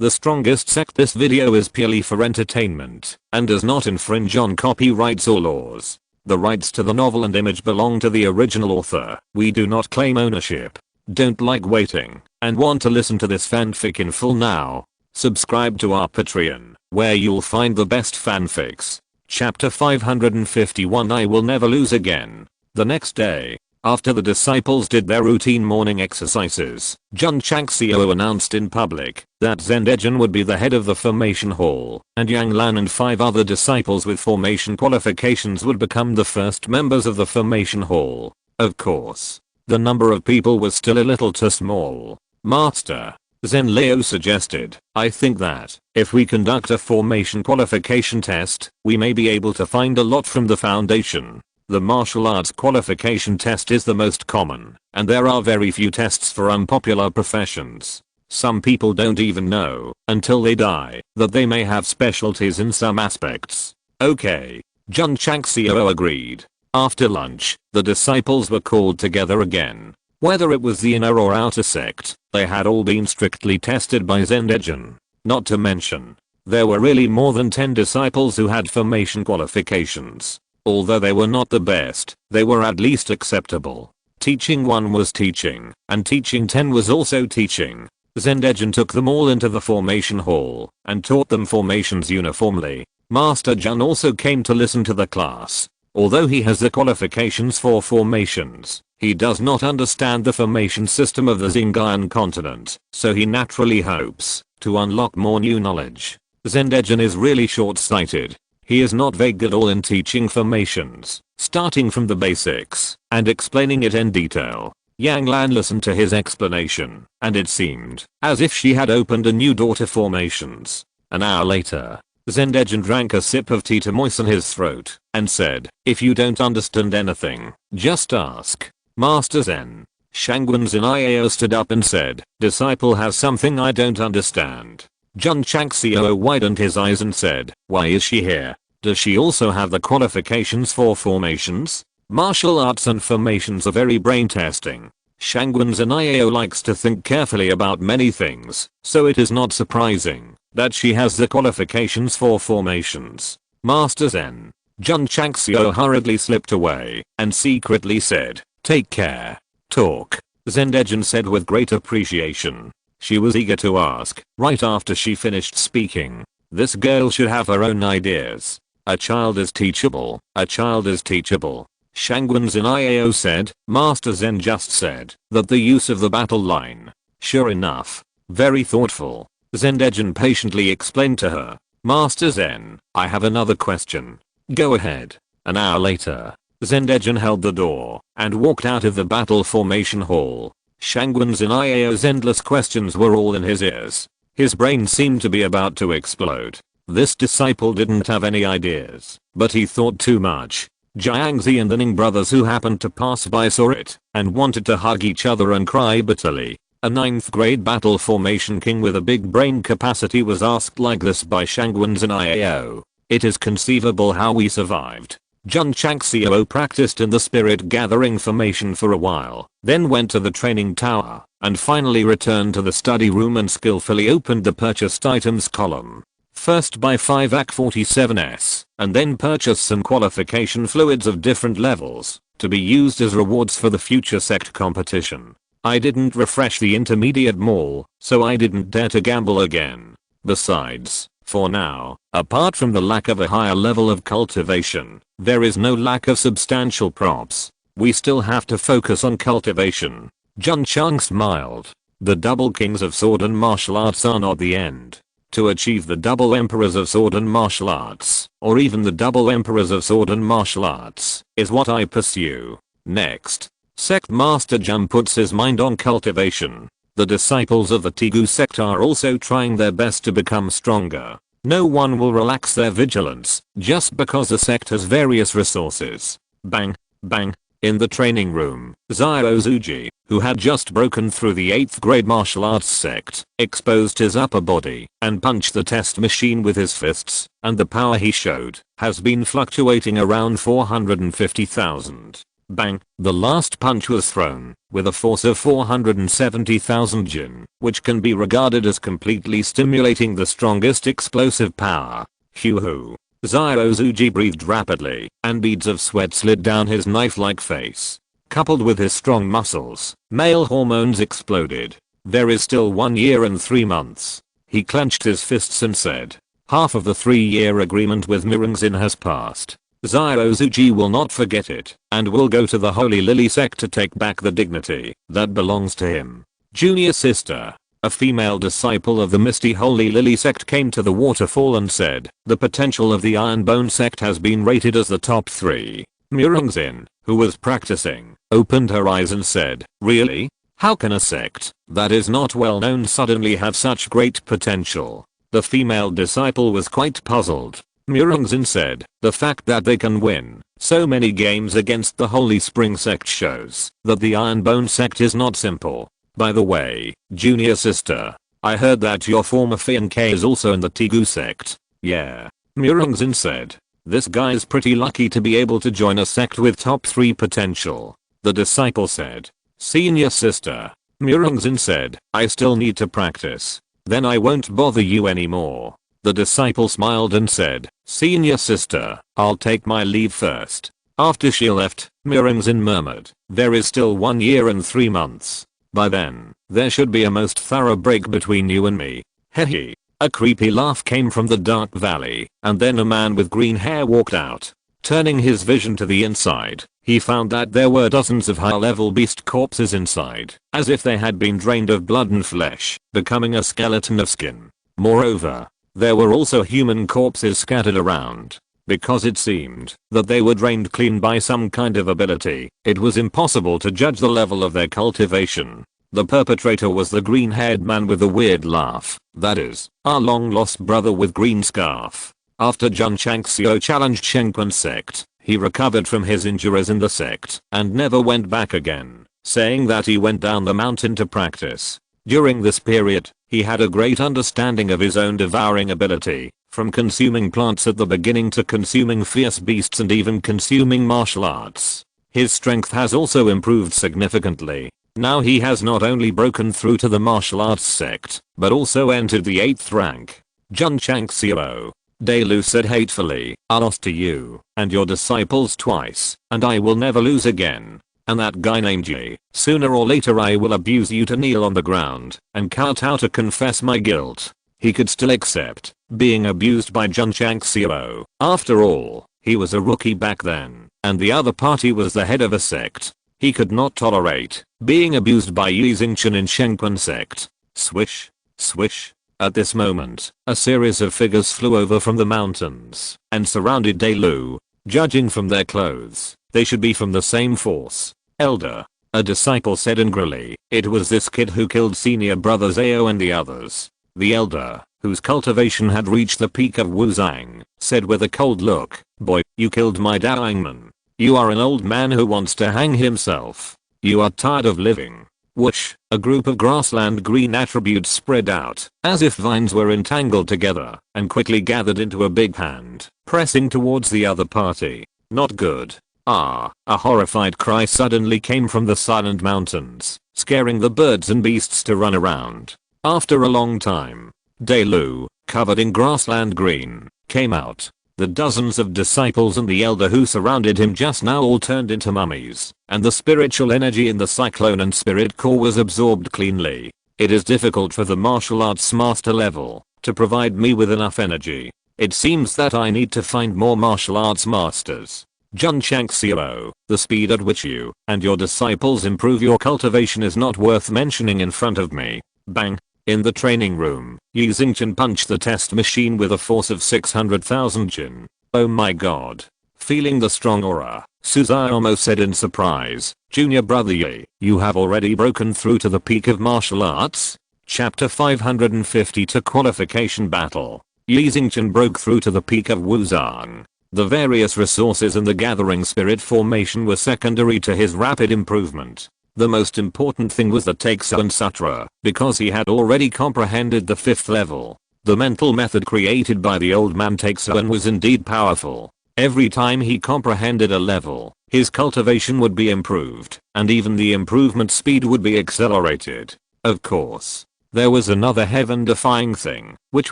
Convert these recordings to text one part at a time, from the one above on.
The Strongest Sect. This video is purely for entertainment and does not infringe on copyrights or laws. The rights to the novel and image belong to the original author. We do not claim ownership. Don't like waiting and want to listen to this fanfic in full now? Subscribe to our Patreon, where you'll find the best fanfics. Chapter 551. I will never lose again. The next day, after the disciples did their routine morning exercises, Jun Changxiao announced in public that Zendejun would be the head of the formation hall, and Yang Lan and 5 other disciples with formation qualifications would become the first members of the formation hall. Of course, the number of people was still a little too small. Master, Zen Leo suggested, I think that, if we conduct a formation qualification test, we may be able to find a lot from the foundation. The martial arts qualification test is the most common, and there are very few tests for unpopular professions. Some people don't even know, until they die, that they may have specialties in some aspects. Okay. Jun Changxiao agreed. After lunch, the disciples were called together again. Whether it was the inner or outer sect, they had all been strictly tested by Zendejun. Not to mention, there were really more than 10 disciples who had formation qualifications. Although they were not the best, they were at least acceptable. Teaching 1 was teaching, and teaching 10 was also teaching. Zendejun took them all into the formation hall, and taught them formations uniformly. Master Jun also came to listen to the class. Although he has the qualifications for formations, he does not understand the formation system of the Xinjiang continent, so he naturally hopes to unlock more new knowledge. Zendejun is really short-sighted. He is not vague at all in teaching formations, starting from the basics and explaining it in detail. Yang Lan listened to his explanation, and it seemed as if she had opened a new door to formations. An hour later, Zendejun drank a sip of tea to moisten his throat, and said, if you don't understand anything, just ask. Master Zen. Shangwen Ziniao stood up and said, disciple has something I don't understand. Jun Changxiao widened his eyes and said, why is she here? Does she also have the qualifications for formations? Martial arts and formations are very brain testing. Shangwen Ziniao likes to think carefully about many things, so it is not surprising that she has the qualifications for formations. Master Zen. Jun Changxiao hurriedly slipped away and secretly said, take care. Talk. Zendejun said with great appreciation. She was eager to ask, right after she finished speaking. This girl should have her own ideas. A child is teachable. A child is teachable. Shangwen Ziniao said, Master Zen just said that the use of the battle line. Sure enough. Very thoughtful. Zendejun patiently explained to her. Master Zen, I have another question. Go ahead. An hour later, Zendejun held the door and walked out of the battle formation hall. Shangwen Ziniao's endless questions were all in his ears. His brain seemed to be about to explode. This disciple didn't have any ideas, but he thought too much. Jiangzi and the Ning brothers who happened to pass by saw it and wanted to hug each other and cry bitterly. A 9th grade battle formation king with a big brain capacity was asked like this by Shangwen Ziniao. It is conceivable how we survived. Jun Changxiao practiced in the spirit gathering formation for a while, then went to the training tower, and finally returned to the study room and skillfully opened the purchased items column. First buy 5 AK-47s, and then purchase some qualification fluids of different levels, to be used as rewards for the future sect competition. I didn't refresh the intermediate mall, so I didn't dare to gamble again. Besides, for now, apart from the lack of a higher level of cultivation, there is no lack of substantial props. We still have to focus on cultivation. Jun Chang smiled. The double kings of sword and martial arts are not the end. To achieve the double emperors of sword and martial arts, or even the double emperors of sword and martial arts, is what I pursue. Next. Sect Master Jun puts his mind on cultivation. The disciples of the Tigu sect are also trying their best to become stronger. No one will relax their vigilance just because the sect has various resources. Bang, bang. In the training room, Zio Zuji, who had just broken through the 8th grade martial arts sect, exposed his upper body and punched the test machine with his fists, and the power he showed has been fluctuating around 450,000. Bang, the last punch was thrown, with a force of 470,000 Jun, which can be regarded as completely stimulating the strongest explosive power. Hoo-hoo. Zyouzuji breathed rapidly, and beads of sweat slid down his knife-like face. Coupled with his strong muscles, male hormones exploded. There is still 1 year and 3 months. He clenched his fists and said, half of the 3-year agreement with Mirungzin has passed. Zyouzuji will not forget it, and will go to the Holy Lily Sect to take back the dignity that belongs to him. Junior sister, a female disciple of the Misty Holy Lily Sect, came to the waterfall and said, the potential of the Iron Bone Sect has been rated as the top 3. Mirungzin, who was practicing, opened her eyes and said, really? How can a sect that is not well known suddenly have such great potential? The female disciple was quite puzzled. Mirungzin said, the fact that they can win so many games against the Holy Spring Sect shows that the Iron Bone Sect is not simple. By the way, junior sister, I heard that your former fiancé is also in the Tegu sect. Yeah. Mirungzin said, this guy's pretty lucky to be able to join a sect with top 3 potential. The disciple said, senior sister. Mirungzin said, I still need to practice. Then I won't bother you anymore. The disciple smiled and said, senior sister, I'll take my leave first. After she left, Mirungzin murmured, there is still 1 year and 3 months. By then, there should be a most thorough break between you and me. Hehe. A creepy laugh came from the dark valley, and then a man with green hair walked out. Turning his vision to the inside, he found that there were dozens of high-level beast corpses inside, as if they had been drained of blood and flesh, becoming a skeleton of skin. Moreover, there were also human corpses scattered around. Because it seemed that they were drained clean by some kind of ability, it was impossible to judge the level of their cultivation. The perpetrator was the green-haired man with the weird laugh, that is, our long-lost brother with green scarf. After Jun Changxiao challenged Shenquan sect, he recovered from his injuries in the sect and never went back again, saying that he went down the mountain to practice. During this period, he had a great understanding of his own devouring ability, from consuming plants at the beginning to consuming fierce beasts and even consuming martial arts. His strength has also improved significantly. Now he has not only broken through to the martial arts sect, but also entered the 8th rank. Jun Changxiao. Delu said hatefully, I lost to you and your disciples twice, and I will never lose again. And that guy named Yi, sooner or later I will abuse you to kneel on the ground and kowtow to confess my guilt. He could still accept being abused by Jun Changxiao. After all, he was a rookie back then, and the other party was the head of a sect. He could not tolerate being abused by Yi Xingchen in Shenquan sect. Swish, swish. At this moment, a series of figures flew over from the mountains and surrounded Delu. Judging from their clothes, they should be from the same force. Elder, a disciple said angrily, it was this kid who killed senior brother Zhao and the others. The elder, whose cultivation had reached the peak of Wuzang, said with a cold look, boy, you killed my Daangman. You are an old man who wants to hang himself. You are tired of living. Whoosh, a group of grassland green attributes spread out, as if vines were entangled together, and quickly gathered into a big hand, pressing towards the other party. Not good. Ah, a horrified cry suddenly came from the silent mountains, scaring the birds and beasts to run around. After a long time, Delu, covered in grassland green, came out. The dozens of disciples and the elder who surrounded him just now all turned into mummies, and the spiritual energy in the cyclone and spirit core was absorbed cleanly. It is difficult for the martial arts master level to provide me with enough energy. It seems that I need to find more martial arts masters. Jun Changxiao, the speed at which you and your disciples improve your cultivation is not worth mentioning in front of me. Bang. In the training room, Yi Xingchen punched the test machine with a force of 600,000 Jin. Oh my god. Feeling the strong aura, Suzuomo said in surprise, Junior brother Yi, you have already broken through to the peak of martial arts? Chapter 550 to Qualification Battle. Yi Xingchen broke through to the peak of Wuzang. The various resources in the gathering spirit formation were secondary to his rapid improvement. The most important thing was the Takesu and Sutra, because he had already comprehended the 5th level. The mental method created by the old man Takesu was indeed powerful. Every time he comprehended a level, his cultivation would be improved, and even the improvement speed would be accelerated. Of course, there was another heaven-defying thing, which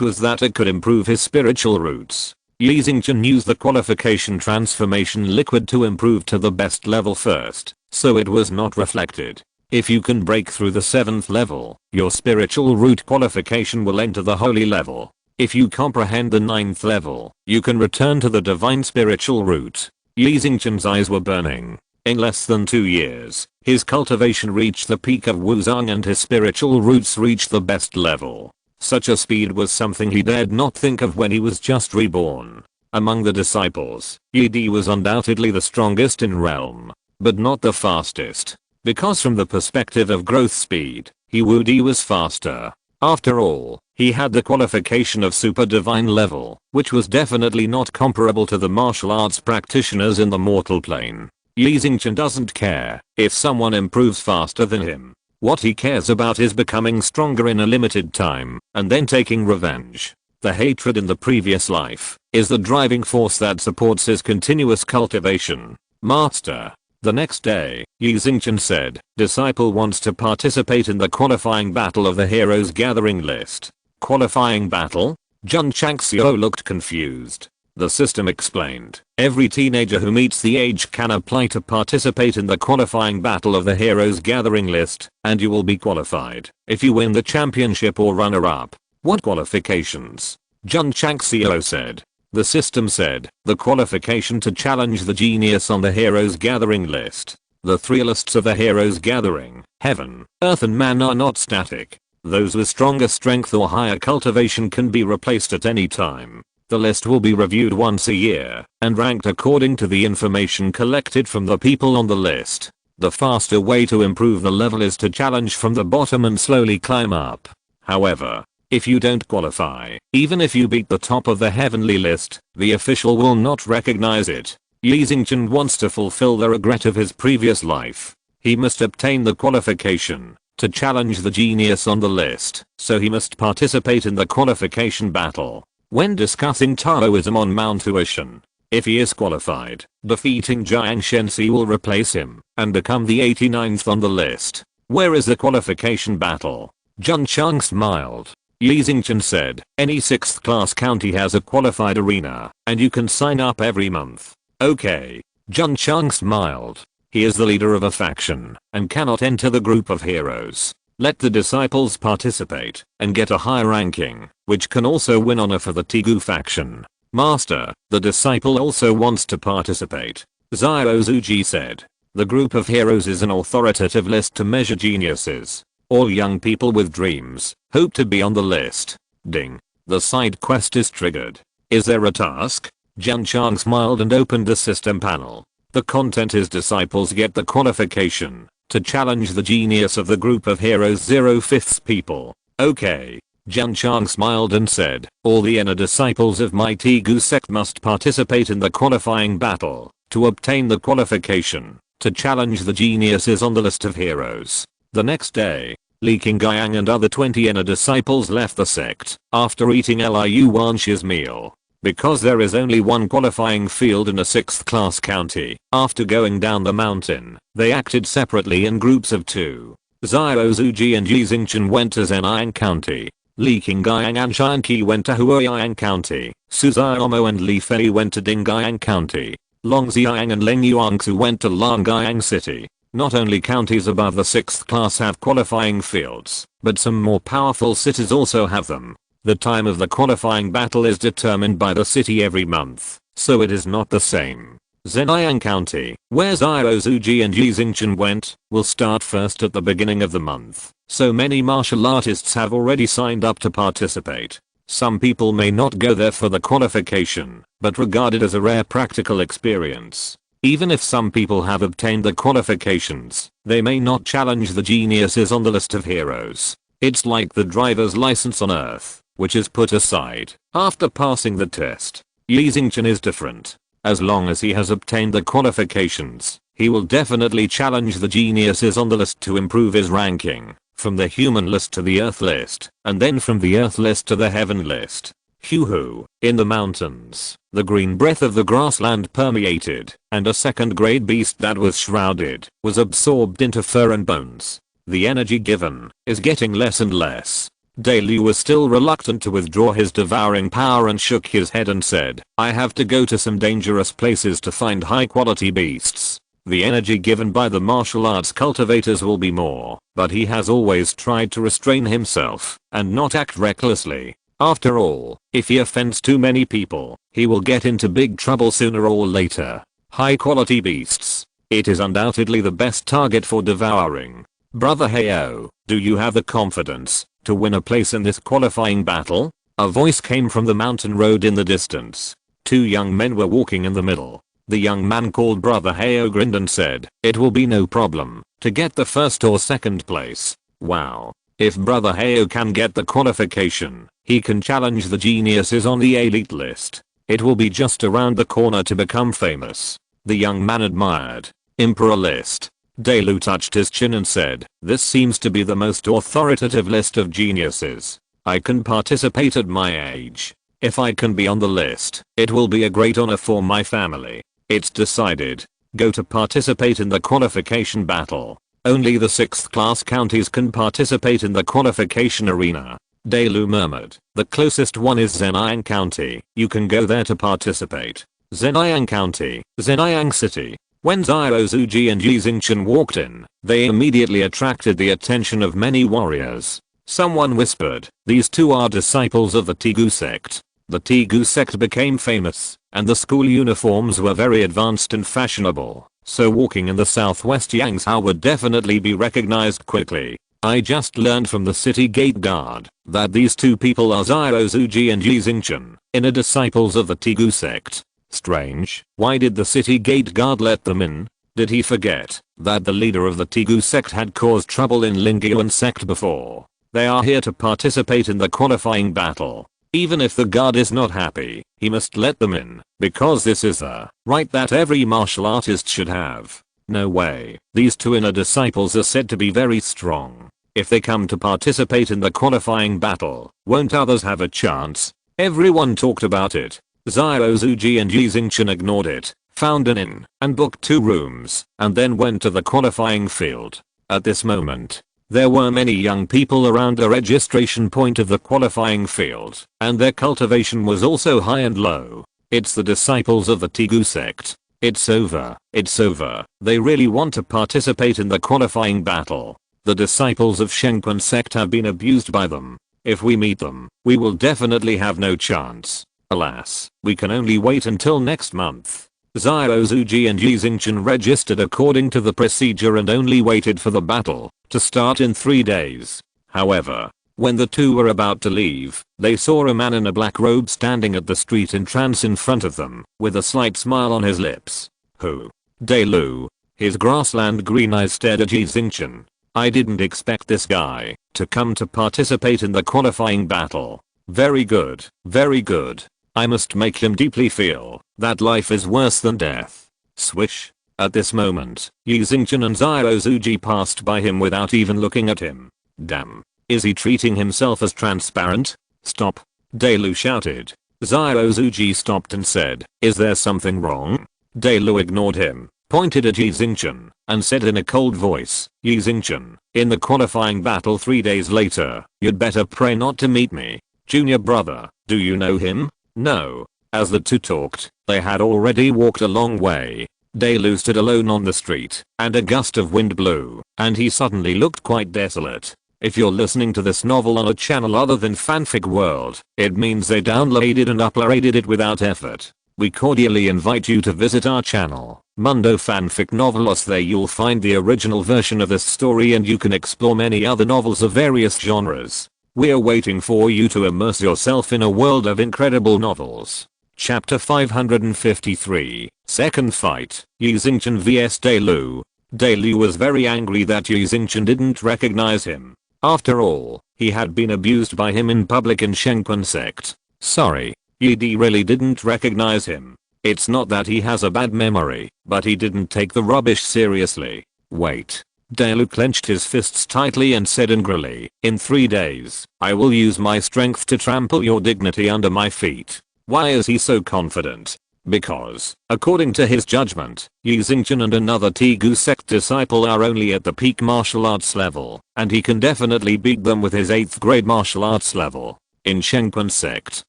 was that it could improve his spiritual roots. Yi Xingchen used the qualification transformation liquid to improve to the best level first, so it was not reflected. If you can break through the 7th level, your spiritual root qualification will enter the holy level. If you comprehend the 9th level, you can return to the divine spiritual root. Yi Xingchen's eyes were burning. In less than 2 years, his cultivation reached the peak of Wuzang and his spiritual roots reached the best level. Such a speed was something he dared not think of when he was just reborn. Among the disciples, Yi Di was undoubtedly the strongest in realm, but not the fastest. Because from the perspective of growth speed, Wu Di was faster. After all, he had the qualification of super divine level, which was definitely not comparable to the martial arts practitioners in the mortal plane. Yi Xingchen doesn't care if someone improves faster than him. What he cares about is becoming stronger in a limited time, and then taking revenge. The hatred in the previous life is the driving force that supports his continuous cultivation. Master. The next day, Yi Xingchen said, disciple wants to participate in the qualifying battle of the heroes gathering list. Qualifying battle? Jun Changxiao looked confused. The system explained, every teenager who meets the age can apply to participate in the qualifying battle of the heroes gathering list, and you will be qualified if you win the championship or runner-up. What qualifications? Jun Changxiao said. The system said, the qualification to challenge the genius on the heroes gathering list. The 3 lists of the heroes gathering, heaven, earth and man are not static. Those with stronger strength or higher cultivation can be replaced at any time. The list will be reviewed once a year, and ranked according to the information collected from the people on the list. The faster way to improve the level is to challenge from the bottom and slowly climb up. However, if you don't qualify, even if you beat the top of the heavenly list, the official will not recognize it. Yi Xingchen wants to fulfill the regret of his previous life. He must obtain the qualification to challenge the genius on the list, so he must participate in the qualification battle. When discussing Taoism on Mount Tuition, if he is qualified, defeating Jiang Shenxi will replace him and become the 89th on the list. Where is the qualification battle? Jun Chang smiled. Yi Xingchen said, any 6th class county has a qualified arena, and you can sign up every month. Okay. Jun Chang smiled. He is the leader of a faction, and cannot enter the group of heroes. Let the disciples participate, and get a high ranking, which can also win honor for the Tigu faction. Master, the disciple also wants to participate. Xiao Zuji said. The group of heroes is an authoritative list to measure geniuses. All young people with dreams hope to be on the list. Ding. The side quest is triggered. Is there a task? Jun Chang smiled and opened the system panel. The content is disciples get the qualification to challenge the genius of the group of heroes 0/5 people. Okay. Jun Chang smiled and said, all the inner disciples of my Tigu sect must participate in the qualifying battle to obtain the qualification to challenge the geniuses on the list of heroes. The next day, Li Qingyang and other 20 inner disciples left the sect after eating Liu Wanxi's meal. Because there is only one qualifying field in a 6th class county, after going down the mountain, they acted separately in groups of 2. Xiao Zuji and Yi Xingchen went to Zhenyang County. Li Qingyang and Shanqi went to Huoyang County. Su Xiaomo and Li Fei went to Dingyang County. Long Xiang and Ling Yuangsu went to Langyang City. Not only counties above the 6th class have qualifying fields, but some more powerful cities also have them. The time of the qualifying battle is determined by the city every month, so it is not the same. Zhenyang County, where Xiao Zuji and Yi Xingchen went, will start first at the beginning of the month, so many martial artists have already signed up to participate. Some people may not go there for the qualification, but regard it as a rare practical experience. Even if some people have obtained the qualifications, they may not challenge the geniuses on the list of heroes. It's like the driver's license on Earth, which is put aside after passing the test. Yi Xingchen is different. As long as he has obtained the qualifications, he will definitely challenge the geniuses on the list to improve his ranking, from the human list to the earth list, and then from the earth list to the heaven list. Hoo-hoo, in the mountains, the green breath of the grassland permeated, and a second-grade beast that was shrouded was absorbed into fur and bones. The energy given is getting less and less. Delu was still reluctant to withdraw his devouring power and shook his head and said, I have to go to some dangerous places to find high-quality beasts. The energy given by the martial arts cultivators will be more, but he has always tried to restrain himself and not act recklessly. After all, if he offends too many people, he will get into big trouble sooner or later. High quality beasts. It is undoubtedly the best target for devouring. Brother Heyo, do you have the confidence to win a place in this qualifying battle? A voice came from the mountain road in the distance. Two young men were walking in the middle. The young man called Brother Heyo grinned and said, it will be no problem to get the first or second place. Wow. If Brother Heyo can get the qualification, he can challenge the geniuses on the elite list. It will be just around the corner to become famous. The young man admired. Emperor list. Delu touched his chin and said, this seems to be the most authoritative list of geniuses. I can participate at my age. If I can be on the list, it will be a great honor for my family. It's decided. Go to participate in the qualification battle. Only the 6th class counties can participate in the qualification arena. Delu murmured. The closest one is Zenyang County. You can go there to participate. Zenyang County, Zenyang City. When Xiao Zuji and Yi Xingchen walked in, they immediately attracted the attention of many warriors. Someone whispered, these two are disciples of the Tegu sect. The Tegu sect became famous, and the school uniforms were very advanced and fashionable. So walking in the southwest Yangzhou would definitely be recognized quickly. I just learned from the city gate guard that these two people are Xiao Zuji and Yi Xingchen, inner disciples of the Tegu sect. Strange, why did the city gate guard let them in? Did he forget that the leader of the Tegu sect had caused trouble in Lingyuan sect before? They are here to participate in the qualifying battle. Even if the guard is not happy, he must let them in, because this is a right that every martial artist should have. No way. These two inner disciples are said to be very strong. If they come to participate in the qualifying battle, won't others have a chance? Everyone talked about it. Xiao Zuji and Yi Xingchen ignored it, found an inn, and booked 2 rooms, and then went to the qualifying field. At this moment, there were many young people around the registration point of the qualifying field, and their cultivation was also high and low. It's the disciples of the Tegu sect. It's over. It's over. They really want to participate in the qualifying battle. The disciples of Shengquan sect have been abused by them. If we meet them, we will definitely have no chance. Alas, we can only wait until next month. Xiao Zuji and Yi Xingchen registered according to the procedure and only waited for the battle to start in 3 days. However, when the two were about to leave, they saw a man in a black robe standing at the street entrance in front of them, with a slight smile on his lips. Who? Delu. His grassland green eyes stared at Yi Xingchen. I didn't expect this guy to come to participate in the qualifying battle. Very good, very good. I must make him deeply feel that life is worse than death. Swish. At this moment, Yi Xingchen and Xiao Zuji passed by him without even looking at him. Damn. Is he treating himself as transparent? Stop. Delu shouted. Xiao Zuji stopped and said, is there something wrong? Delu ignored him, pointed at Yi Xingchen, and said in a cold voice, Yi Xingchen, in the qualifying battle 3 days later, you'd better pray not to meet me. Junior brother, do you know him? No. As the two talked, they had already walked a long way. Delu stood alone on the street, and a gust of wind blew, and he suddenly looked quite desolate. If you're listening to this novel on a channel other than Fanfic World, it means they downloaded and uploaded it without effort. We cordially invite you to visit our channel, Mundo Fanfic Novelos. There you'll find the original version of this story and you can explore many other novels of various genres. We're waiting for you to immerse yourself in a world of incredible novels. Chapter 553, Second Fight, Yi Xingchen vs Delu. Delu was very angry that Yi Xingchen didn't recognize him. After all, he had been abused by him in public in Shengquan sect. Sorry, Yi D really didn't recognize him. It's not that he has a bad memory, but he didn't take the rubbish seriously. Wait. Daelu clenched his fists tightly and said angrily, "In 3 days, I will use my strength to trample your dignity under my feet." Why is he so confident? Because, according to his judgment, Yi Xingchen and another Tegu sect disciple are only at the peak martial arts level, and he can definitely beat them with his 8th grade martial arts level. In Shengpan sect,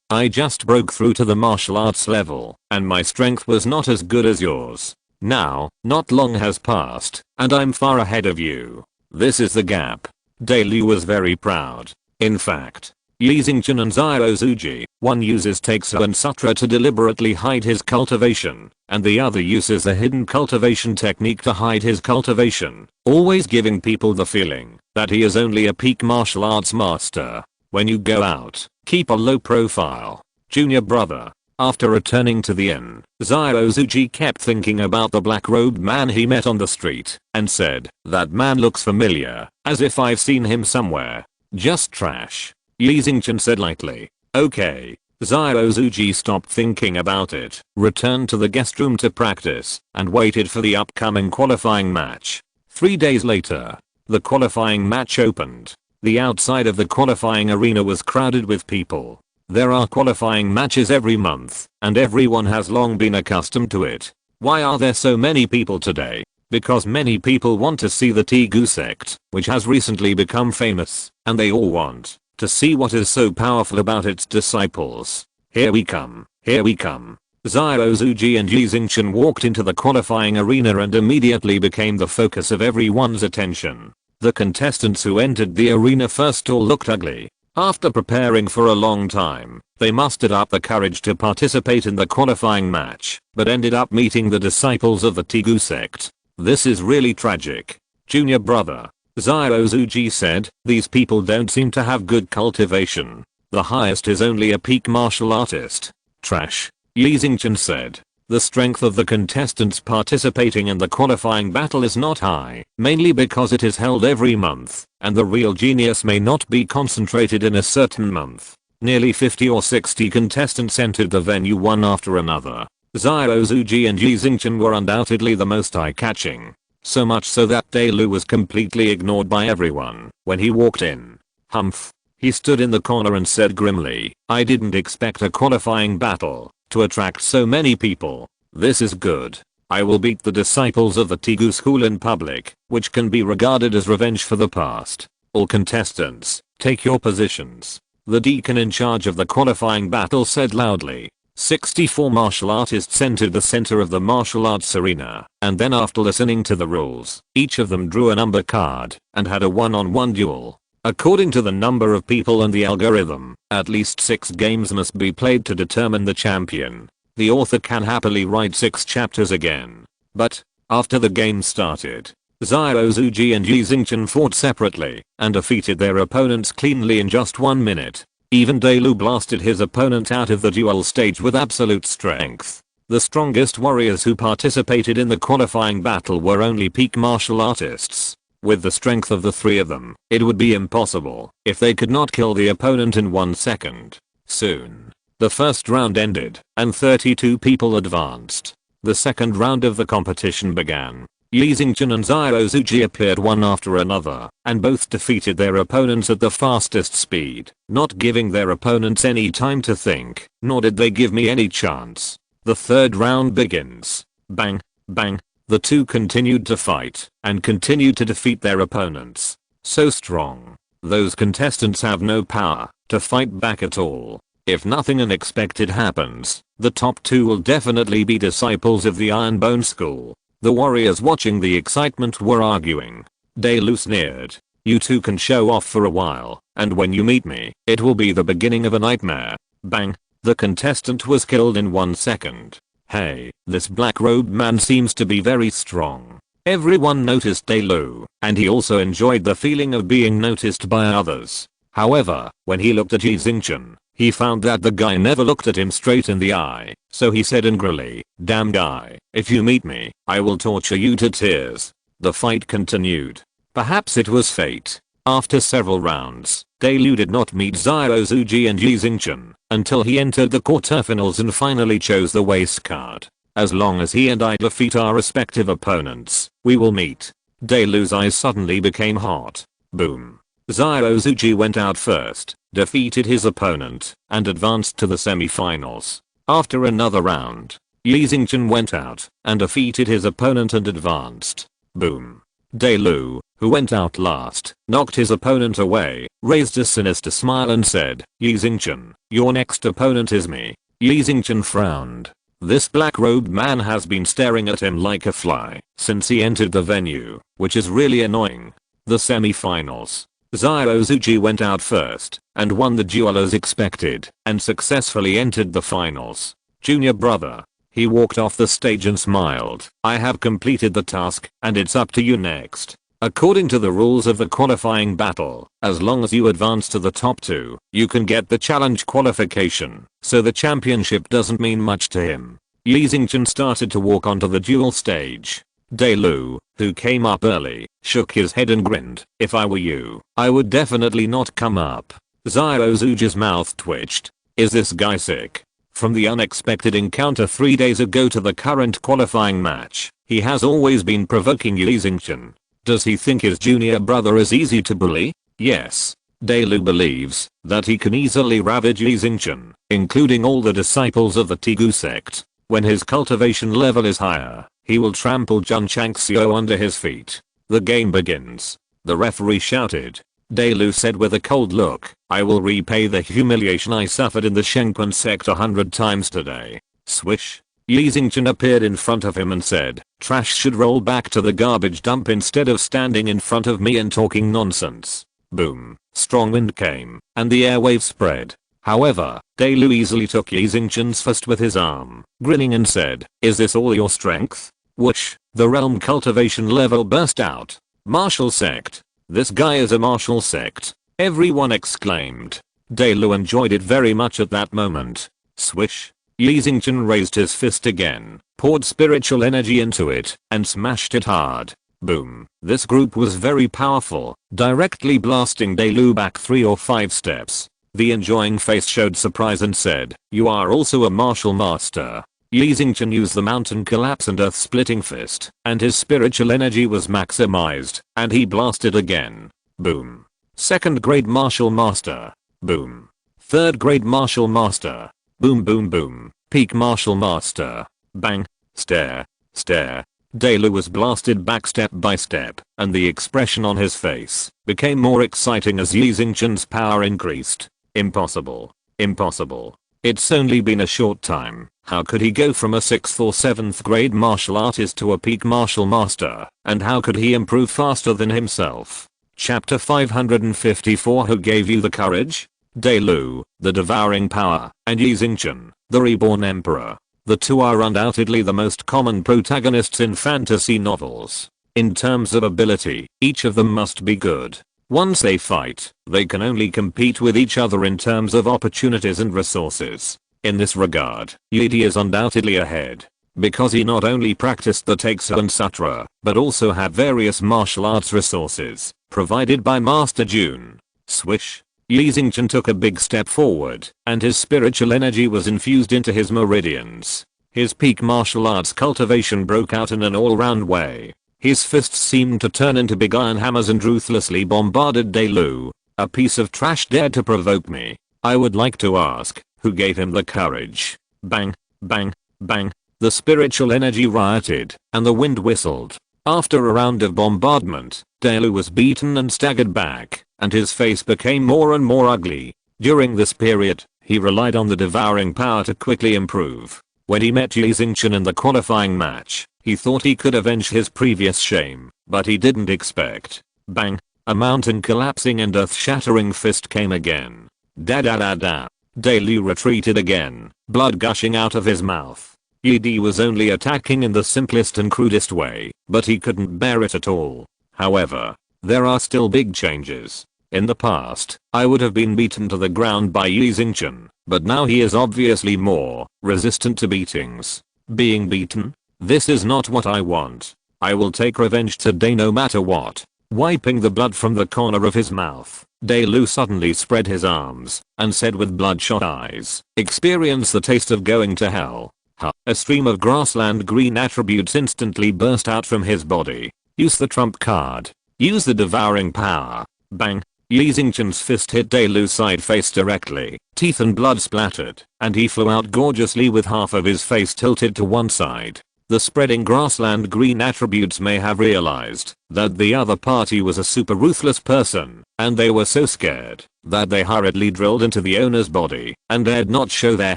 I just broke through to the martial arts level, and my strength was not as good as yours. Now, not long has passed, and I'm far ahead of you. This is the gap. Daelu was very proud. In fact, Yi Xingchen and Zhao Zuji, one uses Taixu and Sutra to deliberately hide his cultivation, and the other uses a hidden cultivation technique to hide his cultivation, always giving people the feeling that he is only a peak martial arts master. When you go out, keep a low profile. Junior brother. After returning to the inn, Zhao Zuji kept thinking about the black-robed man he met on the street, and said, "That man looks familiar, as if I've seen him somewhere." "Just trash," Yi Xingchen said lightly. "Okay." Zhao Zuji stopped thinking about it, returned to the guest room to practice, and waited for the upcoming qualifying match. 3 days later, the qualifying match opened. The outside of the qualifying arena was crowded with people. There are qualifying matches every month, and everyone has long been accustomed to it. Why are there so many people today? Because many people want to see the Tegu sect, which has recently become famous, and they all want to see what is so powerful about its disciples. Here we come, here we come. Zhao Zuji and Yi Xingchen walked into the qualifying arena and immediately became the focus of everyone's attention. The contestants who entered the arena first all looked ugly. After preparing for a long time, they mustered up the courage to participate in the qualifying match, but ended up meeting the disciples of the Tegu sect. This is really tragic. Junior brother, Zhao Zuji said, "These people don't seem to have good cultivation. The highest is only a peak martial artist." Trash. Yi Xingchen said. The strength of the contestants participating in the qualifying battle is not high, mainly because it is held every month, and the real genius may not be concentrated in a certain month. Nearly 50 or 60 contestants entered the venue one after another. Zhao Zuji and Yi Xingchen were undoubtedly the most eye-catching. So much so that Daelu was completely ignored by everyone when he walked in. Humph. He stood in the corner and said grimly, "I didn't expect a qualifying battle to attract so many people. This is good. I will beat the disciples of the Tegu school in public, which can be regarded as revenge for the past. All contestants, take your positions." The deacon in charge of the qualifying battle said loudly. 64 martial artists entered the center of the martial arts arena, and then after listening to the rules, each of them drew a number card and had a one-on-one duel. According to the number of people and the algorithm, at least 6 games must be played to determine the champion. The author can happily write 6 chapters again. But, after the game started, Zhao Zuji and Yi Xingchen fought separately and defeated their opponents cleanly in just 1 minute. Even Daelu blasted his opponent out of the duel stage with absolute strength. The strongest warriors who participated in the qualifying battle were only peak martial artists. With the strength of the 3 of them, it would be impossible if they could not kill the opponent in 1 second. Soon, the first round ended, and 32 people advanced. The second round of the competition began. Yi Xingchen and Zhao Zuji appeared one after another, and both defeated their opponents at the fastest speed, not giving their opponents any time to think, nor did they give me any chance. The third round begins. Bang, bang. The two continued to fight, and continued to defeat their opponents. So strong. Those contestants have no power to fight back at all. If nothing unexpected happens, the top 2 will definitely be disciples of the Iron Bone School. The warriors watching the excitement were arguing. Daelu sneered. "You two can show off for a while, and when you meet me, it will be the beginning of a nightmare." Bang. The contestant was killed in 1 second. Hey, this black-robed man seems to be very strong. Everyone noticed Daelu, and he also enjoyed the feeling of being noticed by others. However, when he looked at Yi Xingchen, he found that the guy never looked at him straight in the eye, so he said angrily, "Damn guy, if you meet me, I will torture you to tears." The fight continued. Perhaps it was fate. After several rounds, Daelu did not meet Zhao Zuji and Yi Xingchen until he entered the quarterfinals and finally chose the waste card. "As long as he and I defeat our respective opponents, we will meet." Dailu's eyes suddenly became hot. Boom. Zyuji went out first, defeated his opponent, and advanced to the semi-finals. After another round, Yi Xingchen went out and defeated his opponent and advanced. Boom. Dailu, who went out last, knocked his opponent away, raised a sinister smile and said, Yi Xingchen, your next opponent is me. Yi Xingchen frowned. This black-robed man has been staring at him like a fly since he entered the venue, which is really annoying. The semi-finals. Zyuji went out first and won the duel as expected and successfully entered the finals. Junior brother. He walked off the stage and smiled. I have completed the task and it's up to you next. According to the rules of the qualifying battle, as long as you advance to the top 2, you can get the challenge qualification, so the championship doesn't mean much to him. Yi Xingchen started to walk onto the duel stage. Dailu, who came up early, shook his head and grinned. If I were you, I would definitely not come up. Zyuji's mouth twitched. Is this guy sick? From the unexpected encounter 3 days ago to the current qualifying match, he has always been provoking Yi Xingchen. Does he think his junior brother is easy to bully? Yes. Dailu believes that he can easily ravage Yi Xingchen, including all the disciples of the Tigu sect. When his cultivation level is higher, he will trample Jun Changxiao under his feet. The game begins. The referee shouted. Dailu said with a cold look, I will repay the humiliation I suffered in the Strongest Sect 100 times today. Swish. Yi Xingchen appeared in front of him and said, trash should roll back to the garbage dump instead of standing in front of me and talking nonsense. Boom. Strong wind came, and the airwave spread. However, Dailu easily took Yi Xingchen's fist with his arm, grinning and said, is this all your strength? Whoosh. The realm cultivation level burst out. Martial sect. This guy is a martial sect. Everyone exclaimed. Dailu enjoyed it very much at that moment. Swish. Yi Xingchen raised his fist again, poured spiritual energy into it, and smashed it hard. Boom. This group was very powerful, directly blasting Dailu back 3 or 5 steps. The enjoying face showed surprise and said, you are also a martial master. Yi Xingchen used the mountain collapse and earth splitting fist, and his spiritual energy was maximized, and he blasted again. Boom. 2nd grade martial master. Boom. 3rd grade martial master. Boom boom boom. Peak martial master. Bang. Stare. Stare. Dailu was blasted back step by step, and the expression on his face became more exciting as Yi Xingchen's power increased. Impossible. Impossible. It's only been a short time. How could he go from a 6th or 7th grade martial artist to a peak martial master, and how could he improve faster than himself? Chapter 554 Who gave you the courage? Dailu, the devouring power, and Yi Xingchen, the reborn emperor. The two are undoubtedly the most common protagonists in fantasy novels. In terms of ability, each of them must be good. Once they fight, they can only compete with each other in terms of opportunities and resources. In this regard, Yi is undoubtedly ahead, because he not only practiced the Taeksu and Sutra, but also had various martial arts resources, provided by Master Jun. Swish. Yi Xingchen took a big step forward, and his spiritual energy was infused into his meridians. His peak martial arts cultivation broke out in an all-round way. His fists seemed to turn into big iron hammers and ruthlessly bombarded Dailu. A piece of trash dared to provoke me. I would like to ask, who gave him the courage? Bang, bang, bang. The spiritual energy rioted, and the wind whistled. After a round of bombardment, Dailu was beaten and staggered back, and his face became more and more ugly. During this period, he relied on the devouring power to quickly improve. When he met Yi Xingchen in the qualifying match, he thought he could avenge his previous shame, but he didn't expect. Bang! A mountain collapsing and earth-shattering fist came again. Da da da da. Dailu retreated again, blood gushing out of his mouth. Yi was only attacking in the simplest and crudest way, but he couldn't bear it at all. However, there are still big changes. In the past, I would have been beaten to the ground by Yi Xingchen, but now he is obviously more resistant to beatings. Being beaten? This is not what I want. I will take revenge today no matter what. Wiping the blood from the corner of his mouth, Dailu suddenly spread his arms and said with bloodshot eyes, experience the taste of going to hell. Ha! A stream of grassland green attributes instantly burst out from his body. Use the trump card. Use the devouring power. Bang. Yi Xingqian's fist hit Dailu's side face directly, teeth and blood splattered, and he flew out gorgeously with half of his face tilted to one side. The spreading grassland green attributes may have realized that the other party was a super ruthless person, and they were so scared that they hurriedly drilled into the owner's body and dared not show their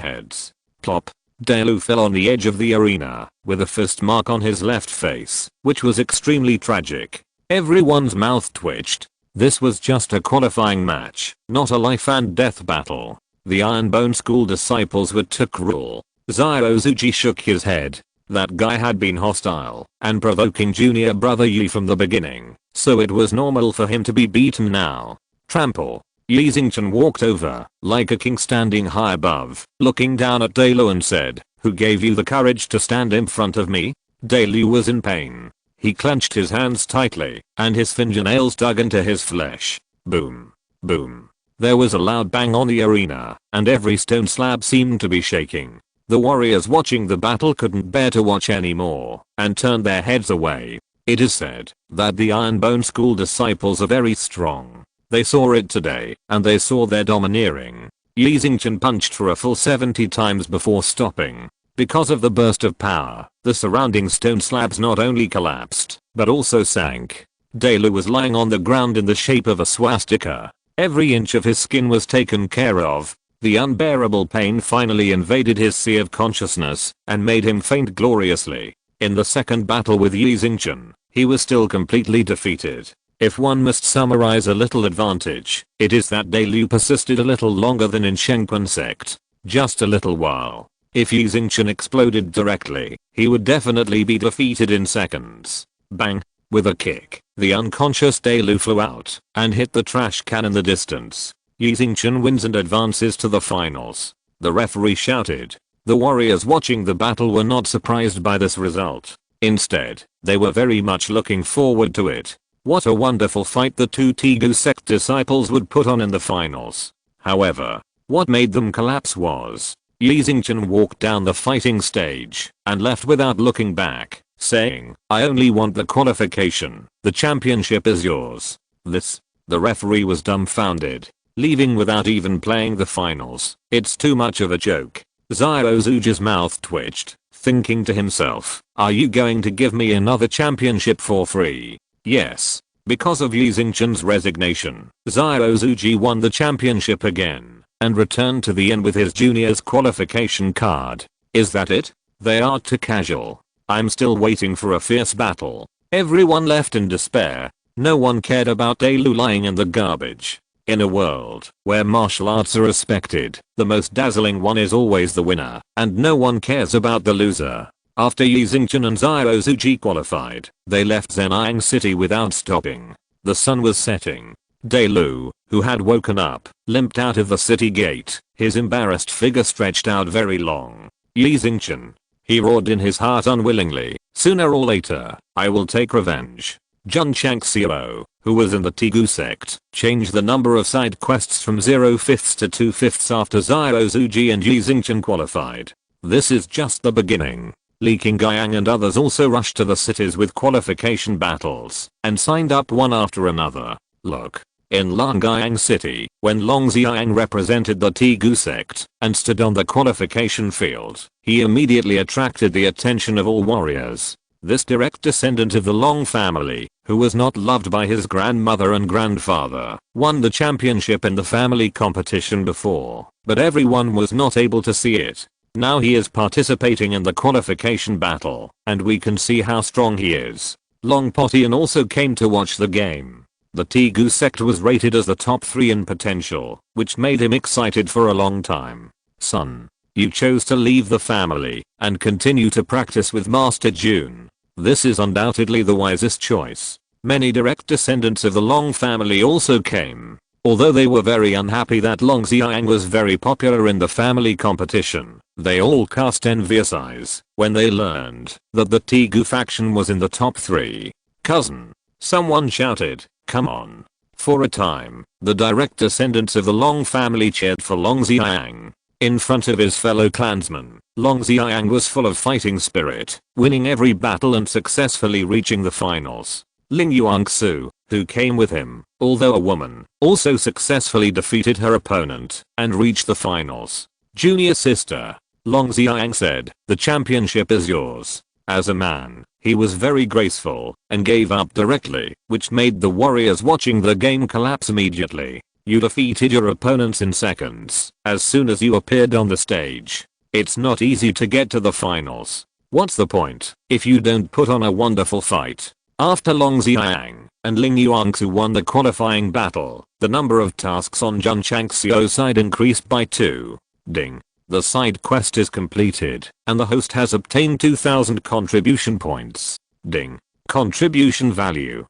heads. Plop. Dailu fell on the edge of the arena with a fist mark on his left face, which was extremely tragic. Everyone's mouth twitched. This was just a qualifying match, not a life and death battle. The Iron Bone School disciples were too cruel. Zyuji shook his head. That guy had been hostile and provoking junior brother Yi from the beginning, so it was normal for him to be beaten now. Trample. Yi Xingqian walked over, like a king standing high above, looking down at Dailu and said, "Who gave you the courage to stand in front of me?" Dailu was in pain. He clenched his hands tightly, and his fingernails dug into his flesh. Boom. Boom. There was a loud bang on the arena, and every stone slab seemed to be shaking. The warriors watching the battle couldn't bear to watch anymore, and turned their heads away. It is said that the Iron Bone School disciples are very strong. They saw it today, and they saw their domineering. Yi Xingqian punched for a full 70 times before stopping. Because of the burst of power, the surrounding stone slabs not only collapsed, but also sank. Dailu was lying on the ground in the shape of a swastika. Every inch of his skin was taken care of. The unbearable pain finally invaded his sea of consciousness and made him faint gloriously. In the second battle with Yi Xingqian, he was still completely defeated. If one must summarize a little advantage, it is that Dailu persisted a little longer than in Strongest Sect. Just a little while. If Yi Xingqian exploded directly, he would definitely be defeated in seconds. Bang. With a kick, the unconscious Dailu flew out and hit the trash can in the distance. Yi Xingqian wins and advances to the finals. The referee shouted. The warriors watching the battle were not surprised by this result. Instead, they were very much looking forward to it. What a wonderful fight the two Tegu sect disciples would put on in the finals. However, what made them collapse was Yi Xingqian walked down the fighting stage and left without looking back, saying, "I only want the qualification. The championship is yours." The referee was dumbfounded, leaving without even playing the finals. It's too much of a joke. Zyuji's mouth twitched, thinking to himself, "Are you going to give me another championship for free?" Yes. Because of Yi Xingqian's resignation, Zyuji won the championship again and returned to the inn with his junior's qualification card. Is that it? They are too casual. I'm still waiting for a fierce battle. Everyone left in despair. No one cared about Dailu lying in the garbage. In a world where martial arts are respected, the most dazzling one is always the winner, and no one cares about the loser. After Yi Xingqian and Zyuji qualified, they left Zhenyang City without stopping. The sun was setting. Dailu, who had woken up, limped out of the city gate, his embarrassed figure stretched out very long. Yi Xingqian. He roared in his heart unwillingly, "Sooner or later, I will take revenge." Jun Changxiao, who was in the Tegu sect, changed the number of side quests from 0/5 to 2/5 after Zyuji and Yi Xingqian qualified. This is just the beginning. Li Qingyang and others also rushed to the cities with qualification battles and signed up one after another. Look. In Longyang City, when Long Xiang represented the Tegu sect and stood on the qualification field, he immediately attracted the attention of all warriors. This direct descendant of the Long family, who was not loved by his grandmother and grandfather, won the championship in the family competition before, but everyone was not able to see it. Now he is participating in the qualification battle, and we can see how strong he is. Long Potian also came to watch the game. The Tegu sect was rated as the top 3 in potential, which made him excited for a long time. "Son, you chose to leave the family and continue to practice with Master Jun. This is undoubtedly the wisest choice." Many direct descendants of the Long family also came. Although they were very unhappy that Long Xiang was very popular in the family competition, they all cast envious eyes when they learned that the Tegu faction was in the top 3. "Cousin," someone shouted, "come on." For a time, the direct descendants of the Long family cheered for Long Xiang. In front of his fellow clansmen, Long Xiang was full of fighting spirit, winning every battle and successfully reaching the finals. Ling Yuangsu, who came with him, although a woman, also successfully defeated her opponent and reached the finals. Junior sister, Long Xiang said, "The championship is yours." As a man, he was very graceful and gave up directly, which made the warriors watching the game collapse immediately. You defeated your opponents in seconds as soon as you appeared on the stage. It's not easy to get to the finals. What's the point if you don't put on a wonderful fight? After Long Xiang and Ling Yuangsu won the qualifying battle, the number of tasks on Jun Changxiao's side increased by 2. Ding. The side quest is completed, and the host has obtained 2000 contribution points. Ding. Contribution value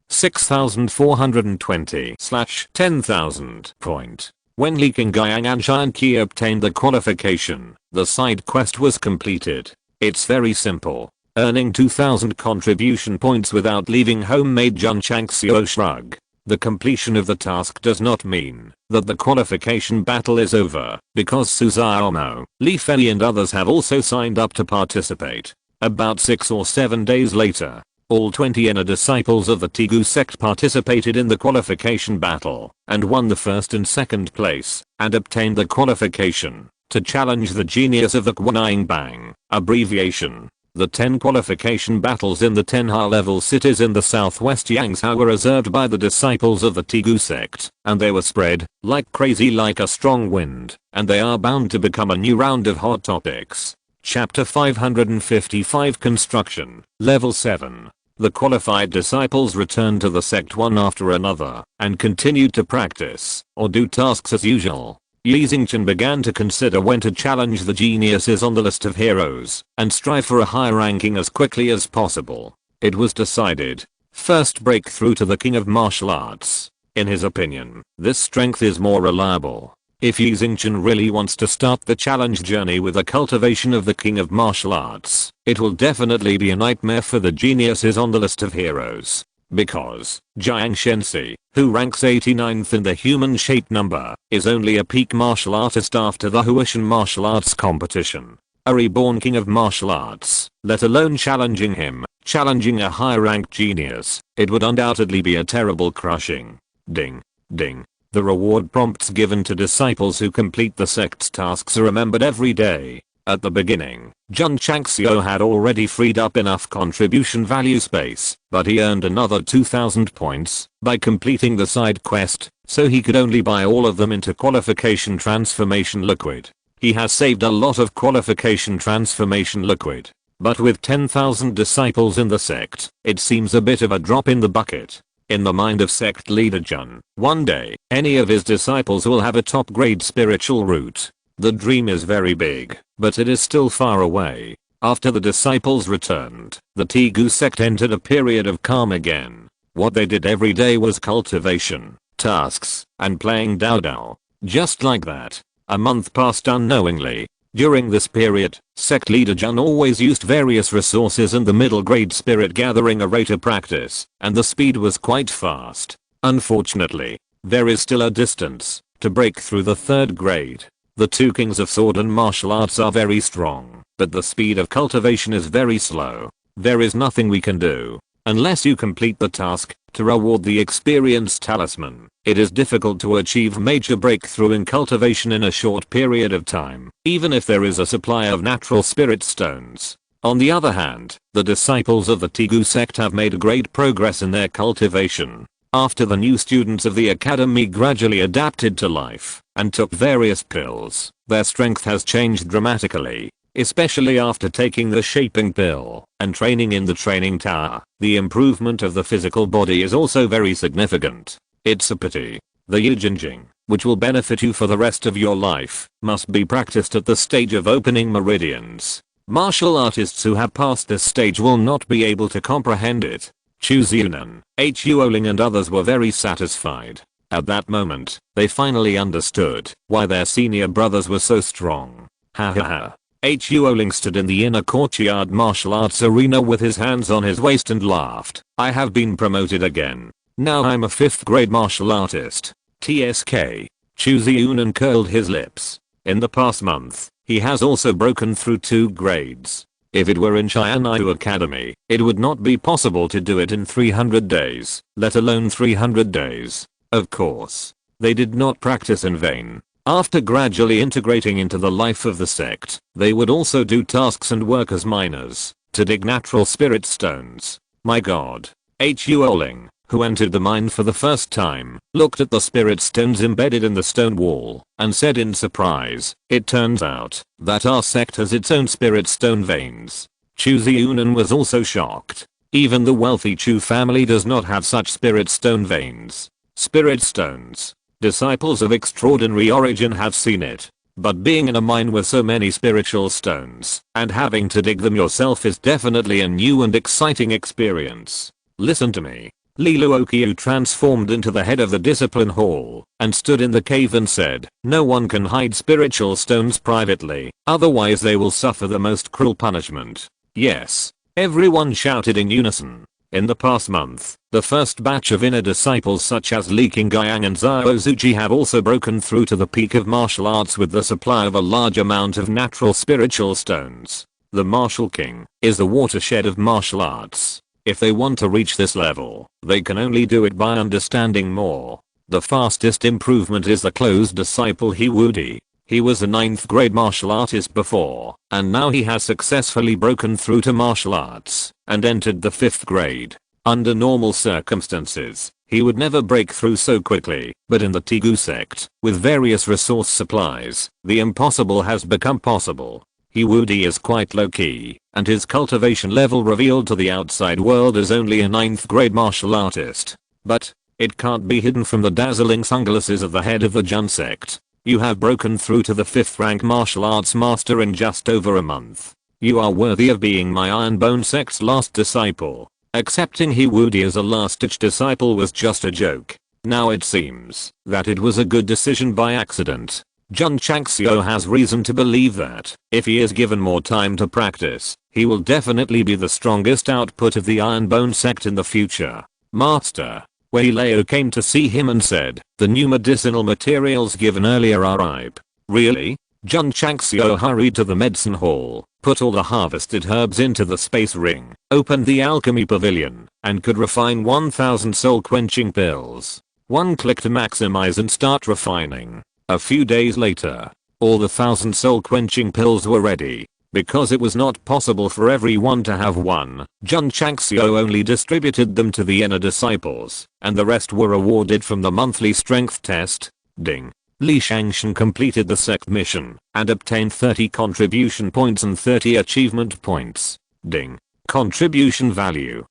6420/10,000 point. When Li Qingyang and Xian Qi obtained the qualification, the side quest was completed. It's very simple. Earning 2000 contribution points without leaving home made Jun Changxiao shrug. The completion of the task does not mean that the qualification battle is over, because Su Xiaomo, Li Fei and others have also signed up to participate. About 6 or 7 days later, all 20 inner disciples of the Tigu sect participated in the qualification battle and won the first and second place and obtained the qualification to challenge the genius of the Guanyin Bang, abbreviation. The 10 qualification battles in the 10 high-level cities in the southwest Yangzhou were reserved by the disciples of the Tigu sect, and they were spread like crazy like a strong wind, and they are bound to become a new round of hot topics. Chapter 555 Construction, Level 7. The qualified disciples returned to the sect one after another and continued to practice or do tasks as usual. Yi Xingchen began to consider when to challenge the geniuses on the list of heroes and strive for a high ranking as quickly as possible. It was decided. First, break through to the king of martial arts. In his opinion, this strength is more reliable. If Yi Xingchen really wants to start the challenge journey with the cultivation of the king of martial arts, it will definitely be a nightmare for the geniuses on the list of heroes. Because Jiang Shenxi, who ranks 89th in the human shape number, is only a peak martial artist after the Huishan martial arts competition. A reborn king of martial arts, let alone challenging him, challenging a high-ranked genius, it would undoubtedly be a terrible crushing. Ding. Ding. The reward prompts given to disciples who complete the sect's tasks are remembered every day. At the beginning, Jun Changxiao had already freed up enough contribution value space, but he earned another 2000 points by completing the side quest, so he could only buy all of them into qualification transformation liquid. He has saved a lot of qualification transformation liquid, but with 10,000 disciples in the sect, it seems a bit of a drop in the bucket. In the mind of sect leader Jun, one day, any of his disciples will have a top grade spiritual root. The dream is very big, but it is still far away. After the disciples returned, the Tigu sect entered a period of calm again. What they did every day was cultivation, tasks, and playing Dao Dao. Just like that, a month passed unknowingly. During this period, sect leader Jun always used various resources and the middle grade spirit gathering array to practice, and the speed was quite fast. Unfortunately, there is still a distance to break through the third grade. The two kings of sword and martial arts are very strong, but the speed of cultivation is very slow. There is nothing we can do. Unless you complete the task to reward the experience talisman, it is difficult to achieve major breakthrough in cultivation in a short period of time, even if there is a supply of natural spirit stones. On the other hand, the disciples of the Tigu sect have made great progress in their cultivation. After the new students of the academy gradually adapted to life and took various pills, their strength has changed dramatically, especially after taking the shaping pill and training in the training tower. The improvement of the physical body is also very significant. It's a pity. The Yijinjing, which will benefit you for the rest of your life, must be practiced at the stage of opening meridians. Martial artists who have passed this stage will not be able to comprehend it. Chu Xiunan, Huoling and others were very satisfied. At that moment, they finally understood why their senior brothers were so strong. Ha ha ha. Huoling stood in the inner courtyard martial arts arena with his hands on his waist and laughed. I have been promoted again. Now I'm a 5th grade martial artist. TSK. Chu Xiunan curled his lips. In the past month, he has also broken through 2 grades. If it were in China Academy, it would not be possible to do it in 300 days, let alone 300 days. Of course, they did not practice in vain. After gradually integrating into the life of the sect, they would also do tasks and work as miners, to dig natural spirit stones. My god. Hu Oling, who entered the mine for the first time, looked at the spirit stones embedded in the stone wall, and said in surprise, "It turns out that our sect has its own spirit stone veins." Chu Ziunan was also shocked. Even the wealthy Chu family does not have such spirit stone veins. Spirit stones. Disciples of extraordinary origin have seen it. But being in a mine with so many spiritual stones, and having to dig them yourself is definitely a new and exciting experience. Listen to me. Li Luoqiu transformed into the head of the discipline hall, and stood in the cave and said, "No one can hide spiritual stones privately, otherwise they will suffer the most cruel punishment." Yes. Everyone shouted in unison. In the past month, the first batch of inner disciples such as Li Qingyang and Zhao Zuji have also broken through to the peak of martial arts with the supply of a large amount of natural spiritual stones. The martial king is the watershed of martial arts. If they want to reach this level, they can only do it by understanding more. The fastest improvement is the closed disciple He Wudi. He was a 9th grade martial artist before, and now he has successfully broken through to martial arts, and entered the 5th grade. Under normal circumstances, he would never break through so quickly, but in the Tegu sect, with various resource supplies, the impossible has become possible. He Wudi is quite low-key, and his cultivation level revealed to the outside world is only a 9th grade martial artist. But, it can't be hidden from the dazzling sunglasses of the head of the Jun sect. You have broken through to the 5th rank martial arts master in just over a month. You are worthy of being my Iron Bone Sect's last disciple. Accepting He Wudi as a last-ditch disciple was just a joke. Now it seems that it was a good decision by accident. Jun Changxiao has reason to believe that, if he is given more time to practice, he will definitely be the strongest output of the Iron Bone Sect in the future. Master. Wei Lao came to see him and said, "The new medicinal materials given earlier are ripe." Really? Jun Changxiao hurried to the medicine hall, put all the harvested herbs into the space ring, opened the alchemy pavilion, and could refine 1000 soul-quenching pills. One click to maximize and start refining. A few days later, all the 1000 soul-quenching pills were ready. Because it was not possible for everyone to have one, Jun Changxiao only distributed them to the inner disciples, and the rest were awarded from the monthly strength test. Ding. Li Shangshan completed the sect mission, and obtained 30 contribution points and 30 achievement points. Ding. Contribution value.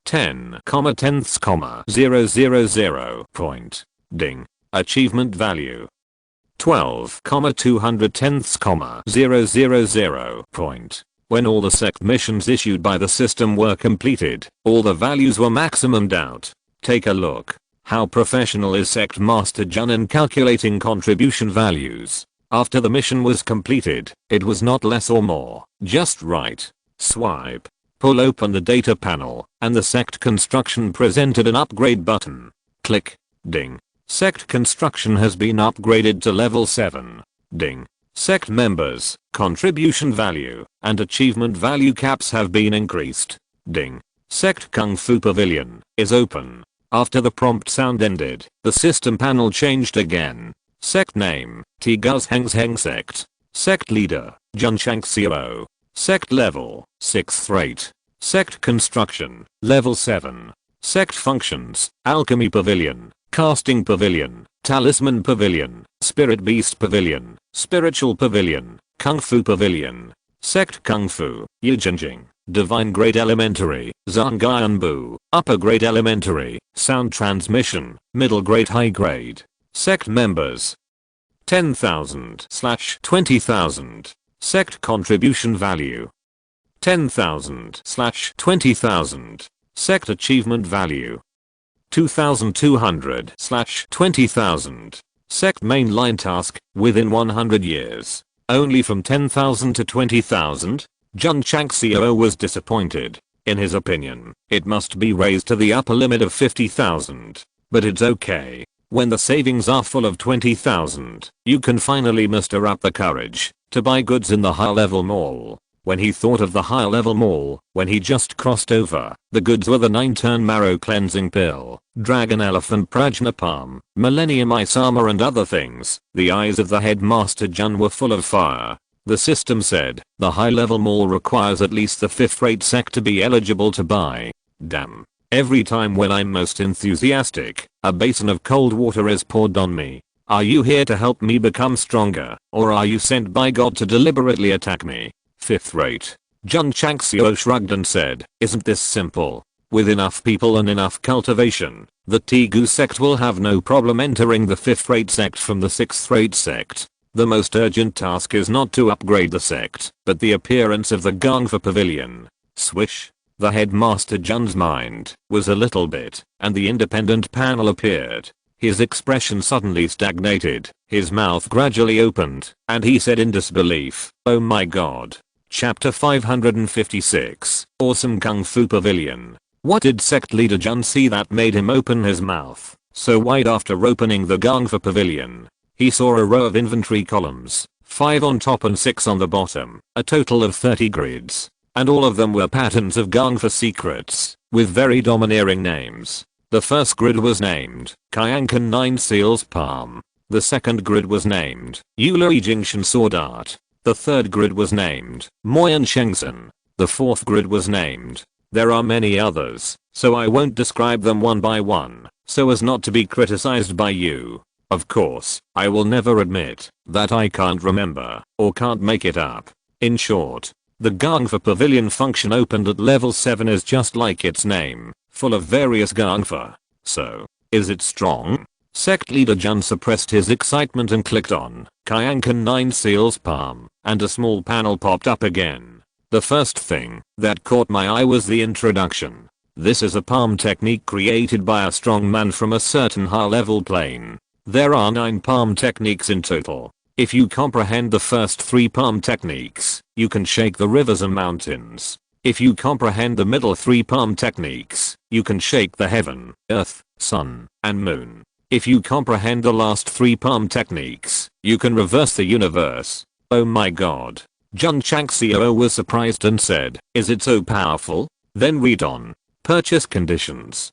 10,000,000 point. Ding. Achievement value. 12,210,000 point. When all the sect missions issued by the system were completed, all the values were maximumed out. Take a look. How professional is Sect Master Jun in calculating contribution values. After the mission was completed, it was not less or more, just right. Swipe. Pull open the data panel, and the sect construction presented an upgrade button. Click. Ding. Sect construction has been upgraded to level 7. Ding. Sect members, contribution value, and achievement value caps have been increased. Ding. Sect Kung Fu Pavilion is open. After the prompt sound ended, the system panel changed again. Sect name, Strongest Sect. Sect leader, Jun Changxiao. Sect level, 6th rate. Sect construction, level 7. Sect functions, alchemy pavilion, casting pavilion, talisman pavilion, spirit beast pavilion, spiritual pavilion, kung fu pavilion. Sect kung fu, Yijinjing, divine grade elementary, Zhangyanbu, upper grade elementary, sound transmission, middle grade high grade. Sect members 10,000/20,000. Sect contribution value 10,000/20,000. Sect achievement value 2,200/20,000. Sect mainline task, within 100 years. Only from 10,000 to 20,000? Jun Changxiao was disappointed. In his opinion, it must be raised to the upper limit of 50,000. But it's okay. When the savings are full of 20,000, you can finally muster up the courage to buy goods in the high-level mall. When he thought of the high level mall, when he just crossed over, the goods were the 9-turn marrow cleansing pill, dragon elephant prajna palm, millennium isama and other things. The eyes of the headmaster Jun were full of fire. The system said, the high level mall requires at least the 5th-rate sect to be eligible to buy. Damn. Every time when I'm most enthusiastic, a basin of cold water is poured on me. Are you here to help me become stronger, or are you sent by God to deliberately attack me? 5th rate. Jun Changxiao shrugged and said, isn't this simple? With enough people and enough cultivation, the Tegu sect will have no problem entering the 5th-rate sect from the 6th-rate sect. The most urgent task is not to upgrade the sect, but the appearance of the Gangfa Pavilion. Swish. The headmaster Jun's mind was a little bit, and the independent panel appeared. His expression suddenly stagnated, his mouth gradually opened, and he said in disbelief, oh my god. Chapter 556, Awesome Kung Fu Pavilion. What did sect leader Jun see that made him open his mouth so wide after opening the Gangfa Pavilion? He saw a row of inventory columns, 5 on top and 6 on the bottom, a total of 30 grids. And all of them were patterns of Gangfa secrets, with very domineering names. The first grid was named, Kyankan 9 Seals Palm. The second grid was named, Yului Jingshan Sword Art. The third grid was named, Moyan Shengsen. The fourth grid was named. There are many others, so I won't describe them one by one, so as not to be criticized by you. Of course, I will never admit that I can't remember, or can't make it up. In short, the Gangfa Pavilion function opened at level 7 is just like its name, full of various Gangfa. So, is it strong? Sect leader Jun suppressed his excitement and clicked on Kyankan 9 Seals Palm, and a small panel popped up again. The first thing that caught my eye was the introduction. This is a palm technique created by a strong man from a certain high-level plane. There are 9 palm techniques in total. If you comprehend the first 3 palm techniques, you can shake the rivers and mountains. If you comprehend the middle 3 palm techniques, you can shake the heaven, earth, sun, and moon. If you comprehend the last 3 palm techniques, you can reverse the universe. Oh my god. Jun Changxiao was surprised and said, is it so powerful? Then read on. Purchase conditions.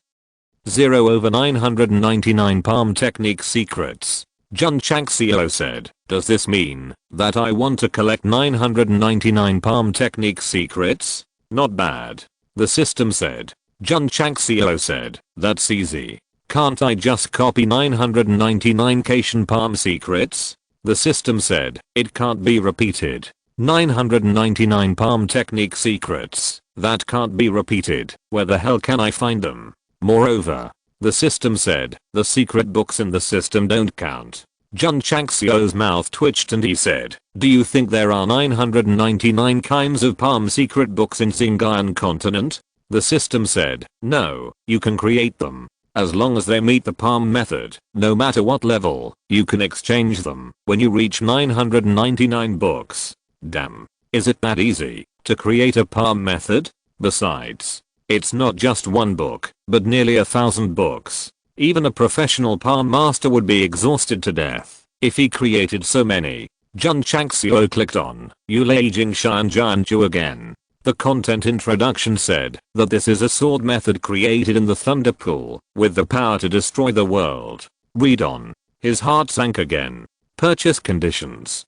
0 over 999 palm technique secrets. Jun Changxiao said, does this mean that I want to collect 999 palm technique secrets? Not bad. The system said. Jun Changxiao said, that's easy. Can't I just copy 999 Cation palm secrets? The system said, it can't be repeated. 999 palm technique secrets, that can't be repeated. Where the hell can I find them? Moreover, the system said, the secret books in the system don't count. Jun Changxiao's mouth twitched and he said, do you think there are 999 kinds of palm secret books in Xinjiang continent? The system said, no, you can create them. As long as they meet the palm method, no matter what level, you can exchange them when you reach 999 books. Damn. Is it that easy to create a palm method? Besides, it's not just one book, but nearly 1,000 books. Even a professional palm master would be exhausted to death if he created so many. Jun Changxiao clicked on Yulei Jingshan Jianju again. The content introduction said that this is a sword method created in the Thunder Pool with the power to destroy the world. Read on. His heart sank again. Purchase conditions.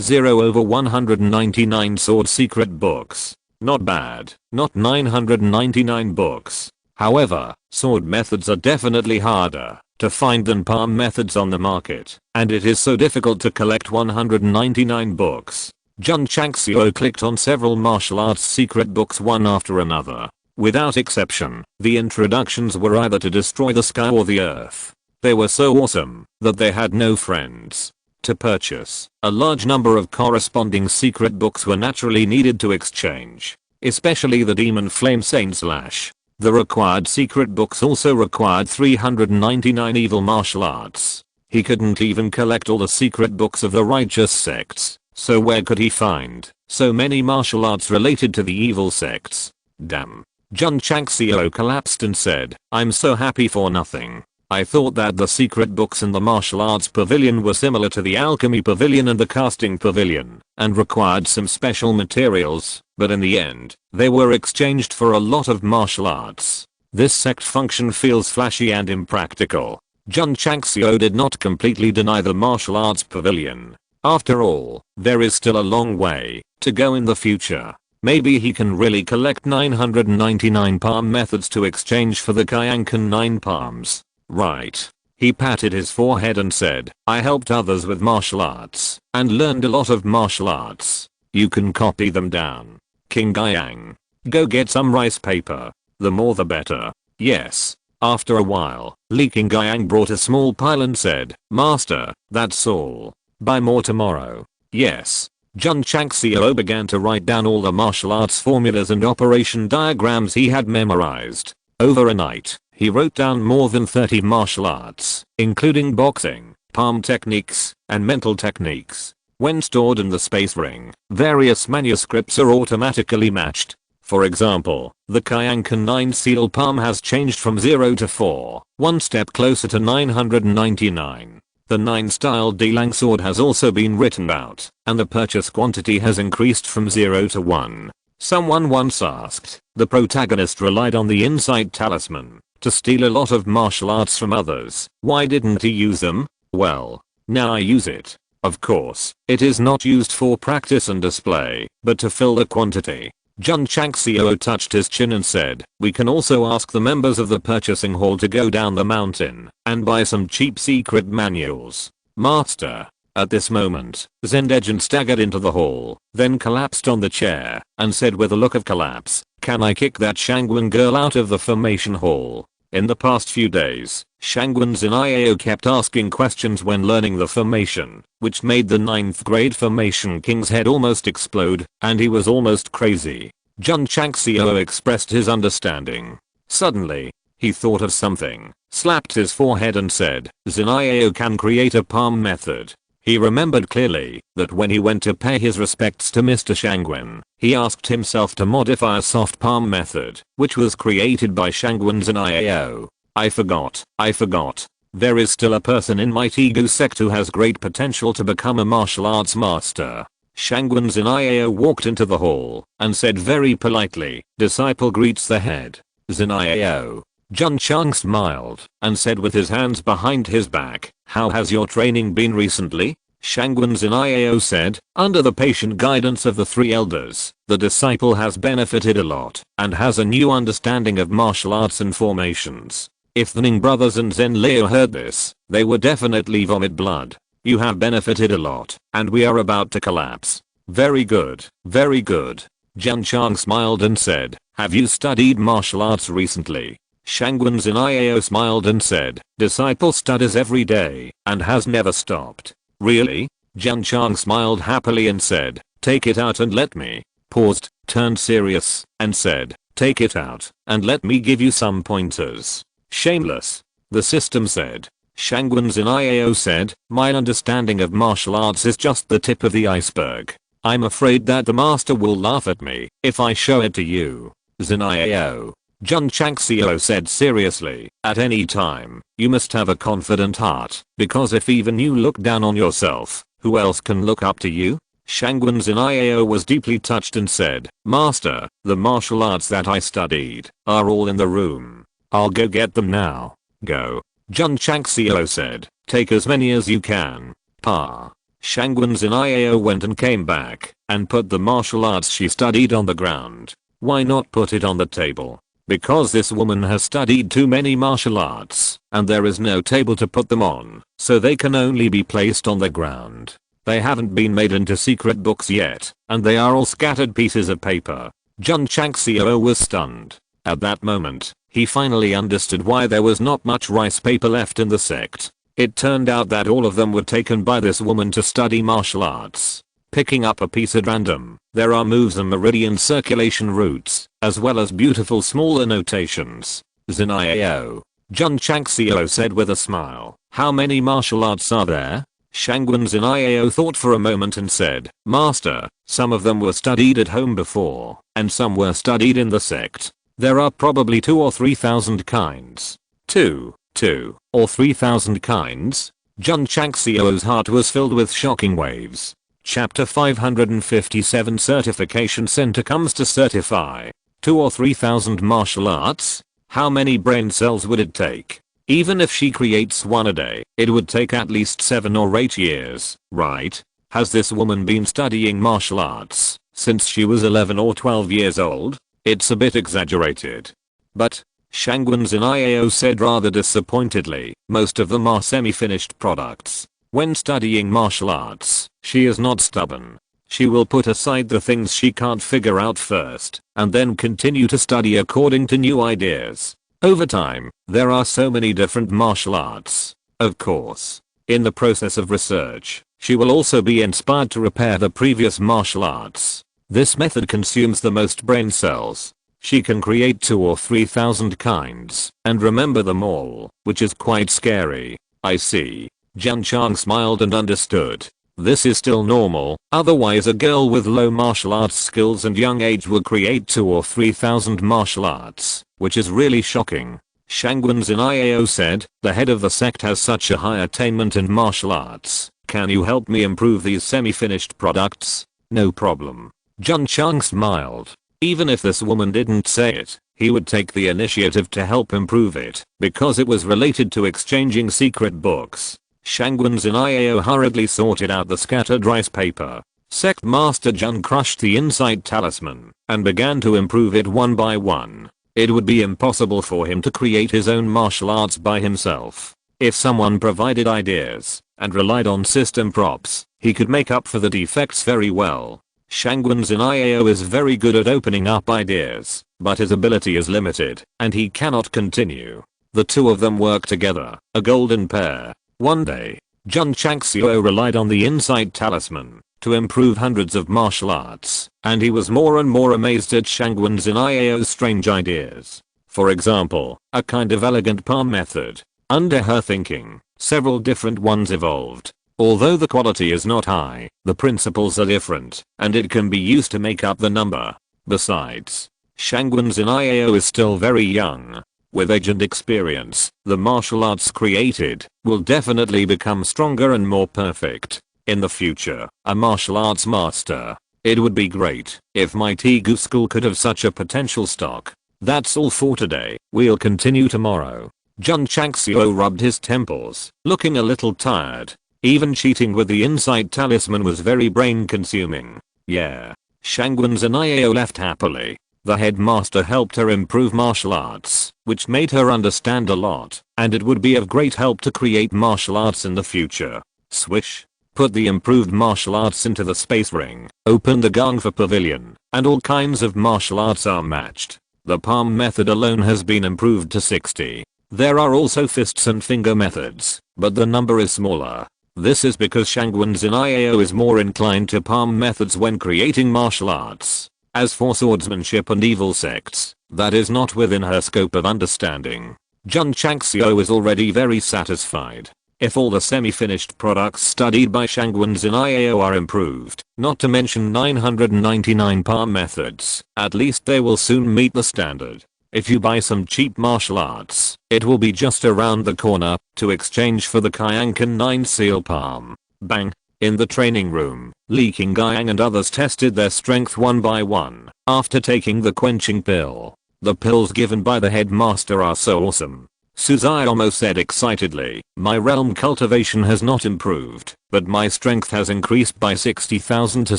0 over 199 sword secret books. Not bad. Not 999 books. However, sword methods are definitely harder to find than palm methods on the market, and it is so difficult to collect 199 books. Jun Changxiao clicked on several martial arts secret books one after another. Without exception, the introductions were either to destroy the sky or the earth. They were so awesome that they had no friends to purchase. A large number of corresponding secret books were naturally needed to exchange, especially the Demon Flame Saint Slash. The required secret books also required 399 evil martial arts. He couldn't even collect all the secret books of the righteous sects. So where could he find so many martial arts related to the evil sects? Damn. Jun Changxiao collapsed and said, I'm so happy for nothing. I thought that the secret books in the martial arts pavilion were similar to the alchemy pavilion and the casting pavilion, and required some special materials, but in the end, they were exchanged for a lot of martial arts. This sect function feels flashy and impractical. Jun Changxiao did not completely deny the martial arts pavilion. After all, there is still a long way to go in the future. Maybe he can really collect 999 palm methods to exchange for the Kyankan 9 palms. Right. He patted his forehead and said, I helped others with martial arts and learned a lot of martial arts. You can copy them down. King Guiyang. Go get some rice paper. The more the better. Yes. After a while, Li King Guiyang brought a small pile and said, Master, that's all. Buy more tomorrow. Yes. Jun Changxiao began to write down all the martial arts formulas and operation diagrams he had memorized. Over a night, he wrote down more than 30 martial arts, including boxing, palm techniques, and mental techniques. When stored in the space ring, various manuscripts are automatically matched. For example, the Kyankan 9 seal palm has changed from 0 to 4, one step closer to 999. The 9 style Delang sword has also been written out, and the purchase quantity has increased from 0 to 1. Someone once asked, the protagonist relied on the insight talisman to steal a lot of martial arts from others. Why didn't he use them? Well, now I use it. Of course, it is not used for practice and display, but to fill the quantity. Jun Changxiao touched his chin and said, we can also ask the members of the purchasing hall to go down the mountain and buy some cheap secret manuals. Master. At this moment, Zendejin staggered into the hall, then collapsed on the chair, and said with a look of collapse, can I kick that Shangwen girl out of the formation hall? In the past few days, Shangwen's Iao kept asking questions when learning the formation, which made the 9th grade formation king's head almost explode, and he was almost crazy. Jun Changxiao expressed his understanding. Suddenly, he thought of something, slapped his forehead and said, Zinao can create a palm method. He remembered clearly that when he went to pay his respects to Mr. Shangwen, he asked himself to modify a soft palm method, which was created by Shangwen's Iao. I forgot. There is still a person in my Tegu sect who has great potential to become a martial arts master. Shangwen's Iao walked into the hall and said very politely, disciple greets the head. Zinao. Jun Chang smiled and said with his hands behind his back, how has your training been recently? Shangwen's Iao said, under the patient guidance of the 3 elders, the disciple has benefited a lot and has a new understanding of martial arts and formations. If the Ning brothers and Zen Leo heard this, they would definitely vomit blood. You have benefited a lot, and we are about to collapse. Very good, very good. Jun Chang smiled and said, have you studied martial arts recently? Shangwen's Iao smiled and said, disciple studies every day and has never stopped. Really? Jun Chang smiled happily and said, take it out and let me. Paused, turned serious, and said, take it out and let me give you some pointers. Shameless. The system said. Shangwen's Iao said, my understanding of martial arts is just the tip of the iceberg. I'm afraid that the master will laugh at me if I show it to you. Zinao. Jun Changxiao said seriously, at any time, you must have a confident heart, because if even you look down on yourself, who else can look up to you? Shangwen's Iao was deeply touched and said, Master, the martial arts that I studied are all in the room. I'll go get them now. Go. Jun Changxiao said, take as many as you can. Pa. Shangwen's Iao went and came back and put the martial arts she studied on the ground. Why not put it on the table? Because this woman has studied too many martial arts, and there is no table to put them on, so they can only be placed on the ground. They haven't been made into secret books yet, and they are all scattered pieces of paper. Jun Changxiao was stunned. At that moment, he finally understood why there was not much rice paper left in the sect. It turned out that all of them were taken by this woman to study martial arts. Picking up a piece at random, there are moves and meridian circulation routes, as well as beautiful small annotations. Zinao. Jun Changxiao said with a smile, how many martial arts are there? Shangwen's Iao thought for a moment and said, Master, some of them were studied at home before, and some were studied in the sect. There are probably 2 or 3,000 kinds. 2. 2 or 3,000 kinds. Jun Changxiao's heart was filled with shocking waves. Chapter 557 Certification Center comes to certify 2 or 3,000 martial arts? How many brain cells would it take? Even if she creates one a day, it would take at least 7 or 8 years, right? Has this woman been studying martial arts since she was 11 or 12 years old? It's a bit exaggerated. But, Shangwen Ziniao said rather disappointedly, most of them are semi-finished products. When studying martial arts, she is not stubborn. She will put aside the things she can't figure out first, and then continue to study according to new ideas. Over time, there are so many different martial arts. Of course, in the process of research, she will also be inspired to repair the previous martial arts. This method consumes the most brain cells. She can create 2 or 3,000 kinds and remember them all, which is quite scary. I see. Jun Chang smiled and understood. This is still normal, otherwise a girl with low martial arts skills and young age would create 2 or 3,000 martial arts, which is really shocking. Shangwen Ziniao said, the head of the sect has such a high attainment in martial arts. Can you help me improve these semi-finished products? No problem. Jun Chang smiled. Even if this woman didn't say it, he would take the initiative to help improve it, because it was related to exchanging secret books. Shangwen Ziniao hurriedly sorted out the scattered rice paper. Sect Master Jun crushed the insight talisman, and began to improve it one by one. It would be impossible for him to create his own martial arts by himself. If someone provided ideas, and relied on system props, he could make up for the defects very well. Shangwen Ziniao is very good at opening up ideas, but his ability is limited, and he cannot continue. The two of them work together, a golden pair. One day, Jun Changxiao relied on the insight talisman to improve hundreds of martial arts, and he was more and more amazed at Shangwen Ziniao's strange ideas. For example, a kind of elegant palm method. Under her thinking, several different ones evolved. Although the quality is not high, the principles are different, and it can be used to make up the number. Besides, Shangwen Ziniao is still very young. With age and experience, the martial arts created will definitely become stronger and more perfect. In the future, a martial arts master. It would be great if my Tegu school could have such a potential stock. That's all for today. We'll continue tomorrow. Jun Changxiao rubbed his temples, looking a little tired. Even cheating with the insight talisman was very brain consuming. Yeah. Shangwen Ziniao left happily. The headmaster helped her improve martial arts, which made her understand a lot, and it would be of great help to create martial arts in the future. Swish. Put the improved martial arts into the space ring, open the Gang for pavilion, and all kinds of martial arts are matched. The palm method alone has been improved to 60. There are also fists and finger methods, but the number is smaller. This is because Shangwen Ziniao is more inclined to palm methods when creating martial arts. As for swordsmanship and evil sects, that is not within her scope of understanding. Jun Changxiao is already very satisfied. If all the semi-finished products studied by Shangwen Ziniao are improved, not to mention 999 palm methods, at least they will soon meet the standard. If you buy some cheap martial arts, it will be just around the corner to exchange for the Kyankan 9 seal palm. Bang. In the training room, Li Qingyang and others tested their strength one by one after taking the quenching pill. The pills given by the headmaster are so awesome. Suzaomo said excitedly, my realm cultivation has not improved, but my strength has increased by 60,000 to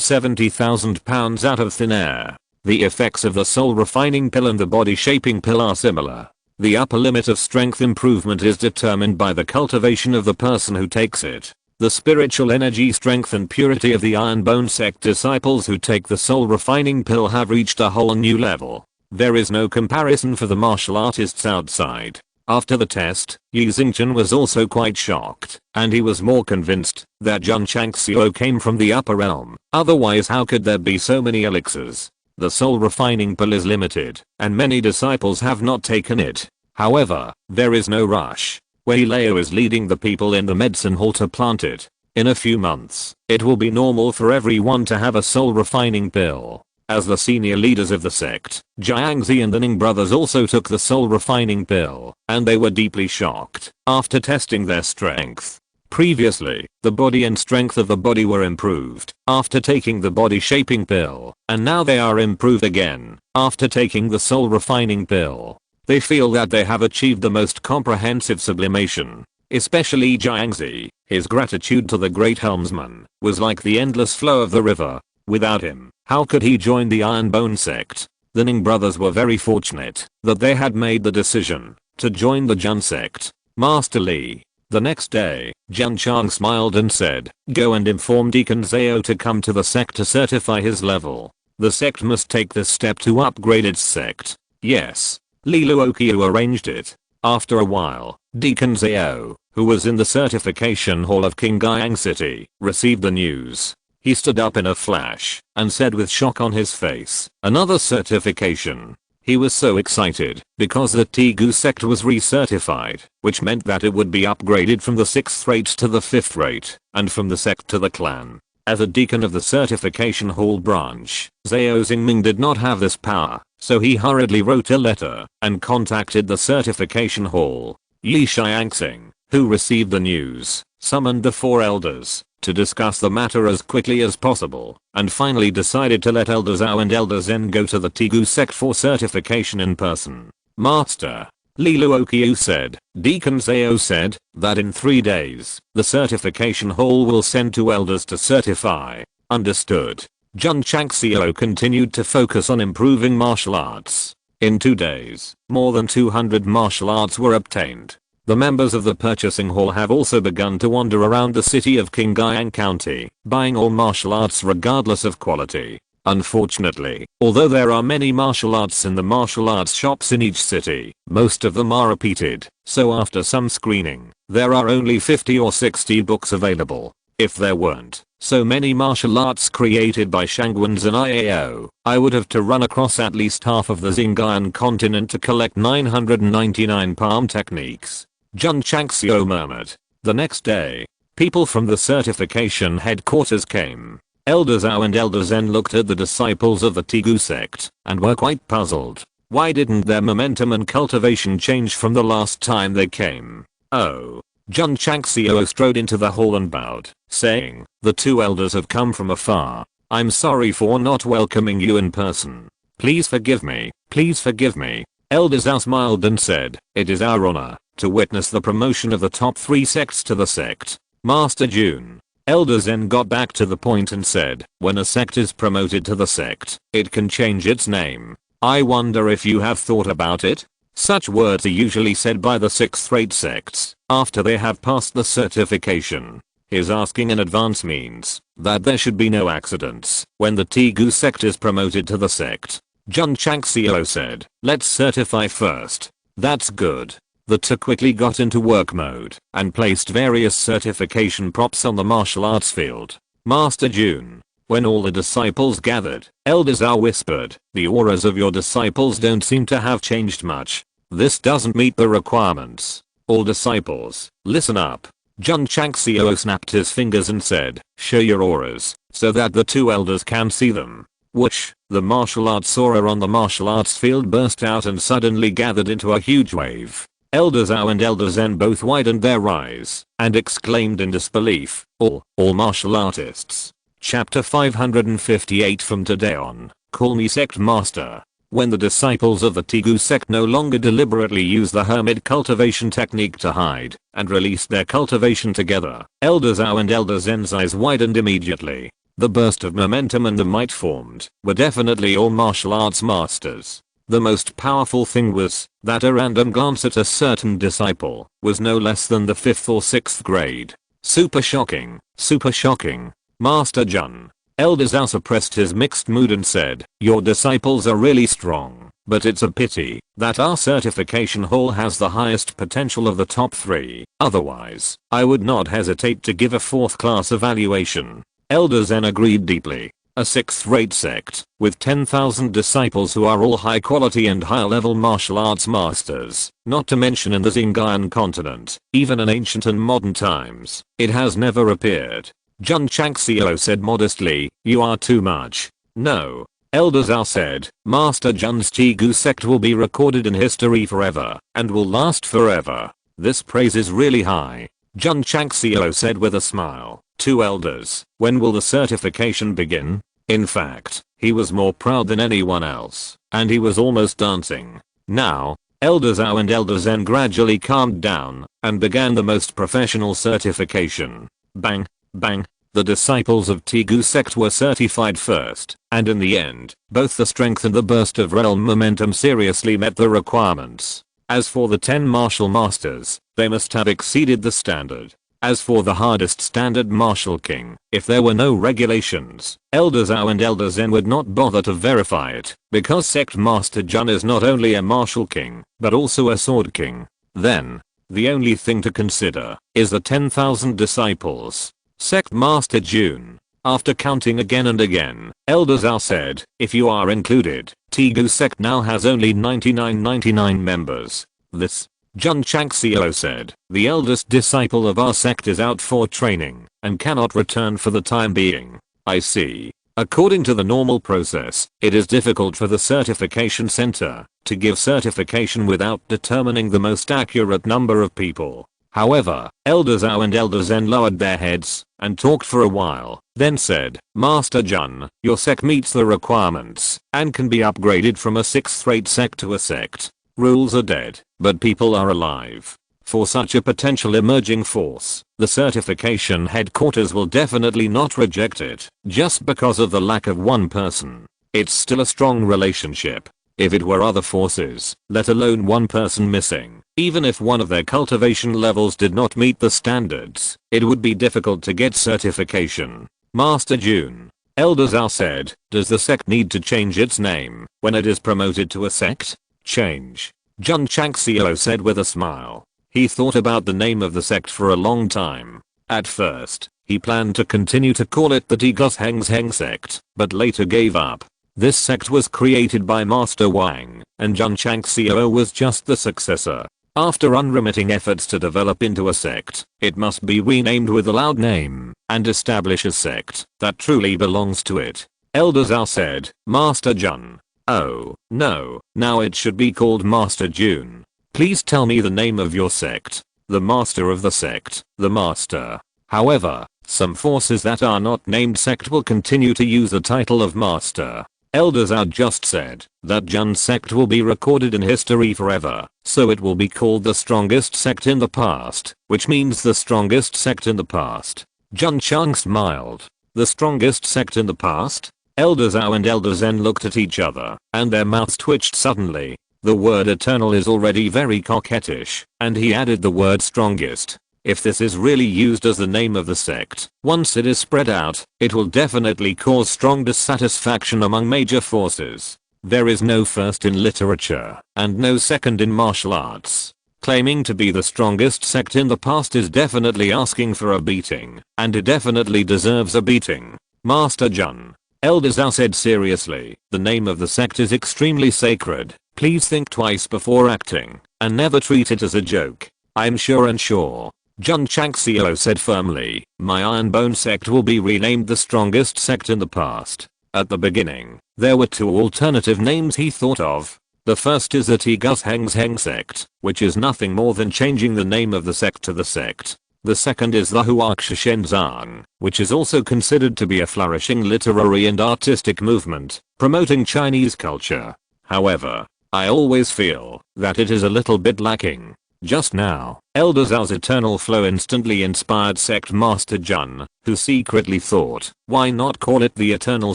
70,000 pounds out of thin air. The effects of the soul refining pill and the body shaping pill are similar. The upper limit of strength improvement is determined by the cultivation of the person who takes it. The spiritual energy, strength and purity of the Iron Bone Sect disciples who take the soul refining pill have reached a whole new level. There is no comparison for the martial artists outside. After the test, Yi Xingchen was also quite shocked, and he was more convinced that Jun Changxiao came from the upper realm. Otherwise, how could there be so many elixirs? The soul refining pill is limited, and many disciples have not taken it. However, there is no rush. Wei Lao is leading the people in the medicine hall to plant it. In a few months, it will be normal for everyone to have a soul refining pill. As the senior leaders of the sect, Jiangzi and the Ning brothers also took the soul refining pill, and they were deeply shocked after testing their strength. Previously, the body and strength of the body were improved after taking the body shaping pill, and now they are improved again after taking the soul refining pill. They feel that they have achieved the most comprehensive sublimation. Especially Jiangzi, his gratitude to the great helmsman was like the endless flow of the river. Without him, how could he join the Iron Bone Sect? The Ning brothers were very fortunate that they had made the decision to join the Jun Sect. Master Li. The next day, Jun Chang smiled and said, "Go and inform Deacon Zhao to come to the sect to certify his level. The sect must take this step to upgrade its sect." Yes. Li Luoqiu arranged it. After a while, Deacon Zhao, who was in the certification hall of Qingyang City, received the news. He stood up in a flash and said with shock on his face, "Another certification." He was so excited because the Tegu sect was recertified, which meant that it would be upgraded from the 6th rate to the 5th rate, and from the sect to the clan. As a deacon of the certification hall branch, Zhao Xingming did not have this power, so he hurriedly wrote a letter and contacted the certification hall. Yi Xiangxing, who received the news, summoned the 4 elders to discuss the matter as quickly as possible, and finally decided to let Elder Zhao and Elder Zen go to the Tegu sect for certification in person. Master, Li Luoqiu said, Deacon Zhao said that in 3 days, the certification hall will send 2 elders to certify. Understood. Jun Changxiao continued to focus on improving martial arts. In 2 days, more than 200 martial arts were obtained. The members of the purchasing hall have also begun to wander around the city of Qingyang County, buying all martial arts regardless of quality. Unfortunately, although there are many martial arts in the martial arts shops in each city, most of them are repeated, so after some screening, there are only 50 or 60 books available. If there weren't so many martial arts created by Shangwans and IAO, I would have to run across at least half of the Xinjiang continent to collect 999 palm techniques. Jun Changxiao murmured. The next day, people from the certification headquarters came. Elder Zhao and Elder Zen looked at the disciples of the Tegu sect and were quite puzzled. Why didn't their momentum and cultivation change from the last time they came? Oh. Jun Changxiao strode into the hall and bowed, saying, "The 2 elders have come from afar. I'm sorry for not welcoming you in person. Please forgive me, please forgive me." Elder Zhao smiled and said, "It is our honor to witness the promotion of the top 3 sects to the sect. Master Jun." Elder Zen got back to the point and said, "When a sect is promoted to the sect, it can change its name. I wonder if you have thought about it?" Such words are usually said by the 6th rate sects after they have passed the certification. His asking in advance means that there should be no accidents when the Tegu sect is promoted to the sect. Jun Changxiao said, "Let's certify first." That's good. The 2 quickly got into work mode and placed various certification props on the martial arts field. Master Jun. When all the disciples gathered, Elder Zhao whispered, "The auras of your disciples don't seem to have changed much. This doesn't meet the requirements. All disciples, listen up." Jun Changxiao snapped his fingers and said, "Show your auras, so that the 2 elders can see them." Whoosh, the martial arts aura on the martial arts field burst out and suddenly gathered into a huge wave. Elder Zhao and Elder Zen both widened their eyes and exclaimed in disbelief, all martial artists. Chapter 558 From today on, call me Sect Master. When the disciples of the Tegu sect no longer deliberately use the hermit cultivation technique to hide and released their cultivation together, Elder Zhao and Elder Zen's eyes widened immediately. The burst of momentum and the might formed were definitely all martial arts masters. The most powerful thing was that a random glance at a certain disciple was no less than the 5th or 6th grade. Super shocking, super shocking. Master Jun. Elder Zhao suppressed his mixed mood and said, "Your disciples are really strong, but it's a pity that our certification hall has the highest potential of the top 3. Otherwise, I would not hesitate to give a 4th class evaluation." Elder Zen agreed deeply. A 6th rate sect with 10,000 disciples who are all high quality and high level martial arts masters, not to mention in the Xinjiang continent, even in ancient and modern times, it has never appeared. Jun Changxiao said modestly, "You are too much." No. Elder Zhao said, Master Jun's Chigu sect will be recorded in history forever and will last forever. This praise is really high. Jun Changxiao said with a smile. Two elders, when will the certification begin? In fact, he was more proud than anyone else, and he was almost dancing. Now, Elder Zhao and Elder Zen gradually calmed down and began the most professional certification. Bang, bang. The disciples of Chigu sect were certified first, and in the end, both the strength and the burst of realm momentum seriously met the requirements. As for the 10 martial masters, they must have exceeded the standard. As for the hardest standard martial king, if there were no regulations, Elder Zhao and Elder Zen would not bother to verify it, because Sect Master Jun is not only a martial king, but also a sword king. Then, the only thing to consider is the 10,000 disciples. Sect Master Jun. After counting again and again, Elder Zhao said, if you are included, Chigu sect now has only 99 members. This, Jun Changxiao said, the eldest disciple of our sect is out for training and cannot return for the time being. I see. According to the normal process, it is difficult for the certification center to give certification without determining the most accurate number of people. However, Elder Zhao and Elder Zen lowered their heads and talked for a while, then said, Master Jun, your sect meets the requirements and can be upgraded from a 6th-rate sect to a sect. Rules are dead, but people are alive. For such a potential emerging force, the certification headquarters will definitely not reject it, just because of the lack of one person. It's still a strong relationship. If it were other forces, let alone one person missing, even if one of their cultivation levels did not meet the standards, it would be difficult to get certification. Master Jun. Elder Zhao said, does the sect need to change its name when it is promoted to a sect? Change. Jun Changxiao said with a smile. He thought about the name of the sect for a long time. At first, he planned to continue to call it the Strongest Sect, but later gave up. This sect was created by Master Wang, and Jun Changxiao was just the successor. After unremitting efforts to develop into a sect, it must be renamed with a loud name and establish a sect that truly belongs to it. Elder Zhao said, Master Jun. Oh, no, now it should be called Master Jun. Please tell me the name of your sect. The master of the sect, the master. However, some forces that are not named sect will continue to use the title of master. Elder Zhao just said that Jun's sect will be recorded in history forever, so it will be called the Strongest Sect in the past, which means the Strongest Sect in the past. Jun Chang smiled. The Strongest Sect in the past? Elder Zhao and Elder Zen looked at each other, and their mouths twitched suddenly. The word eternal is already very coquettish, and he added the word strongest. If this is really used as the name of the sect, once it is spread out, it will definitely cause strong dissatisfaction among major forces. There is no first in literature, and no second in martial arts. Claiming to be the strongest sect in the past is definitely asking for a beating, and it definitely deserves a beating. Master Jun. Elder Zhao said seriously, the name of the sect is extremely sacred. Please think twice before acting, and never treat it as a joke. I'm sure. Jun Changxiao said firmly, my Iron Bone Sect will be renamed the Strongest Sect in the past. At the beginning, there were two alternative names he thought of. The first is the Strongest Sect, which is nothing more than changing the name of the sect to the sect. The second is the awakens, which is also considered to be a flourishing literary and artistic movement, promoting Chinese culture. However, I always feel that it is a little bit lacking. Just now, Elder Zhao's eternal flow instantly inspired Sect Master Jun, who secretly thought, why not call it the Eternal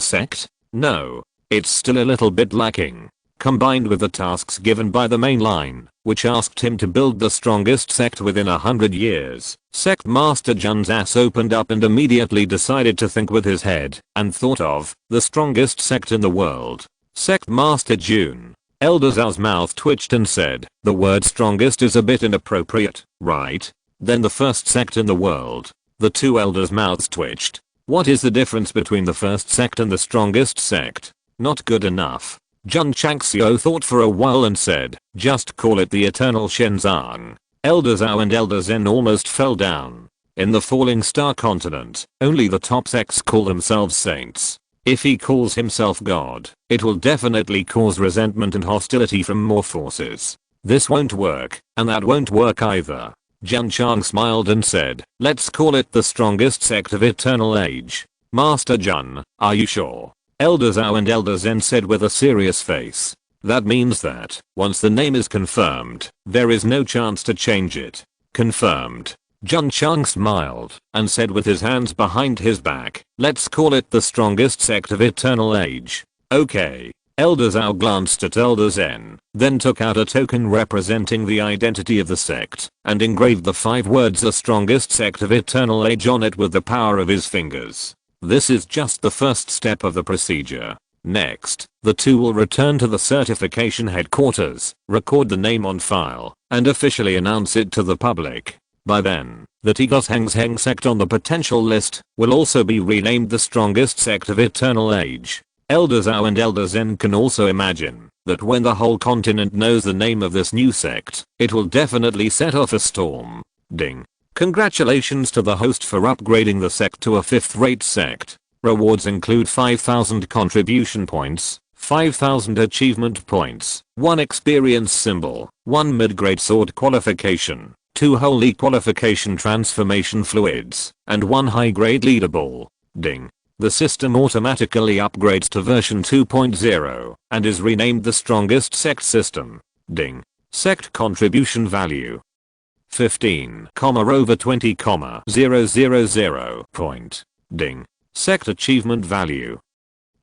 Sect? No, it's still a little bit lacking. Combined with the tasks given by the main line, which asked him to build the strongest sect within 100 years, Sect Master Jun's ass opened up and immediately decided to think with his head, and thought of, the strongest sect in the world. Sect Master Jun. Elder Zhao's mouth twitched and said, the word strongest is a bit inappropriate, right? Then the first sect in the world. The two elders' mouths twitched. What is the difference between the first sect and the strongest sect? Not good enough. Jun Changxiao thought for a while and said, just call it the Eternal Shenzang. Elder Zhao and Elder Zen almost fell down. In the Falling Star continent, only the top sects call themselves saints. If he calls himself God, it will definitely cause resentment and hostility from more forces. This won't work, and that won't work either. Jun Chang smiled and said, let's call it the Strongest Sect of Eternal Age. Master Jun, are you sure? Elder Zhao and Elder Zen said with a serious face. That means that, once the name is confirmed, there is no chance to change it. Confirmed. Jun Chang smiled and said with his hands behind his back, let's call it the Strongest Sect of Eternal Age. Okay. Elder Zhao glanced at Elder Zen, then took out a token representing the identity of the sect, and engraved the 5 words the Strongest Sect of Eternal Age on it with the power of his fingers. This is just the first step of the procedure. Next, the two will return to the certification headquarters, record the name on file, and officially announce it to the public. By then, the Strongest Sect on the potential list will also be renamed the Strongest Sect of Eternal Age. Elder Zhao and Elder Zen can also imagine that when the whole continent knows the name of this new sect, it will definitely set off a storm. Ding. Congratulations to the host for upgrading the sect to a 5th-rate sect. Rewards include 5,000 contribution points, 5,000 achievement points, 1 experience symbol, 1 mid-grade sword qualification, 2 holy qualification transformation fluids, and 1 high-grade leaderable. Ding. The system automatically upgrades to version 2.0 and is renamed the Strongest Sect system. Ding. Sect contribution value 15, over 20,000 point. Ding. Sect achievement value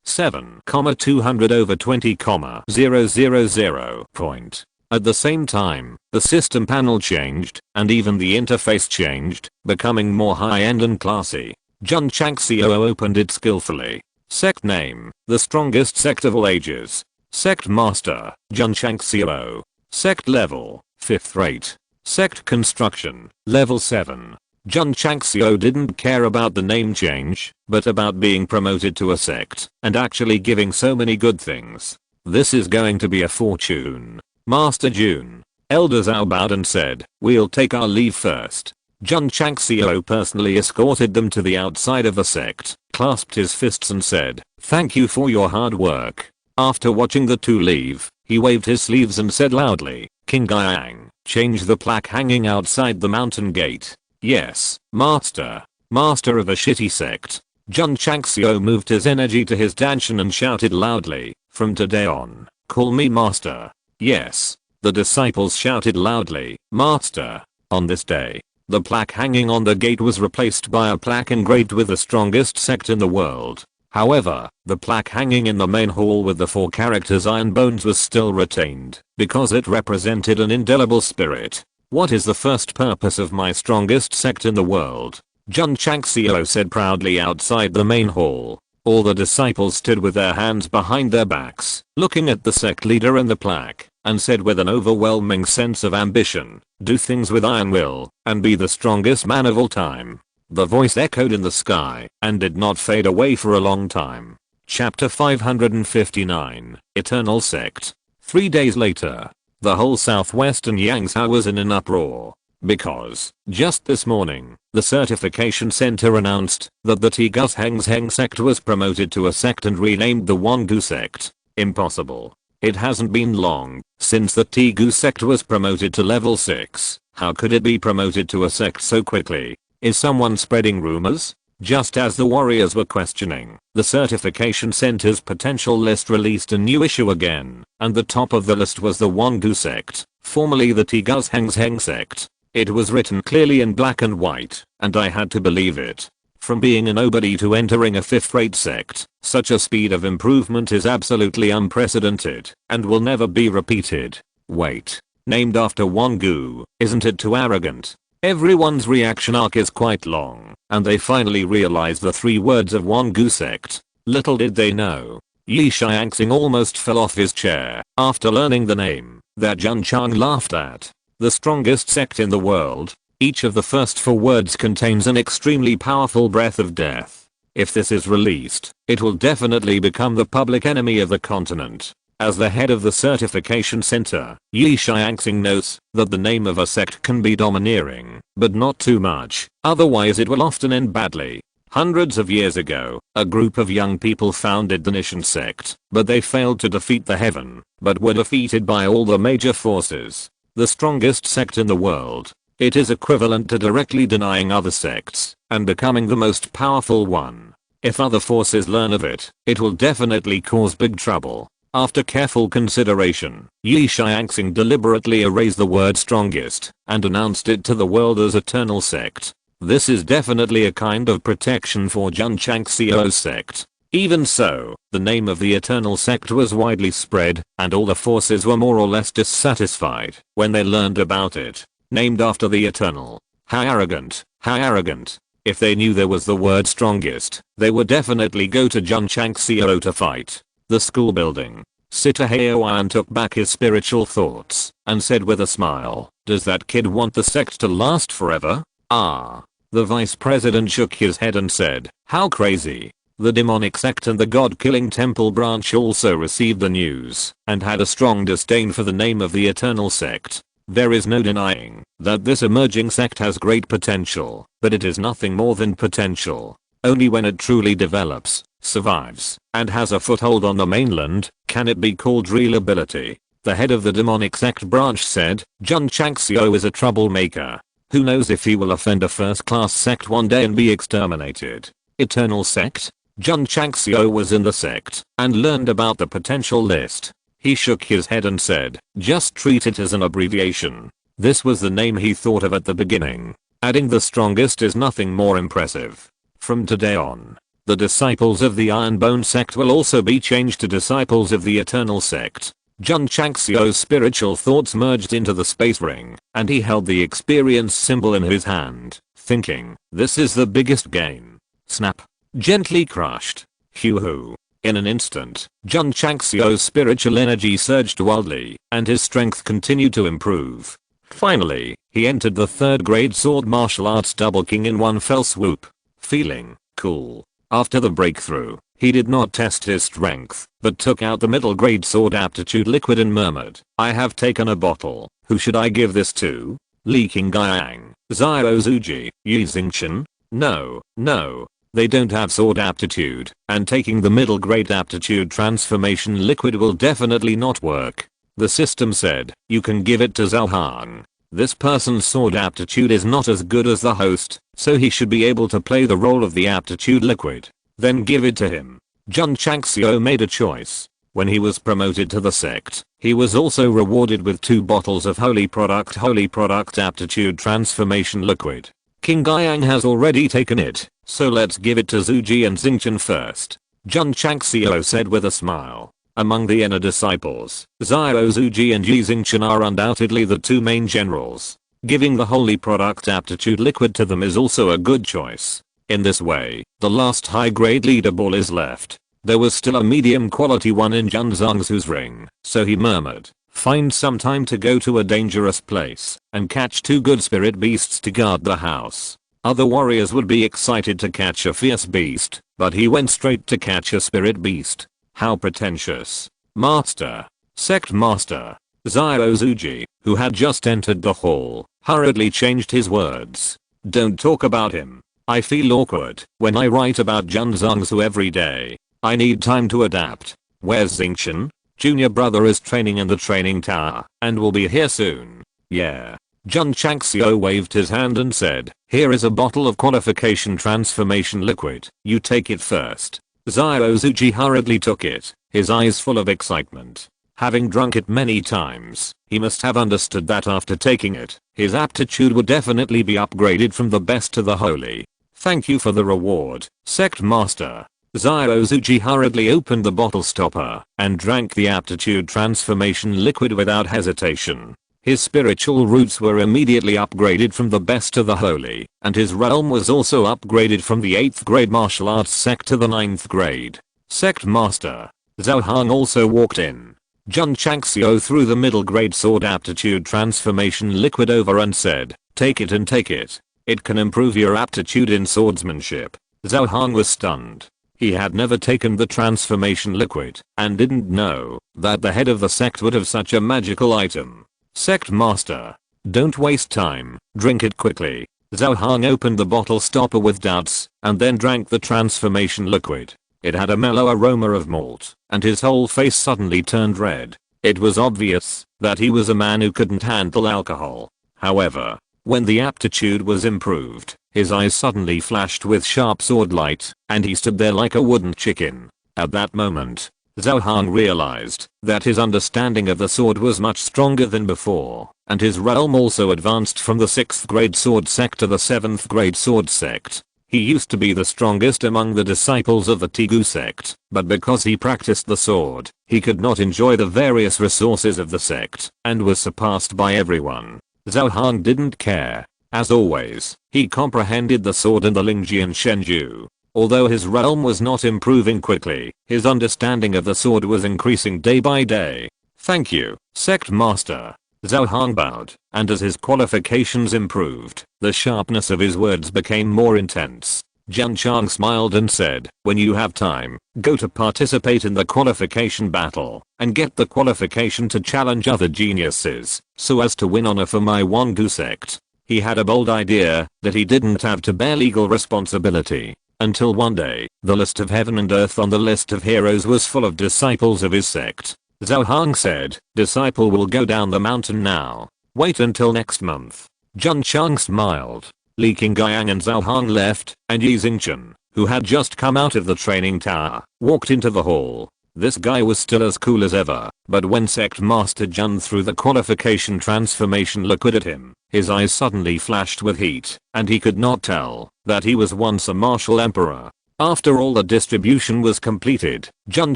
7, 200 over 20,000 point. At the same time, the system panel changed, and even the interface changed, becoming more high-end and classy. Jun Changxiao opened it skillfully. Sect name, the Strongest Sect of all ages. Sect master, Jun Changxiao. Sect level, 5th rate. Sect construction, level 7. Jun Changxiao didn't care about the name change, but about being promoted to a sect, and actually giving so many good things. This is going to be a fortune. Master Jun. Elder Zhao bowed and said, we'll take our leave first. Jun Changxiao personally escorted them to the outside of the sect, clasped his fists and said, thank you for your hard work. After watching the two leave, he waved his sleeves and said loudly, King Guiyang, change the plaque hanging outside the mountain gate. Yes, master. Master of a shitty sect. Jun Changxiao moved his energy to his danshan and shouted loudly, from today on, call me master. Yes. The disciples shouted loudly, master. On this day, the plaque hanging on the gate was replaced by a plaque engraved with the Strongest Sect in the world. However, the plaque hanging in the main hall with the 4 characters Iron Bones was still retained, because it represented an indelible spirit. What is the first purpose of my Strongest Sect in the world? Jun Changxiao said proudly outside the main hall. All the disciples stood with their hands behind their backs, looking at the sect leader and the plaque, and said with an overwhelming sense of ambition, do things with iron will, and be the strongest man of all time. The voice echoed in the sky, and did not fade away for a long time. Chapter 559, Eternal Sect. 3 days later, the whole southwestern Yangzhou was in an uproar. Because, just this morning, the certification center announced that the Strongest Sect was promoted to a sect and renamed the Wangu Sect. Impossible. It hasn't been long since the Strongest Sect was promoted to level 6. How could it be promoted to a sect so quickly? Is someone spreading rumors? Just as the warriors were questioning, the certification center's potential list released a new issue again, and the top of the list was the Wangu Sect, formerly the Strongest Sect. It was written clearly in black and white, and I had to believe it. From being a nobody to entering a 5th-rate sect, such a speed of improvement is absolutely unprecedented, and will never be repeated. Wait. Named after Wangu, isn't it too arrogant? Everyone's reaction arc is quite long, and they finally realized the 3 words of Wangu Sect. Little did they know. Yi Xiangxing almost fell off his chair after learning the name that Jun Chang laughed at. The strongest sect in the world. Each of the first 4 words contains an extremely powerful breath of death. If this is released, it will definitely become the public enemy of the continent. As the head of the certification center, Yi Xiangxing knows that the name of a sect can be domineering, but not too much, otherwise it will often end badly. Hundreds of years ago, a group of young people founded the Strongest Sect, but they failed to defeat the heaven, but were defeated by all the major forces. The strongest sect in the world. It is equivalent to directly denying other sects, and becoming the most powerful one. If other forces learn of it, it will definitely cause big trouble. After careful consideration, Jun Changxiao deliberately erased the word strongest, and announced it to the world as Eternal Sect. This is definitely a kind of protection for Jun Changxiao's sect. Even so, the name of the Eternal Sect was widely spread, and all the forces were more or less dissatisfied when they learned about it. Named after the Eternal. How arrogant, how arrogant. If they knew there was the word strongest, they would definitely go to Jun Changxiao to fight. The school building. Sitahaoan took back his spiritual thoughts, and said with a smile, does that kid want the sect to last forever? Ah. The vice president shook his head and said, how crazy. The demonic sect and the god-killing temple branch also received the news, and had a strong disdain for the name of the Eternal Sect. There is no denying that this emerging sect has great potential, but it is nothing more than potential. Only when it truly develops, survives, and has a foothold on the mainland, can it be called real ability. The head of the demonic sect branch said, Jun Changxiao is a troublemaker. Who knows if he will offend a first-class sect one day and be exterminated. Eternal Sect? Jun Changxiao was in the sect, and learned about the potential list. He shook his head and said, just treat it as an abbreviation. This was the name he thought of at the beginning. Adding the strongest is nothing more impressive. From today on, the disciples of the Iron Bone Sect will also be changed to disciples of the Eternal Sect. Jun Changxiao's spiritual thoughts merged into the space ring, and he held the experience symbol in his hand, thinking, this is the biggest gain. Snap. Gently crushed. Hoo-hoo. In an instant, Jun Changxiao's spiritual energy surged wildly, and his strength continued to improve. Finally, he entered the third grade sword martial arts double king in one fell swoop. Feeling cool. After the breakthrough, he did not test his strength, but took out the middle grade sword aptitude liquid and murmured, I have taken a bottle, who should I give this to? Li Qingyang, Xiao Zuji, Yi Xingchen? No, no. They don't have sword aptitude, and taking the middle grade aptitude transformation liquid will definitely not work. The system said, you can give it to Zhao Han. This person's sword aptitude is not as good as the host, so he should be able to play the role of the aptitude liquid. Then give it to him. Jun Changxiao made a choice. When he was promoted to the sect, he was also rewarded with 2 bottles of holy product aptitude transformation liquid. Qingyang has already taken it, so let's give it to Zuji and Xingchen first. Jun Changxiao said with a smile. Among the inner disciples, Xiao Zuji and Yi Xingchen are undoubtedly the 2 main generals. Giving the holy product aptitude liquid to them is also a good choice. In this way, the last high-grade leader ball is left. There was still a medium quality one in Jun Changxiao's ring, so he murmured, find some time to go to a dangerous place, and catch 2 good spirit beasts to guard the house. Other warriors would be excited to catch a fierce beast, but he went straight to catch a spirit beast. How pretentious. Master. Sect Master. Xiao Zuji, who had just entered the hall, hurriedly changed his words. Don't talk about him. I feel awkward when I write about Jun Changxiao every day. I need time to adapt. Where's Xingchen? Junior brother is training in the training tower, and will be here soon. Yeah. Jun Changxiao waved his hand and said, here is a bottle of qualification transformation liquid. You take it first. Xiao Zuji hurriedly took it, his eyes full of excitement. Having drunk it many times, he must have understood that after taking it, his aptitude would definitely be upgraded from the best to the holy. Thank you for the reward, Sect Master. Xiao Zuji hurriedly opened the bottle stopper and drank the aptitude transformation liquid without hesitation. His spiritual roots were immediately upgraded from the best to the holy, and his realm was also upgraded from the 8th grade martial arts sect to the 9th grade. Sect Master. Zhao Han also walked in. Jun Changxiao threw the middle grade sword aptitude transformation liquid over and said, take it and take it. It can improve your aptitude in swordsmanship. Zhao Han was stunned. He had never taken the transformation liquid, and didn't know that the head of the sect would have such a magical item. Sect Master. Don't waste time, drink it quickly. Zhao Hong opened the bottle stopper with doubts and then drank the transformation liquid. It had a mellow aroma of malt, and his whole face suddenly turned red. It was obvious that he was a man who couldn't handle alcohol. However, when the aptitude was improved, his eyes suddenly flashed with sharp sword light, and he stood there like a wooden chicken. At that moment, Zhao Hong realized that his understanding of the sword was much stronger than before, and his realm also advanced from the 6th grade sword sect to the 7th grade sword sect. He used to be the strongest among the disciples of the Tegu sect, but because he practiced the sword, he could not enjoy the various resources of the sect, and was surpassed by everyone. Zhao Hong didn't care. As always, he comprehended the sword and the Lingjian Shenju. Although his realm was not improving quickly, his understanding of the sword was increasing day by day. Thank you, Sect Master. Zhao Hong bowed, and as his qualifications improved, the sharpness of his words became more intense. Jun Changxiao smiled and said, when you have time, go to participate in the qualification battle, and get the qualification to challenge other geniuses, so as to win honor for my Wangu sect. He had a bold idea that he didn't have to bear legal responsibility. Until one day, the list of heaven and earth on the list of heroes was full of disciples of his sect. Zhao Hong said, disciple will go down the mountain now. Wait until next month. Jun Changxiao smiled. Li Qingyang and Zhao Hong left, and Yi Xingchen, who had just come out of the training tower, walked into the hall. This guy was still as cool as ever, but when Sect Master Jun threw the qualification transformation liquid at him, his eyes suddenly flashed with heat, and he could not tell that he was once a martial emperor. After all the distribution was completed, Jun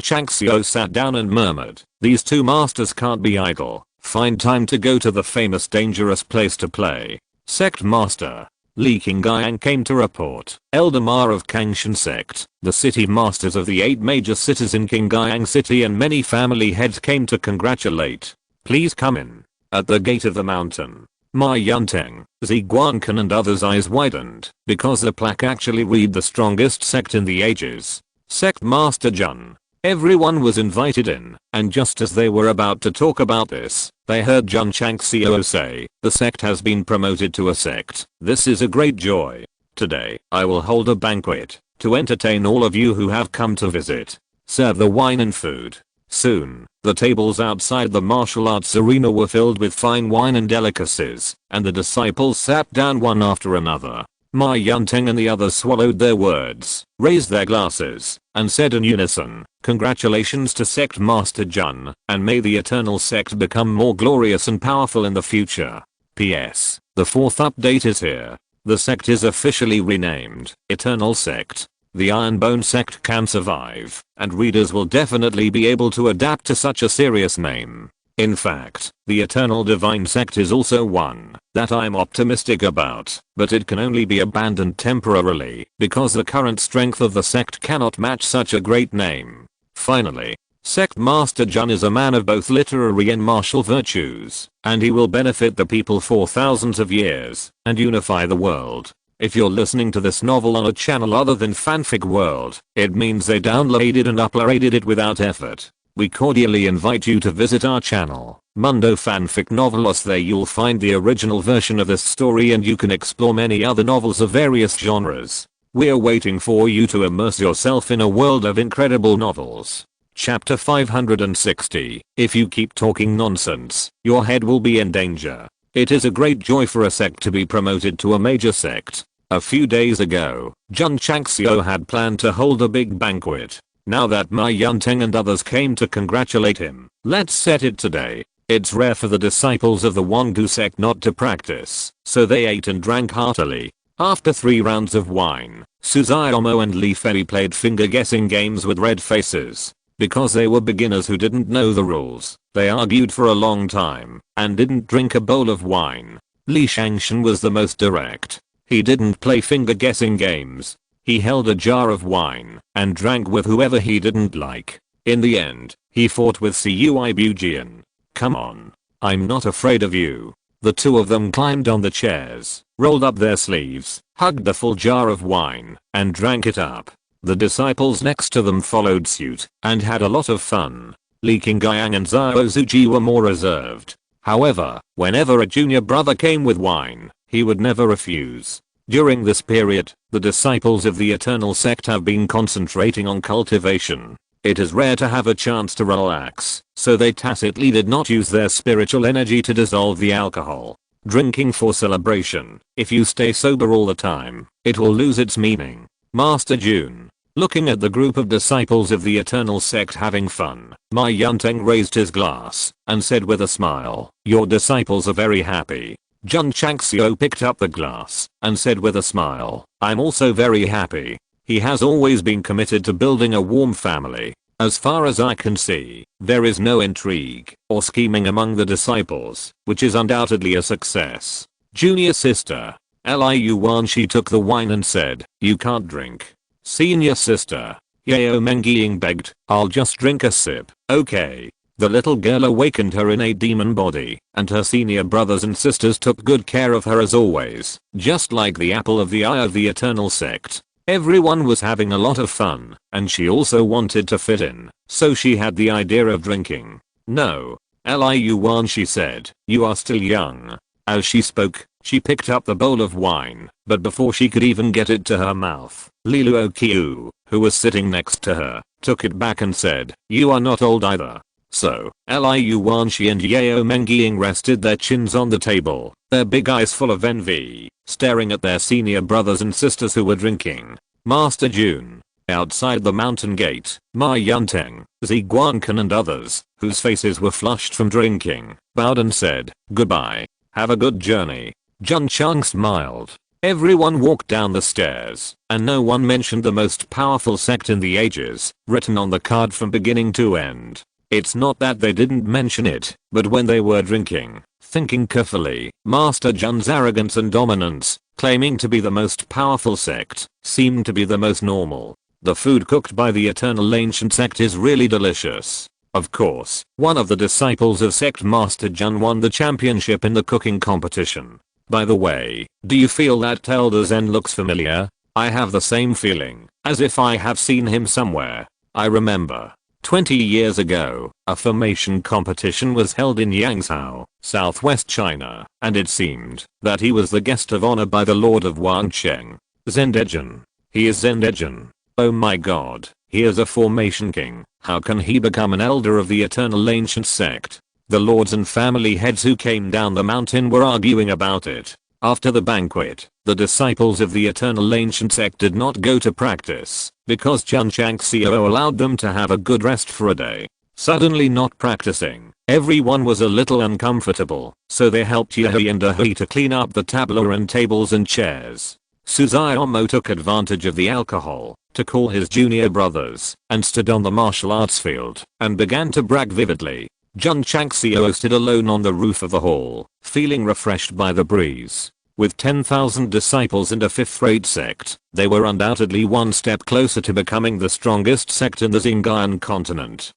Changxiao sat down and murmured, these two masters can't be idle. Find time to go to the famous dangerous place to play. Sect Master Li Qingyang came to report. Elder Ma of Kangshan Sect, the city masters of the 8 major cities in Qingyang City and many family heads came to congratulate. Please come in. At the gate of the mountain, Ma Yunteng, Zi Guankan and others' eyes widened, because the plaque actually read the strongest sect in the ages. Sect Master Jun. Everyone was invited in, and just as they were about to talk about this, they heard Jun Changxiao say, the sect has been promoted to a sect. This is a great joy. Today, I will hold a banquet to entertain all of you who have come to visit. Serve the wine and food. Soon, the tables outside the martial arts arena were filled with fine wine and delicacies, and the disciples sat down one after another. Ma Yunteng and the others swallowed their words, raised their glasses, and said in unison, congratulations to Sect Master Jun, and may the eternal sect become more glorious and powerful in the future. P.S. The 4th update is here. The sect is officially renamed Eternal Sect. The Iron Bone Sect can survive, and readers will definitely be able to adapt to such a serious name. In fact, the Eternal Divine Sect is also one that I'm optimistic about, but it can only be abandoned temporarily because the current strength of the sect cannot match such a great name. Finally, Sect Master Jun is a man of both literary and martial virtues, and he will benefit the people for thousands of years and unify the world. If you're listening to this novel on a channel other than Fanfic World, it means they downloaded and uploaded it without effort. We cordially invite you to visit our channel, Mundo Fanfic Novelos. There you'll find the original version of this story and you can explore many other novels of various genres. We're waiting for you to immerse yourself in a world of incredible novels. Chapter 560. If you keep talking nonsense, your head will be in danger. It is a great joy for a sect to be promoted to a major sect. A few days ago, Jun Changxiao had planned to hold a big banquet. Now that Ma Yunteng and others came to congratulate him, let's set it today. It's rare for the disciples of the Wangu sect not to practice, so they ate and drank heartily. After 3 rounds of wine, Suzaomo and Li Fei played finger guessing games with red faces. Because they were beginners who didn't know the rules, they argued for a long time, and didn't drink a bowl of wine. Li Shangshan was the most direct. He didn't play finger guessing games. He held a jar of wine and drank with whoever he didn't like. In the end, he fought with Cui Bujian. Come on. I'm not afraid of you. The two of them climbed on the chairs, rolled up their sleeves, hugged the full jar of wine, and drank it up. The disciples next to them followed suit and had a lot of fun. Li Qingyang and Zhao Zuji were more reserved. However, whenever a junior brother came with wine, he would never refuse. During this period, the disciples of the Eternal Sect have been concentrating on cultivation. It is rare to have a chance to relax, so they tacitly did not use their spiritual energy to dissolve the alcohol. Drinking for celebration, if you stay sober all the time, it will lose its meaning. Master Jun, looking at the group of disciples of the Eternal Sect having fun, Ma Yunteng raised his glass and said with a smile, "Your disciples are very happy." Jun Changxiao picked up the glass and said with a smile, "I'm also very happy." He has always been committed to building a warm family. As far as I can see, there is no intrigue or scheming among the disciples, which is undoubtedly a success. Junior sister, Liu Wanshi took the wine and said, "You can't drink." Senior sister, Yao Mengying begged, "I'll just drink a sip, okay." The little girl awakened her innate demon body, and her senior brothers and sisters took good care of her as always, just like the apple of the eye of the Eternal Sect. Everyone was having a lot of fun, and she also wanted to fit in, so she had the idea of drinking. "No, Liu Wan," she said, "you are still young." As she spoke, she picked up the bowl of wine, but before she could even get it to her mouth, Liluo Qiu, who was sitting next to her, took it back and said, "You are not old either." So, Liu Wanshi and Yao Mengying rested their chins on the table, their big eyes full of envy, staring at their senior brothers and sisters who were drinking. Master Jun, outside the mountain gate, Ma Yunteng, Ziguancan and others, whose faces were flushed from drinking, bowed and said, "Goodbye. Have a good journey." Jun Chang smiled. Everyone walked down the stairs, and no one mentioned the most powerful sect in the ages, written on the card from beginning to end. It's not that they didn't mention it, but when they were drinking, thinking carefully, Master Jun's arrogance and dominance, claiming to be the most powerful sect, seemed to be the most normal. The food cooked by the Eternal Ancient Sect is really delicious. Of course, one of the disciples of Sect Master Jun won the championship in the cooking competition. By the way, do you feel that Elder Zen looks familiar? I have the same feeling, as if I have seen him somewhere. I remember 20 years ago, a formation competition was held in Yangzhou, southwest China, and it seemed that he was the guest of honor by the Lord of Wangcheng. Zendejin. He is Zendejin. Oh my god, he is a formation king. How can he become an elder of the Eternal Ancient Sect? The lords and family heads who came down the mountain were arguing about it. After the banquet, the disciples of the Eternal Ancient Sect did not go to practice, because Jun Changxiao allowed them to have a good rest for a day. Suddenly not practicing, everyone was a little uncomfortable, so they helped Yahi and Ahi to clean up the tableau and tables and chairs. Suzaomo took advantage of the alcohol to call his junior brothers, and stood on the martial arts field, and began to brag vividly. Jun Changxiao stood alone on the roof of the hall, feeling refreshed by the breeze. With 10,000 disciples and a fifth-rate sect, they were undoubtedly one step closer to becoming the strongest sect in the Xinjiang continent.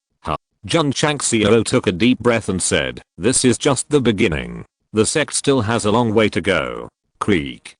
Jun Changxiao took a deep breath and said, "This is just the beginning. The sect still has a long way to go." Creak.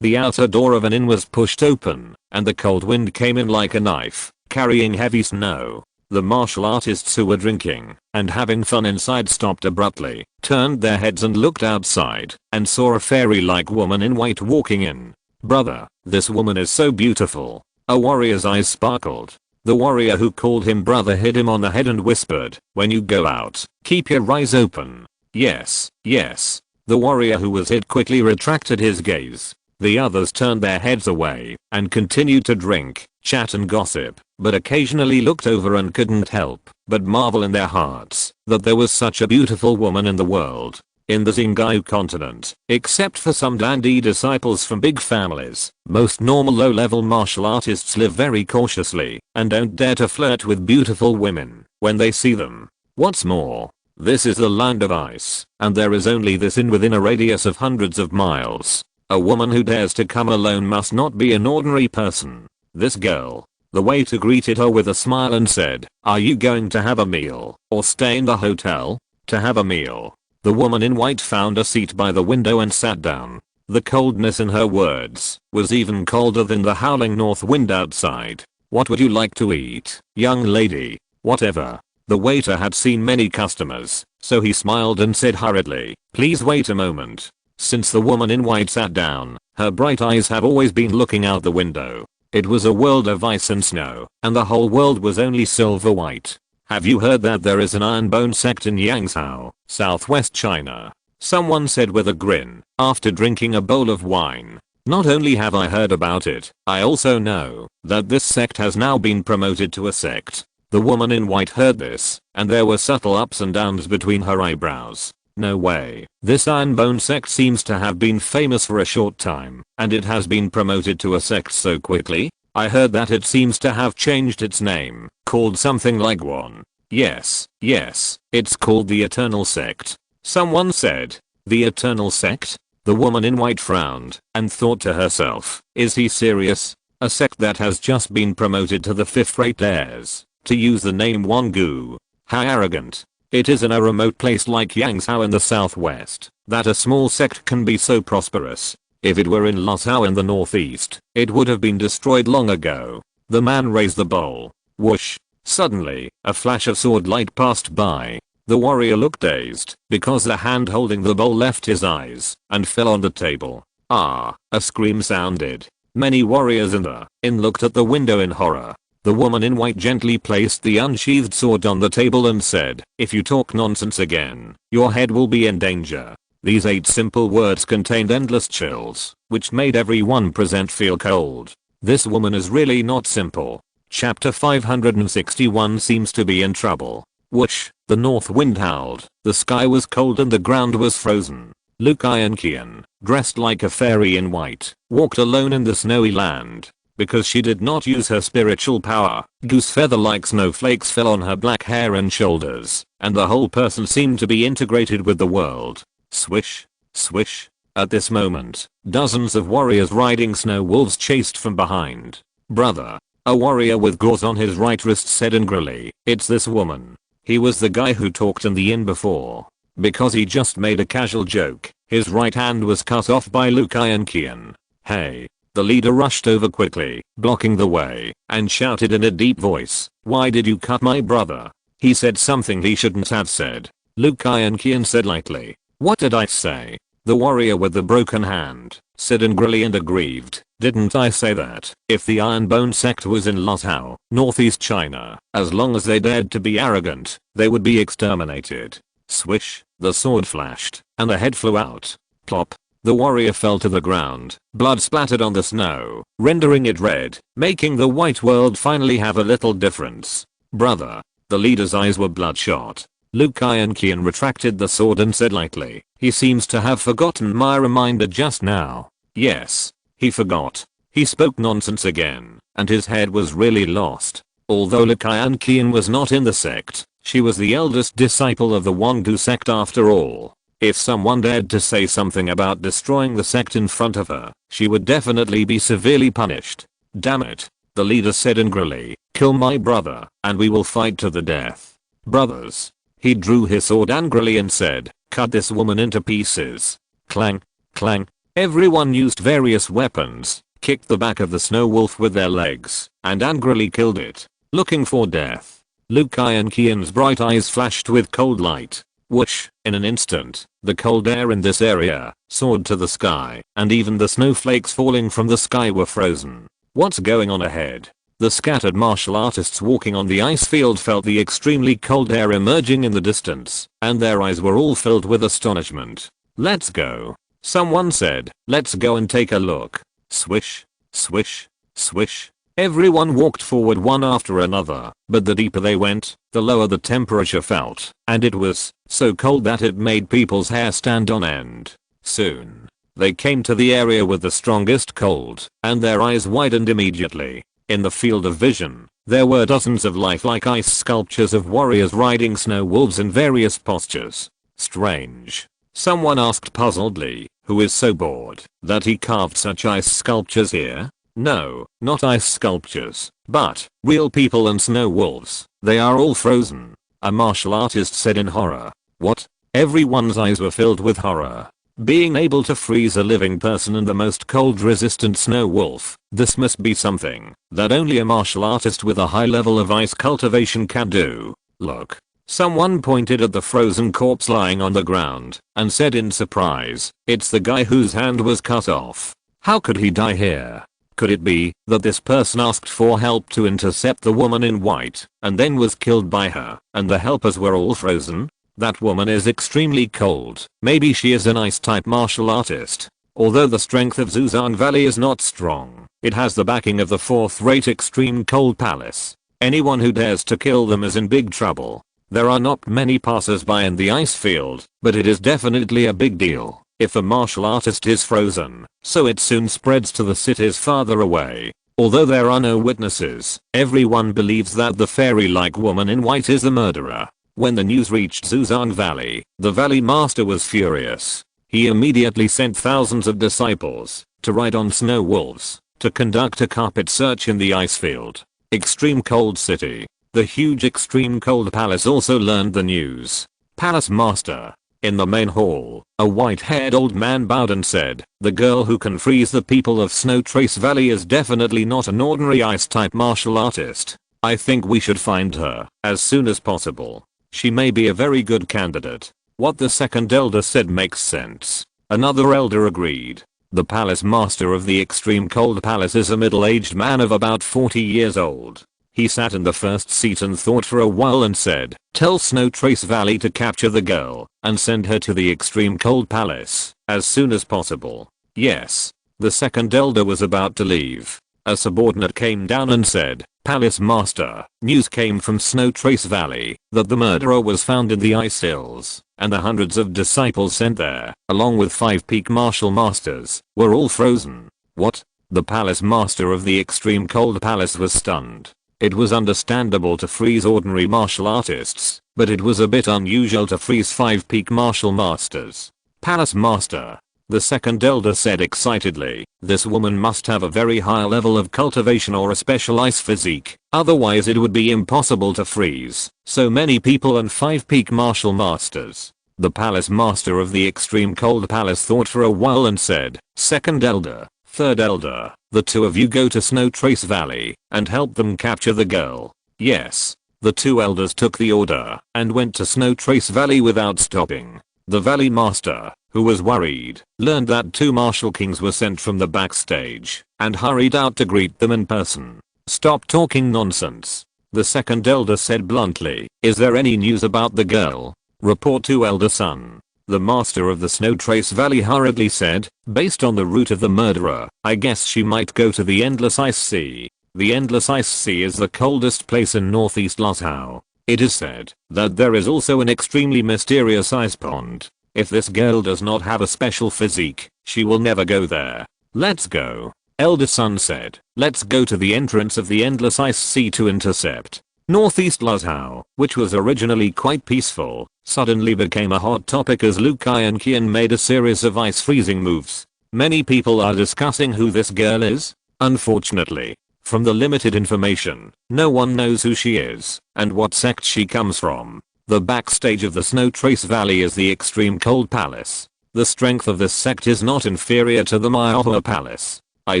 The outer door of an inn was pushed open, and the cold wind came in like a knife, carrying heavy snow. The martial artists who were drinking and having fun inside stopped abruptly, turned their heads and looked outside, and saw a fairy-like woman in white walking in. "Brother, this woman is so beautiful." A warrior's eyes sparkled. The warrior who called him brother hit him on the head and whispered, "When you go out, keep your eyes open." "Yes, yes." The warrior who was hit quickly retracted his gaze. The others turned their heads away and continued to drink, chat and gossip, but occasionally looked over and couldn't help but marvel in their hearts that there was such a beautiful woman in the world. In the Xinjiang continent, except for some dandy disciples from big families, most normal low-level martial artists live very cautiously and don't dare to flirt with beautiful women when they see them. What's more, this is the land of ice, and there is only this inn within a radius of hundreds of miles. A woman who dares to come alone must not be an ordinary person. This girl, the waiter greeted her with a smile and said, "Are you going to have a meal or stay in the hotel?" "To have a meal." The woman in white found a seat by the window and sat down. The coldness in her words was even colder than the howling north wind outside. "What would you like to eat, young lady?" "Whatever." The waiter had seen many customers, so he smiled and said hurriedly, "Please wait a moment." Since the woman in white sat down, her bright eyes have always been looking out the window. It was a world of ice and snow, and the whole world was only silver white. Have you heard that there is an Iron Bone Sect in Yangzhou, southwest China? Someone said with a grin, after drinking a bowl of wine. Not only have I heard about it, I also know that this sect has now been promoted to a sect. The woman in white heard this, and there were subtle ups and downs between her eyebrows. No way. This Iron Bone Sect seems to have been famous for a short time, and it has been promoted to a sect so quickly? I heard that it seems to have changed its name, called something like one. Yes, it's called the Eternal Sect. Someone said, the Eternal Sect? The woman in white frowned, and thought to herself, is he serious? A sect that has just been promoted to the 5th-rate dares to use the name Wangu. How arrogant. It is in a remote place like Yangzhou in the southwest that a small sect can be so prosperous. If it were in Lasao in the northeast, it would have been destroyed long ago. The man raised the bowl. Whoosh. Suddenly, a flash of sword light passed by. The warrior looked dazed because the hand holding the bowl left his eyes and fell on the table. Ah, a scream sounded. Many warriors in the inn looked at the window in horror. The woman in white gently placed the unsheathed sword on the table and said, if you talk nonsense again, your head will be in danger. These 8 simple words contained endless chills, which made everyone present feel cold. This woman is really not simple. Chapter 561 seems to be in trouble. Whoosh, the north wind howled, the sky was cold and the ground was frozen. Lu Qian, dressed like a fairy in white, walked alone in the snowy land. Because she did not use her spiritual power, goose feather-like snowflakes fell on her black hair and shoulders, and the whole person seemed to be integrated with the world. Swish, swish. At this moment, dozens of warriors riding snow wolves chased from behind. Brother. A warrior with gauze on his right wrist said angrily, it's this woman. He was the guy who talked in the inn before. Because he just made a casual joke, his right hand was cut off by Lu Qian. Hey. The leader rushed over quickly, blocking the way, and shouted in a deep voice, why did you cut my brother? He said something he shouldn't have said. Lu Qian said lightly, what did I say? The warrior with the broken hand said angrily and aggrieved, didn't I say that if the Iron Bone Sect was in Lasao, northeast China, as long as they dared to be arrogant, they would be exterminated. Swish, the sword flashed, and the head flew out. Plop. The warrior fell to the ground, blood splattered on the snow, rendering it red, making the white world finally have a little difference. Brother. The leader's eyes were bloodshot. Lu Qian retracted the sword and said lightly, he seems to have forgotten my reminder just now. Yes, he forgot. He spoke nonsense again, and his head was really lost. Although Lu Qian was not in the sect, she was the eldest disciple of the Wangu sect after all. If someone dared to say something about destroying the sect in front of her, she would definitely be severely punished. Damn it. The leader said angrily, kill my brother, and we will fight to the death. Brothers. He drew his sword angrily and said, cut this woman into pieces. Clang, clang. Everyone used various weapons, kicked the back of the snow wolf with their legs, and angrily killed it, looking for death. Lu Qian's bright eyes flashed with cold light. Whoosh, in an instant, the cold air in this area soared to the sky, and even the snowflakes falling from the sky were frozen. What's going on ahead? The scattered martial artists walking on the ice field felt the extremely cold air emerging in the distance, and their eyes were all filled with astonishment. Let's go. Someone said, let's go and take a look. Swish, swish, swish. Everyone walked forward one after another, but the deeper they went, the lower the temperature felt, and it was so cold that it made people's hair stand on end. Soon, they came to the area with the strongest cold, and their eyes widened immediately. In the field of vision, there were dozens of lifelike ice sculptures of warriors riding snow wolves in various postures. Strange. Someone asked puzzledly, who is so bored that he carved such ice sculptures here? No, not ice sculptures, but real people and snow wolves. They are all frozen. A martial artist said in horror. What? Everyone's eyes were filled with horror. Being able to freeze a living person and the most cold resistant snow wolf, this must be something that only a martial artist with a high level of ice cultivation can do. Look. Someone pointed at the frozen corpse lying on the ground and said in surprise, "It's the guy whose hand was cut off. How could he die here?" Could it be that this person asked for help to intercept the woman in white and then was killed by her and the helpers were all frozen? That woman is extremely cold. Maybe she is an ice type martial artist. Although the strength of Zuzan Valley is not strong, it has the backing of the 4th-rate extreme cold palace. Anyone who dares to kill them is in big trouble. There are not many passers-by in the ice field, but it is definitely a big deal if a martial artist is frozen, so it soon spreads to the cities farther away. Although there are no witnesses, everyone believes that the fairy-like woman in white is the murderer. When the news reached Zuzan Valley, the Valley Master was furious. He immediately sent thousands of disciples to ride on snow wolves to conduct a carpet search in the ice field. Extreme Cold City. The huge Extreme Cold Palace also learned the news. Palace Master. In the main hall, a white-haired old man bowed and said, "The girl who can freeze the people of Snow Trace Valley is definitely not an ordinary ice-type martial artist. I think we should find her as soon as possible. She may be a very good candidate." What the second elder said makes sense. Another elder agreed. The Palace Master of the Extreme Cold Palace is a middle-aged man of about 40 years old. He sat in the first seat and thought for a while and said, "Tell Snow Trace Valley to capture the girl and send her to the Extreme Cold Palace as soon as possible." Yes. The second elder was about to leave. A subordinate came down and said, "Palace Master, news came from Snow Trace Valley that the murderer was found in the ice hills, and the hundreds of disciples sent there, along with 5 peak martial masters, were all frozen." What? The Palace Master of the Extreme Cold Palace was stunned. It was understandable to freeze ordinary martial artists, but it was a bit unusual to freeze 5 peak martial masters. "Palace Master," the second elder said excitedly, "this woman must have a very high level of cultivation or a special ice physique, otherwise it would be impossible to freeze so many people and 5 peak martial masters." The Palace Master of the Extreme Cold Palace thought for a while and said, "Second elder, third elder, the two of you go to Snow Trace Valley and help them capture the girl." Yes. The 2 elders took the order and went to Snow Trace Valley without stopping. The Valley Master, who was worried, learned that 2 martial kings were sent from the backstage and hurried out to greet them in person. "Stop talking nonsense," the second elder said bluntly. "Is there any news about the girl?" "Report to Elder Son." The master of the Snow Trace Valley hurriedly said, "Based on the route of the murderer, I guess she might go to the Endless Ice Sea. The Endless Ice Sea is the coldest place in northeast Lhasa. It is said that there is also an extremely mysterious ice pond. If this girl does not have a special physique, she will never go there." "Let's go," Elder Son said. "Let's go to the entrance of the Endless Ice Sea to intercept." Northeast Lhasa, which was originally quite peaceful, suddenly became a hot topic as Liu Kai and Qian made a series of ice freezing moves. Many people are discussing who this girl is. Unfortunately, from the limited information, no one knows who she is and what sect she comes from. The backstage of the Snow Trace Valley is the Extreme Cold Palace. The strength of this sect is not inferior to the Maihua Palace. "I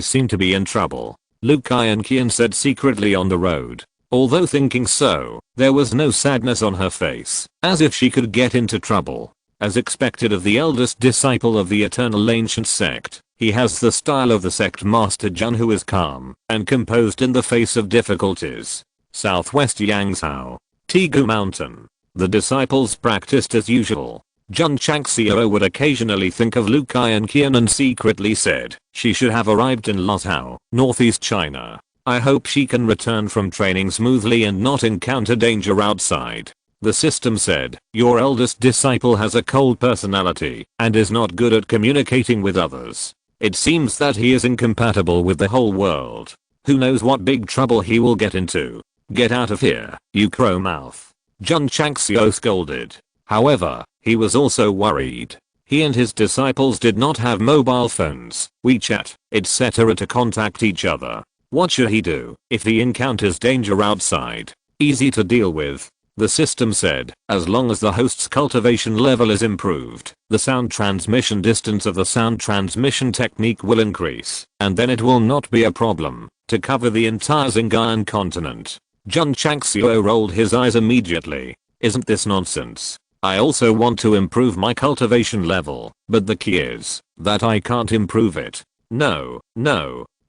seem to be in trouble," Liu Kai and Qian said secretly on the road. Although thinking so, there was no sadness on her face, as if she could get into trouble. As expected of the eldest disciple of the Eternal Ancient Sect, he has the style of the sect master Jun, who is calm and composed in the face of difficulties. Southwest Yangzhou, Tigu Mountain. The disciples practiced as usual. Jun Changxiao would occasionally think of Liu Kai and Qian and secretly said she should have arrived in Lhasa, northeast China. "I hope she can return from training smoothly and not encounter danger outside." The system said, "Your eldest disciple has a cold personality and is not good at communicating with others. It seems that he is incompatible with the whole world. Who knows what big trouble he will get into. Get out of here, you crow mouth," Jun Changxiao scolded. However, he was also worried. He and his disciples did not have mobile phones, WeChat, etc. to contact each other. What should he do if he encounters danger outside? Easy to deal with, the system said, as long as the host's cultivation level is improved, the sound transmission distance of the sound transmission technique will increase, and then it will not be a problem to cover the entire Xinjiang continent. Jun Changxiao rolled his eyes immediately. Isn't this nonsense? I also want to improve my cultivation level, but the key is that I can't improve it. No.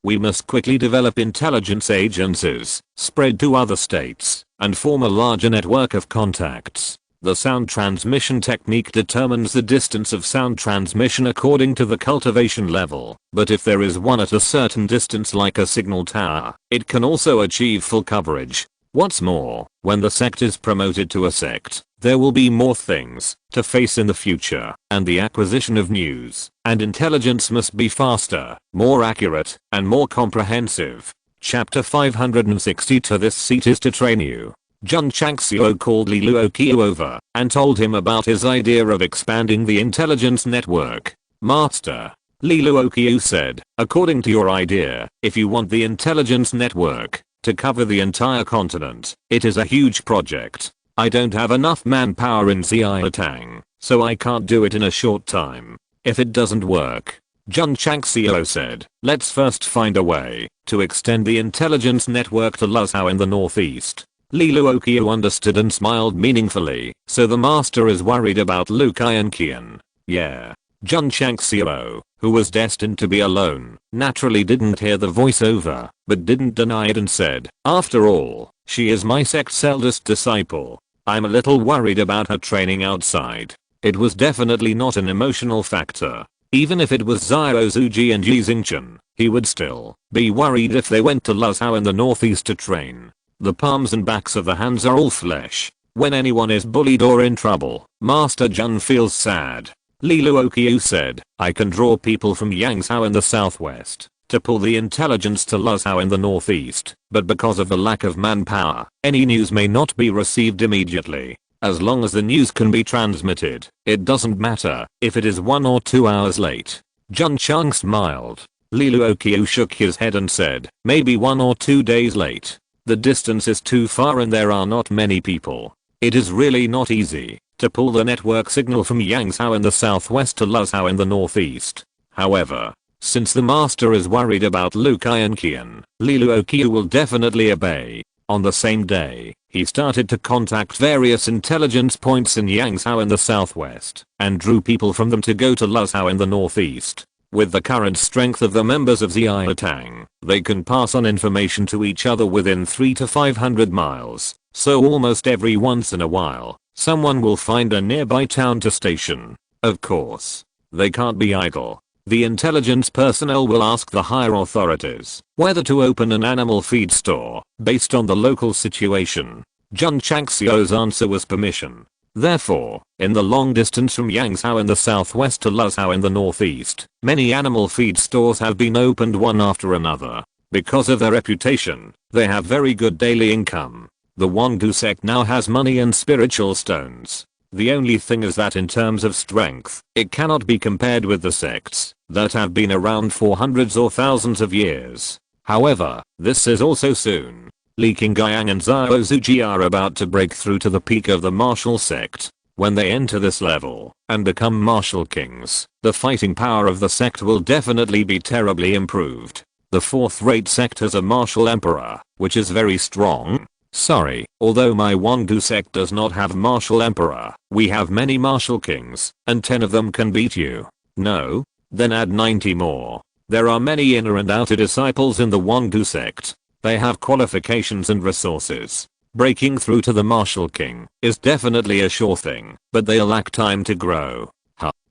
We must quickly develop intelligence agencies, spread to other states, and form a larger network of contacts. The sound transmission technique determines the distance of sound transmission according to the cultivation level, but if there is one at a certain distance like a signal tower, it can also achieve full coverage. What's more, when the sect is promoted to a sect, there will be more things to face in the future, and the acquisition of news and intelligence must be faster, more accurate, and more comprehensive. Chapter 562. This seat is to train you. Jun Changxiao called Li Luoqiu over and told him about his idea of expanding the intelligence network. Master, Li Luoqiu said, according to your idea, if you want the intelligence network to cover the entire continent, it is a huge project. I don't have enough manpower in Xiaotang, so I can't do it in a short time. If it doesn't work, Jun Changxiao said, let's first find a way to extend the intelligence network to Luzhou in the northeast. Li Luoqiu understood and smiled meaningfully, so the master is worried about Lu Kai and Qian. Yeah. Jun Changxiao, who was destined to be alone, naturally didn't hear the voiceover, but didn't deny it and said, after all, she is my sect's eldest disciple. I'm a little worried about her training outside. It was definitely not an emotional factor. Even if it was Xiao Zuji and Yi Xingchen, he would still be worried if they went to Luzhou in the northeast to train. The palms and backs of the hands are all flesh. When anyone is bullied or in trouble, Master Jun feels sad. Li Luoqiu said, I can draw people from Yangzhou in the southwest to pull the intelligence to Luzhou in the northeast, but because of the lack of manpower, any news may not be received immediately. As long as the news can be transmitted, it doesn't matter if it is 1 or 2 hours late. Jun Chang smiled. Li Luoqiu shook his head and said, maybe 1 or 2 days late. The distance is too far and there are not many people. It is really not easy to pull the network signal from Yangzhou in the southwest to Luzhou in the northeast. However, since the master is worried about Lu Kai and Qian, Li Luoqiu will definitely obey. On the same day, he started to contact various intelligence points in Yangzhou in the southwest, and drew people from them to go to Luzhou in the northeast. With the current strength of the members of Xiaotang, they can pass on information to each other within 300 to 500 miles, so almost every once in a while, someone will find a nearby town to station. Of course, they can't be idle. The intelligence personnel will ask the higher authorities whether to open an animal feed store based on the local situation. Jun Changxiao's answer was permission. Therefore, in the long distance from Yangzhou in the southwest to Luzhou in the northeast, many animal feed stores have been opened one after another. Because of their reputation, they have very good daily income. The Wangdu sect now has money and spiritual stones. The only thing is that in terms of strength, it cannot be compared with the sects that have been around for hundreds or thousands of years. However, this is also soon. Li Qingyang and Xiao Zuji are about to break through to the peak of the martial sect. When they enter this level and become martial kings, the fighting power of the sect will definitely be terribly improved. The fourth-rate sect has a martial emperor, which is very strong. Sorry, although my Wangdu sect does not have martial emperor, we have many martial kings, and 10 of them can beat you. No? Then add 90 more. There are many inner and outer disciples in the Wangdu sect. They have qualifications and resources. Breaking through to the martial king is definitely a sure thing, but they lack time to grow.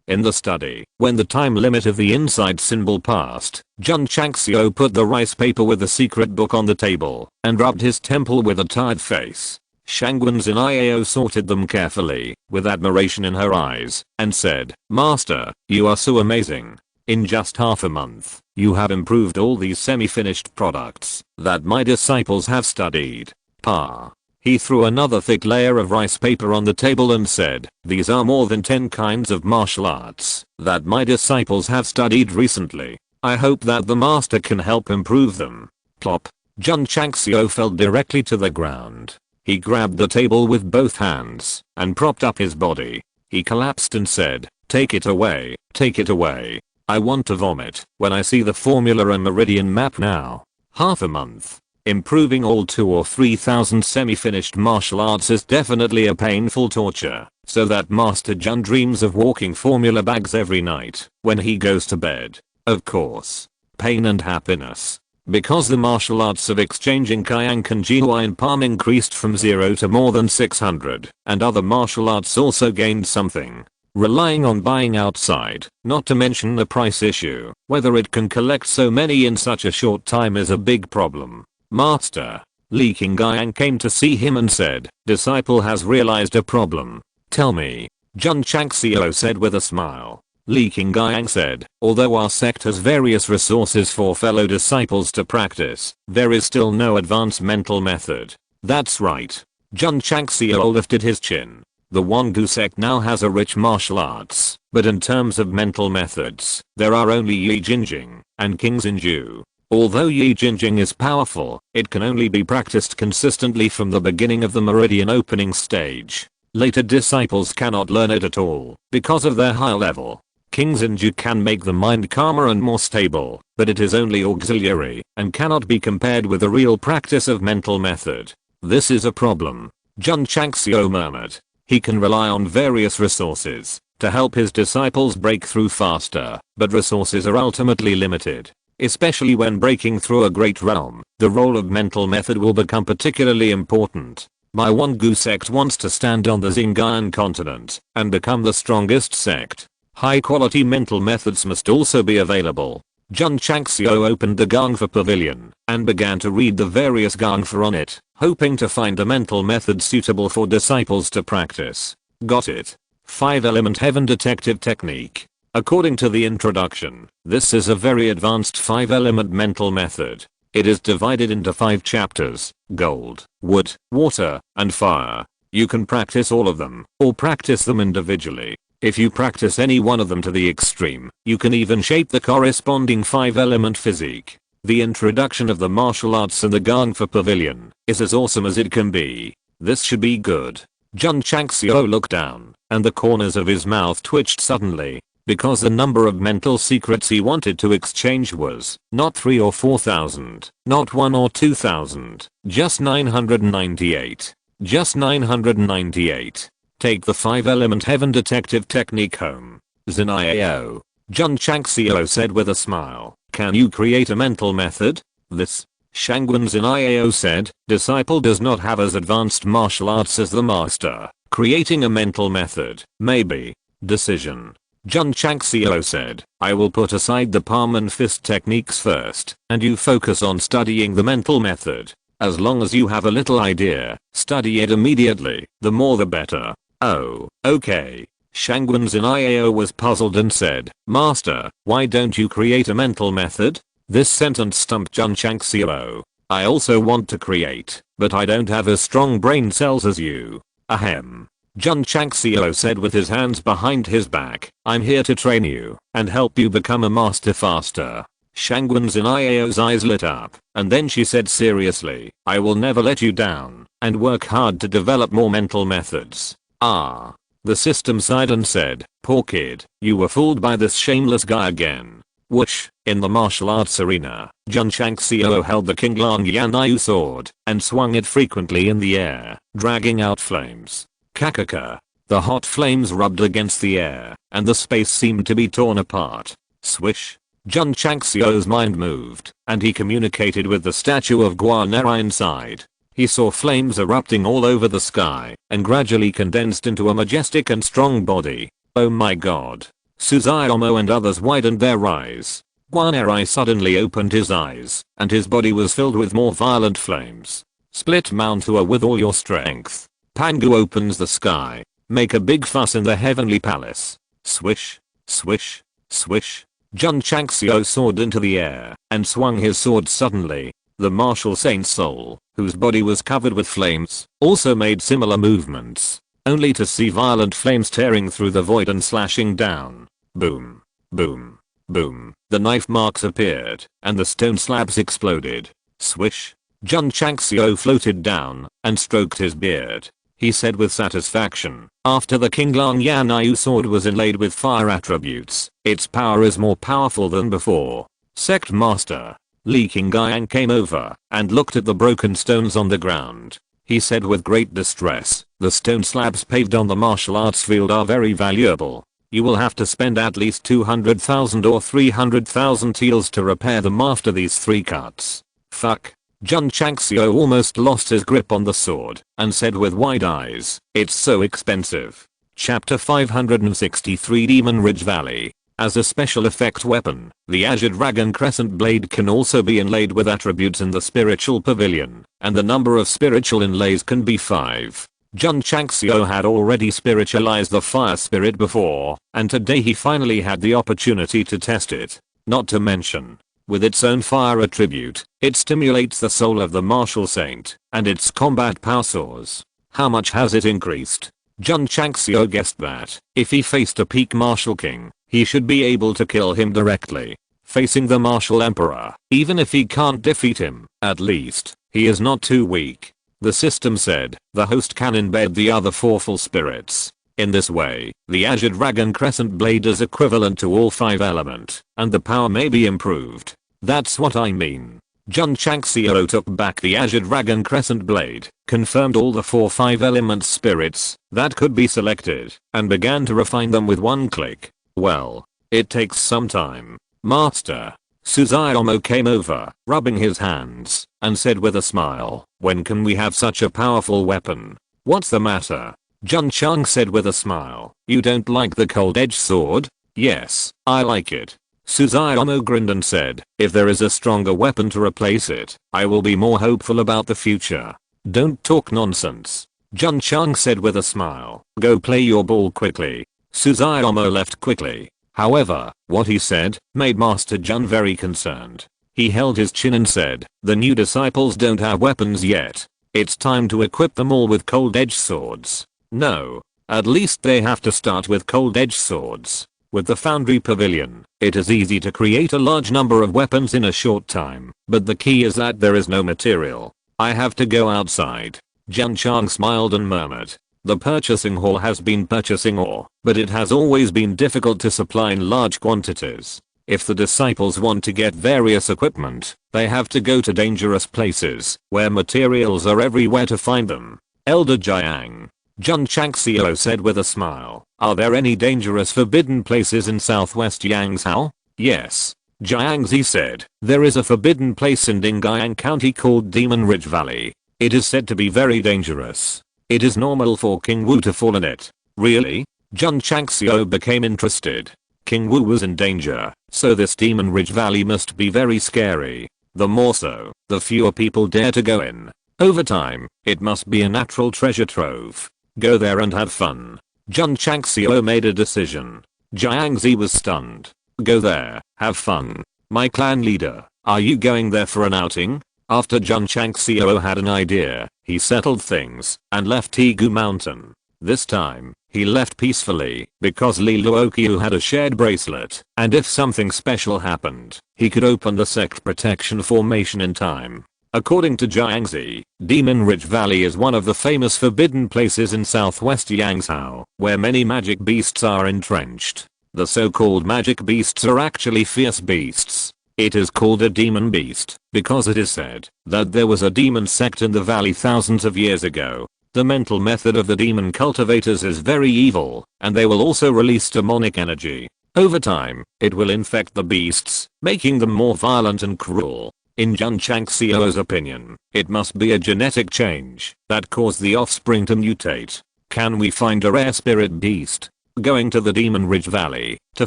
In the study, when the time limit of the inside symbol passed, Jun Changxiao put the rice paper with the secret book on the table and rubbed his temple with a tired face. Shangwen's in Iao sorted them carefully, with admiration in her eyes, and said, Master, you are so amazing. In just half a month, you have improved all these semi-finished products that my disciples have studied. Pa. He threw another thick layer of rice paper on the table and said, these are more than 10 kinds of martial arts that my disciples have studied recently. I hope that the master can help improve them. Plop. Jun Changxiao fell directly to the ground. He grabbed the table with both hands and propped up his body. He collapsed and said, take it away, take it away. I want to vomit when I see the formula and meridian map now. Half a month. Improving all 2 or 3,000 semi-finished martial arts is definitely a painful torture, so that Master Jun dreams of walking formula bags every night when he goes to bed. Of course. Pain and happiness. Because the martial arts of exchanging Kyang Kanjiwa and palm increased from 0 to more than 600, and other martial arts also gained something. Relying on buying outside, not to mention the price issue, whether it can collect so many in such a short time is a big problem. Master Li Qingyang came to see him and said, disciple has realized a problem. Tell me. Jun Changxiao said with a smile. Li Qingyang said, although our sect has various resources for fellow disciples to practice, there is still no advanced mental method. That's right. Jun Changxiao lifted his chin. The Wangu sect now has a rich martial arts, but in terms of mental methods, there are only Yi Jinjing and King Xinju. Although Yi Jinjing is powerful, it can only be practiced consistently from the beginning of the meridian opening stage. Later disciples cannot learn it at all because of their high level. King Xinju can make the mind calmer and more stable, but it is only auxiliary and cannot be compared with the real practice of mental method. This is a problem. Jun Changxiao murmured. He can rely on various resources to help his disciples break through faster, but resources are ultimately limited. Especially when breaking through a great realm, the role of mental method will become particularly important. My Wangu sect wants to stand on the Xinjiang continent and become the strongest sect. High quality mental methods must also be available. Jun Changxiao opened the Gangfa pavilion and began to read the various Gangfa on it, hoping to find a mental method suitable for disciples to practice. Got it. 5-element heaven detective technique. According to the introduction, this is a very advanced 5-element mental method. It is divided into 5 chapters: gold, wood, water, and fire. You can practice all of them, or practice them individually. If you practice any one of them to the extreme, you can even shape the corresponding 5-element physique. The introduction of the martial arts in the Gangfa pavilion is as awesome as it can be. This should be good. Jun Changxiao looked down, and the corners of his mouth twitched suddenly. Because the number of mental secrets he wanted to exchange was not 3 or 4,000, not 1 or 2,000, just 998. Just 998. Take the 5-element heaven detective technique home. Xinjiao. Jun Changxiao said with a smile. Can you create a mental method? This. Shangguan Xinjiao said, disciple does not have as advanced martial arts as the master. Creating a mental method, maybe. Decision. Jun Changxiao said, I will put aside the palm and fist techniques first, and you focus on studying the mental method. As long as you have a little idea, study it immediately, the more the better. Oh, okay. Shangguan Xinjiao was puzzled and said, Master, why don't you create a mental method? This sentence stumped Jun Changxiao. I also want to create, but I don't have as strong brain cells as you. Ahem. Jun Changxiao said with his hands behind his back, I'm here to train you and help you become a master faster. Shangguan Xinjiao's eyes lit up, and then she said seriously, I will never let you down and work hard to develop more mental methods. Ah. The system sighed and said, poor kid, you were fooled by this shameless guy again. Whoosh. In the martial arts arena, Jun Changxiao held the Qinglang Yanyu sword and swung it frequently in the air, dragging out flames. Kakaka. The hot flames rubbed against the air, and the space seemed to be torn apart. Swish. Jun Changxiao's mind moved, and he communicated with the statue of Guanera inside. He saw flames erupting all over the sky, and gradually condensed into a majestic and strong body. Oh my god. Suzaomo and others widened their eyes. Guanera suddenly opened his eyes, and his body was filled with more violent flames. Split Mount Hua with all your strength. Pangu opens the sky. Make a big fuss in the heavenly palace. Swish. Swish. Swish. Jun Changxiao soared into the air and swung his sword suddenly. The martial saint's soul, whose body was covered with flames, also made similar movements, only to see violent flames tearing through the void and slashing down. Boom. Boom. Boom. The knife marks appeared, and the stone slabs exploded. Swish. Jun Changxiao floated down and stroked his beard. He said with satisfaction, after the Qinglang Yanyu sword was inlaid with fire attributes, its power is more powerful than before. Sect Master. Li Qingyang came over and looked at the broken stones on the ground. He said with great distress, the stone slabs paved on the martial arts field are very valuable. You will have to spend at least 200,000 or 300,000 taels to repair them after these 3 cuts. Fuck. Jun Changxiao almost lost his grip on the sword and said with wide eyes, it's so expensive. Chapter 563 Demon Ridge Valley. As a special effect weapon, the Azure Dragon Crescent Blade can also be inlaid with attributes in the Spiritual Pavilion, and the number of spiritual inlays can be 5. Jun Changxiao had already spiritualized the fire spirit before, and today he finally had the opportunity to test it. Not to mention, with its own fire attribute, it stimulates the soul of the martial saint, and its combat power soars. How much has it increased? Jun Changxiao guessed that, if he faced a peak martial king, he should be able to kill him directly. Facing the martial emperor, even if he can't defeat him, at least, he is not too weak. The system said, the host can embed the other 4 full spirits. In this way, the Azure Dragon Crescent Blade is equivalent to all 5 element, and the power may be improved. That's what I mean. Jun Changxiao took back the Azure Dragon Crescent Blade, confirmed all the 4 5 element spirits that could be selected, and began to refine them with one click. Well, it takes some time. Master. Suzaomo came over, rubbing his hands, and said with a smile, when can we have such a powerful weapon? What's the matter? Jun Chang said with a smile, you don't like the cold edge sword? Yes, I like it. Suzaomo grinned and said, if there is a stronger weapon to replace it, I will be more hopeful about the future. Don't talk nonsense. Jun Chang said with a smile, go play your ball quickly. Suzaomo left quickly. However, what he said made Master Jun very concerned. He held his chin and said, the new disciples don't have weapons yet. It's time to equip them all with cold edge swords. No. At least they have to start with cold edge swords. With the Foundry Pavilion, it is easy to create a large number of weapons in a short time, but the key is that there is no material. I have to go outside. Jun Chang smiled and murmured. The purchasing hall has been purchasing ore, but it has always been difficult to supply in large quantities. If the disciples want to get various equipment, they have to go to dangerous places, where materials are everywhere to find them. Elder Jiang. Jun Changxiao said with a smile, are there any dangerous forbidden places in southwest Yangzhou? Yes. Jiangzi said, there is a forbidden place in Dingyang County called Demon Ridge Valley. It is said to be very dangerous. It is normal for King Wu to fall in it. Really? Jun Changxiao became interested. King Wu was in danger, so this Demon Ridge Valley must be very scary. The more so, the fewer people dare to go in. Over time, it must be a natural treasure trove. Go there and have fun. Jun Changxiao made a decision. Jiangzi was stunned. Go there, have fun. My clan leader, are you going there for an outing? After Jun Changxiao had an idea, he settled things and left Tigu Mountain. This time, he left peacefully because Li Luoqiu had a shared bracelet, and if something special happened, he could open the sect protection formation in time. According to Jiangzi, Demon Ridge Valley is one of the famous forbidden places in southwest Yangzhou, where many magic beasts are entrenched. The so-called magic beasts are actually fierce beasts. It is called a demon beast because it is said that there was a demon sect in the valley thousands of years ago. The mental method of the demon cultivators is very evil, and they will also release demonic energy. Over time, it will infect the beasts, making them more violent and cruel. In Jun Changxiao's opinion, it must be a genetic change that caused the offspring to mutate. Can we find a rare spirit beast? Going to the Demon Ridge Valley to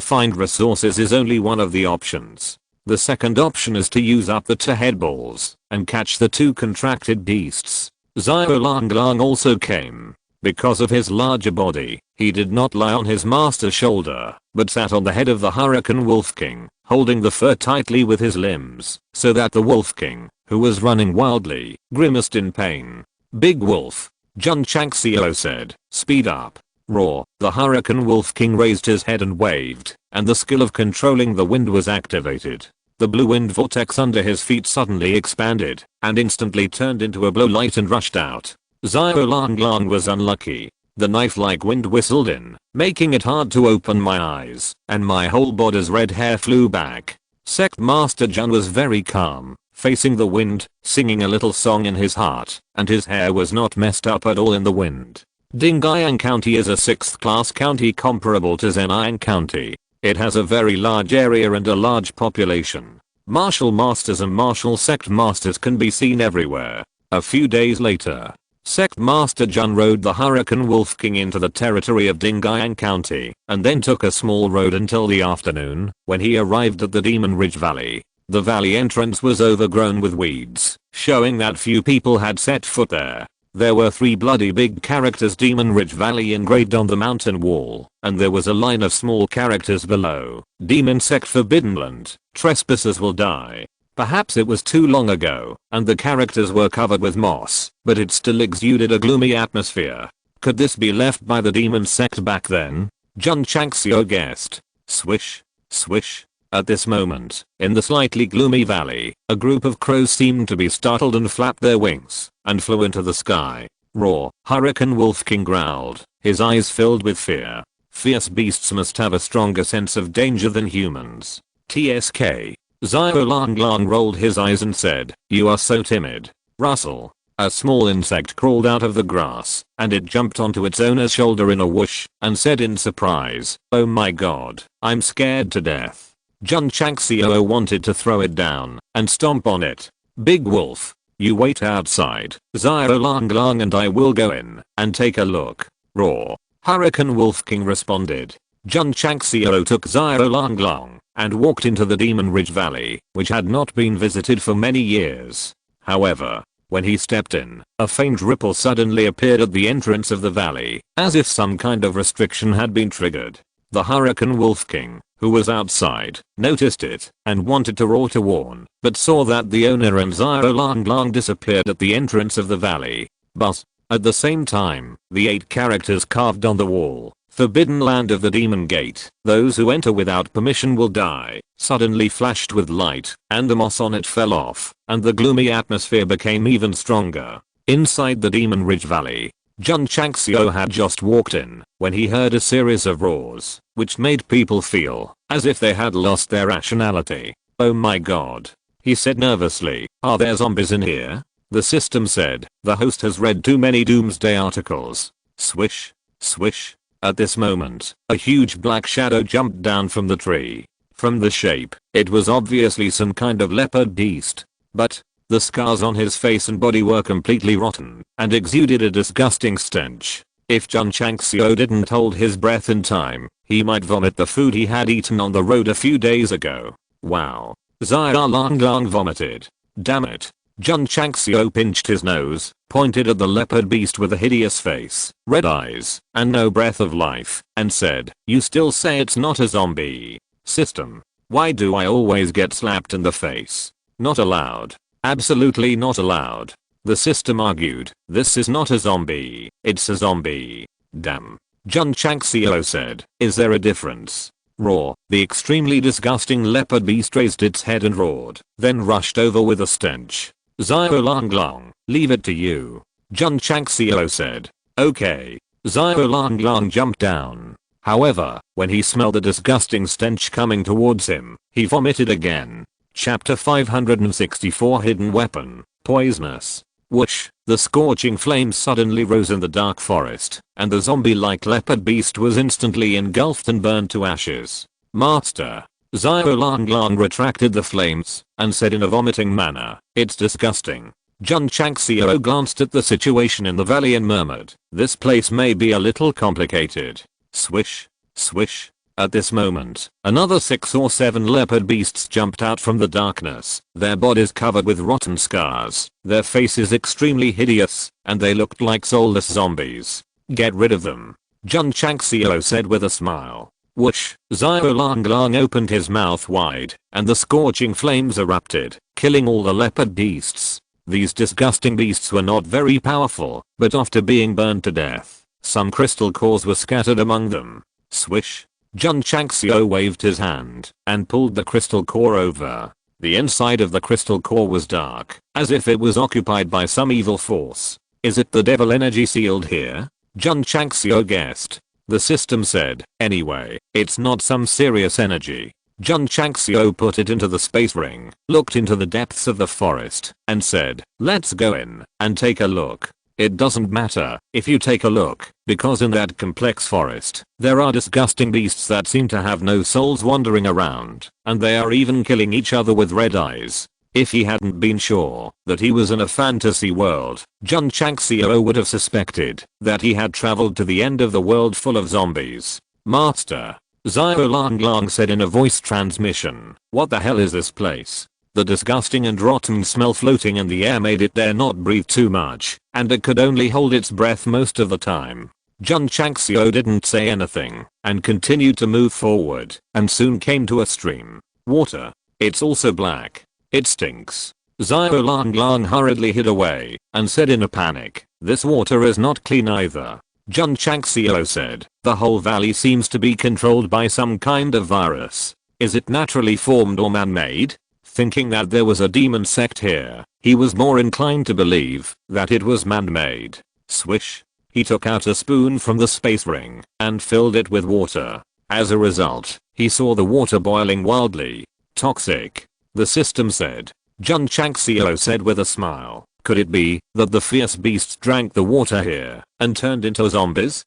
find resources is only one of the options. The second option is to use up the 2 head balls and catch the 2 contracted beasts. Xiao Lang also came. Because of his larger body, he did not lie on his master's shoulder, but sat on the head of the Hurricane Wolf King, holding the fur tightly with his limbs, so that the Wolf King, who was running wildly, grimaced in pain. Big Wolf. Jun Changxiao said, speed up. Roar. The Hurricane Wolf King raised his head and waved, and the skill of controlling the wind was activated. The blue wind vortex under his feet suddenly expanded, and instantly turned into a blow light and rushed out. Xiao Lang was unlucky. The knife-like wind whistled in, making it hard to open my eyes, and my whole body's red hair flew back. Sect Master Jun was very calm, facing the wind, singing a little song in his heart, and his hair was not messed up at all in the wind. Dingyang County is a 6th class county comparable to Zhejiang County. It has a very large area and a large population. Martial masters and martial sect masters can be seen everywhere. A few days later, Sect Master Jun rode the Hurricane Wolf King into the territory of Dingyang County, and then took a small road until the afternoon, when he arrived at the Demon Ridge Valley. The valley entrance was overgrown with weeds, showing that few people had set foot there. There were 3 bloody big characters Demon Ridge Valley engraved on the mountain wall, and there was a line of small characters below. Demon Sect Forbidden Land, trespassers will die. Perhaps it was too long ago, and the characters were covered with moss, but it still exuded a gloomy atmosphere. Could this be left by the Demon Sect back then? Jun Changxiao guessed. Swish, swish. At this moment, in the slightly gloomy valley, a group of crows seemed to be startled and flapped their wings, and flew into the sky. Roar, Hurricane Wolf King growled, his eyes filled with fear. Fierce beasts must have a stronger sense of danger than humans. TSK. Xiao Lang Lang rolled his eyes and said, "You are so timid." Rustle. A small insect crawled out of the grass, and it jumped onto its owner's shoulder in a whoosh, and said in surprise, "Oh my god, I'm scared to death." Jun Changxiao wanted to throw it down, and stomp on it. "Big wolf, you wait outside, Xiao Lang Lang and I will go in, and take a look." Roar. Hurricane Wolf King responded. Jun Changxiao took Xiao Lang Lang, and walked into the Demon Ridge Valley, which had not been visited for many years. However, when he stepped in, a faint ripple suddenly appeared at the entrance of the valley, as if some kind of restriction had been triggered. The Hurricane Wolf King, who was outside, noticed it, and wanted to roar to warn, but saw that the owner and Xiao Lang Lang disappeared at the entrance of the valley. But, at the same time, the 8 characters carved on the wall, "Forbidden Land of the Demon Gate, those who enter without permission will die," suddenly flashed with light, and the moss on it fell off, and the gloomy atmosphere became even stronger. Inside the Demon Ridge Valley, Jun Changxiao had just walked in, when he heard a series of roars, which made people feel as if they had lost their rationality. "Oh my god," he said nervously, "are there zombies in here?" The system said, "The host has read too many doomsday articles." Swish, swish. At this moment, a huge black shadow jumped down from the tree. From the shape, it was obviously some kind of leopard beast. But, the scars on his face and body were completely rotten, and exuded a disgusting stench. If Jun Changxiao didn't hold his breath in time, he might vomit the food he had eaten on the road a few days ago. Wow. Xiao Lang Lang vomited. Damn it. Jun Changxiao pinched his nose, pointed at the leopard beast with a hideous face, red eyes, and no breath of life, and said, "You still say it's not a zombie? System. Why do I always get slapped in the face? Not allowed. Absolutely not allowed." The system argued, "This is not a zombie, it's a zombie." Damn. Jun Changxiao said, "Is there a difference?" Roar. The extremely disgusting leopard beast raised its head and roared, then rushed over with a stench. "Xiao Lang Lang, leave it to you." Jun Changxiao said. "Okay." Xiao Lang Lang jumped down. However, when he smelled the disgusting stench coming towards him, he vomited again. Chapter 564 Hidden Weapon, Poisonous. Whoosh, the scorching flames suddenly rose in the dark forest, and the zombie-like leopard beast was instantly engulfed and burned to ashes. "Master." Xiao Lang Lang retracted the flames, and said in a vomiting manner, "It's disgusting." Jun Changxiao glanced at the situation in the valley and murmured, "This place may be a little complicated." Swish, swish. At this moment, another 6 or 7 leopard beasts jumped out from the darkness, their bodies covered with rotten scars, their faces extremely hideous, and they looked like soulless zombies. "Get rid of them," Jun Changxiao said with a smile. Whoosh, Xiao Lang Lang opened his mouth wide, and the scorching flames erupted, killing all the leopard beasts. These disgusting beasts were not very powerful, but after being burned to death, some crystal cores were scattered among them. Swish. Jun Changxiao waved his hand, and pulled the crystal core over. The inside of the crystal core was dark, as if it was occupied by some evil force. "Is it the devil energy sealed here?" Jun Changxiao guessed. The system said, "Anyway, it's not some serious energy." Jun Changxiao put it into the space ring, looked into the depths of the forest, and said, "Let's go in and take a look." It doesn't matter if you take a look, because in that complex forest, there are disgusting beasts that seem to have no souls wandering around, and they are even killing each other with red eyes. If he hadn't been sure that he was in a fantasy world, Jun Changxiao would have suspected that he had traveled to the end of the world full of zombies. "Master," Xiao Lang said in a voice transmission, "what the hell is this place?" The disgusting and rotten smell floating in the air made it dare not breathe too much, and it could only hold its breath most of the time. Jun Changxiao didn't say anything, and continued to move forward, and soon came to a stream. "Water. It's also black. It stinks." Xiao Lang hurriedly hid away, and said in a panic, "This water is not clean either." Jun Changxiao said, "The whole valley seems to be controlled by some kind of virus. Is it naturally formed or man-made?" Thinking that there was a demon sect here, he was more inclined to believe that it was man-made. Swish. He took out a spoon from the space ring and filled it with water. As a result, he saw the water boiling wildly. "Toxic," the system said. Jun Changxiao said with a smile, "Could it be that the fierce beasts drank the water here and turned into zombies?"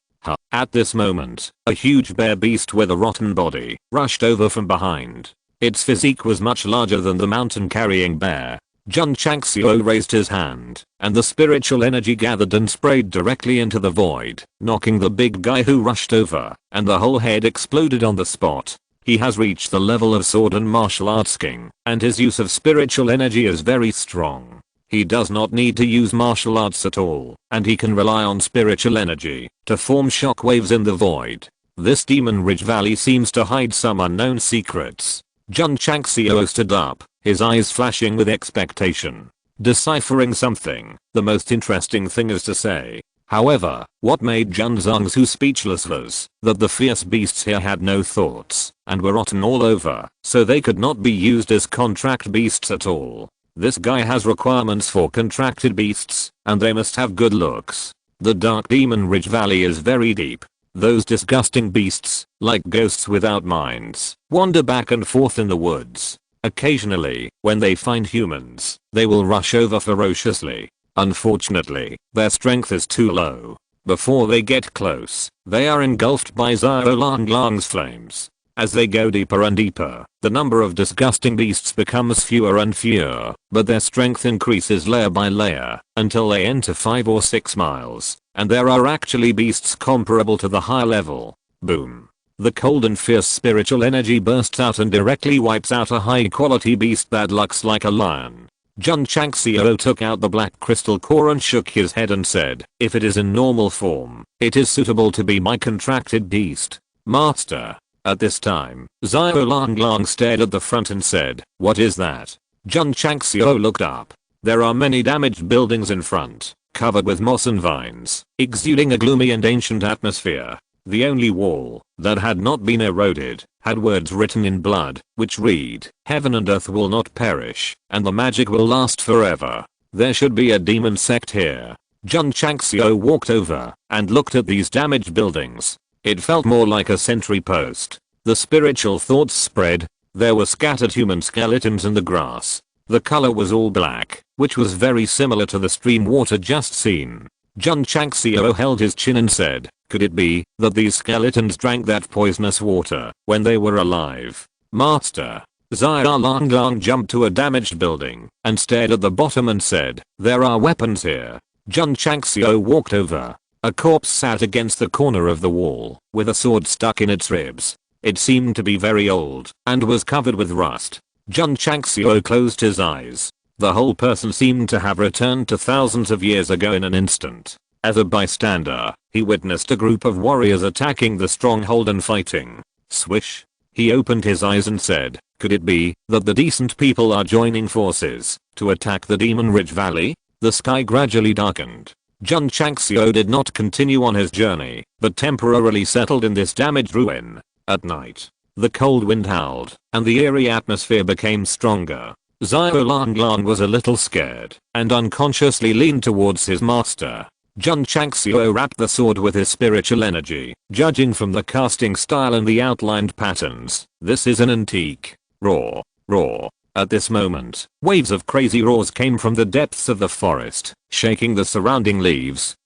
At this moment, a huge bear beast with a rotten body rushed over from behind. Its physique was much larger than the mountain-carrying bear. Jun Changxiao raised his hand, and the spiritual energy gathered and sprayed directly into the void, knocking the big guy who rushed over, and the whole head exploded on the spot. He has reached the level of sword and martial arts king, and his use of spiritual energy is very strong. He does not need to use martial arts at all, and he can rely on spiritual energy to form shockwaves in the void. This Demon Ridge Valley seems to hide some unknown secrets. Jun Changxiao stood up, his eyes flashing with expectation. Deciphering something, the most interesting thing is to say. However, what made Jun Zhangsu speechless was that the fierce beasts here had no thoughts and were rotten all over, so they could not be used as contract beasts at all. This guy has requirements for contracted beasts, and they must have good looks. The Dark Demon Ridge Valley is very deep. Those disgusting beasts, like ghosts without minds, wander back and forth in the woods. Occasionally, when they find humans, they will rush over ferociously. Unfortunately, their strength is too low. Before they get close, they are engulfed by Xiao Lang's flames. As they go deeper and deeper, the number of disgusting beasts becomes fewer and fewer, but their strength increases layer by layer, until they enter 5 or 6 miles, and there are actually beasts comparable to the high level. Boom. The cold and fierce spiritual energy bursts out and directly wipes out a high quality beast that looks like a lion. Jun Changxiao took out the black crystal core and shook his head and said, "If it is in normal form, it is suitable to be my contracted beast. Master." At this time, Xiao Lang stared at the front and said, "What is that?" Jun Changxiao looked up. There are many damaged buildings in front, covered with moss and vines, exuding a gloomy and ancient atmosphere. The only wall that had not been eroded had words written in blood, which read, "Heaven and earth will not perish, and the magic will last forever." There should be a demon sect here. Jun Changxiao walked over and looked at these damaged buildings. It felt more like a sentry post. The spiritual thoughts spread. There were scattered human skeletons in the grass. The color was all black, which was very similar to the stream water just seen. Jun Changxiao held his chin and said, "Could it be that these skeletons drank that poisonous water when they were alive?" "Master." Xiao Lang jumped to a damaged building and stared at the bottom and said, "There are weapons here." Jun Changxiao walked over. A corpse sat against the corner of the wall, with a sword stuck in its ribs. It seemed to be very old, and was covered with rust. Jun Changxiao closed his eyes. The whole person seemed to have returned to thousands of years ago in an instant. As a bystander, he witnessed a group of warriors attacking the stronghold and fighting. Swish. He opened his eyes and said, "Could it be that the decent people are joining forces to attack the Demon Ridge Valley?" The sky gradually darkened. Jun Changxiao did not continue on his journey, but temporarily settled in this damaged ruin. At night, the cold wind howled, and the eerie atmosphere became stronger. Xiao Lang was a little scared, and unconsciously leaned towards his master. Jun Changxiao wrapped the sword with his spiritual energy, judging from the casting style and the outlined patterns. This is an antique. Roar. Roar. At this moment, waves of crazy roars came from the depths of the forest, shaking the surrounding leaves.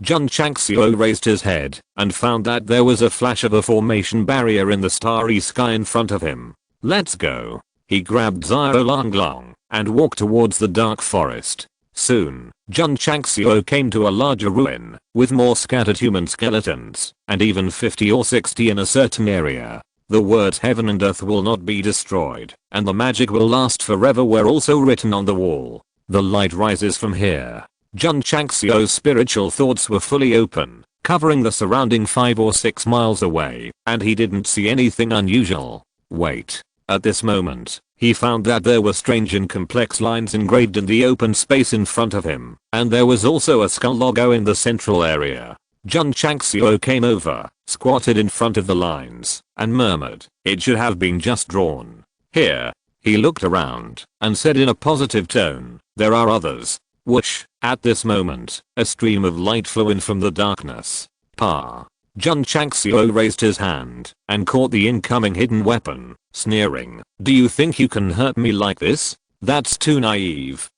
Jun Changxiao raised his head and found that there was a flash of a formation barrier in the starry sky in front of him. Let's go. He grabbed Xiao Longlong and walked towards the dark forest. Soon, Jun Changxiao came to a larger ruin with more scattered human skeletons and even 50 or 60 in a certain area. The words heaven and earth will not be destroyed and the magic will last forever were also written on the wall. The light rises from here. Jun Changxiao's spiritual thoughts were fully open, covering the surrounding 5 or 6 miles away, and he didn't see anything unusual. Wait. At this moment, he found that there were strange and complex lines engraved in the open space in front of him, and there was also a skull logo in the central area. Jun Changxiao came over, squatted in front of the lines, and murmured, "It should have been just drawn. Here." He looked around and said in a positive tone, "There are others." Whoosh. At this moment, a stream of light flew in from the darkness. Pa. Jun Changxiao raised his hand and caught the incoming hidden weapon, sneering, "Do you think you can hurt me like this? That's too naive."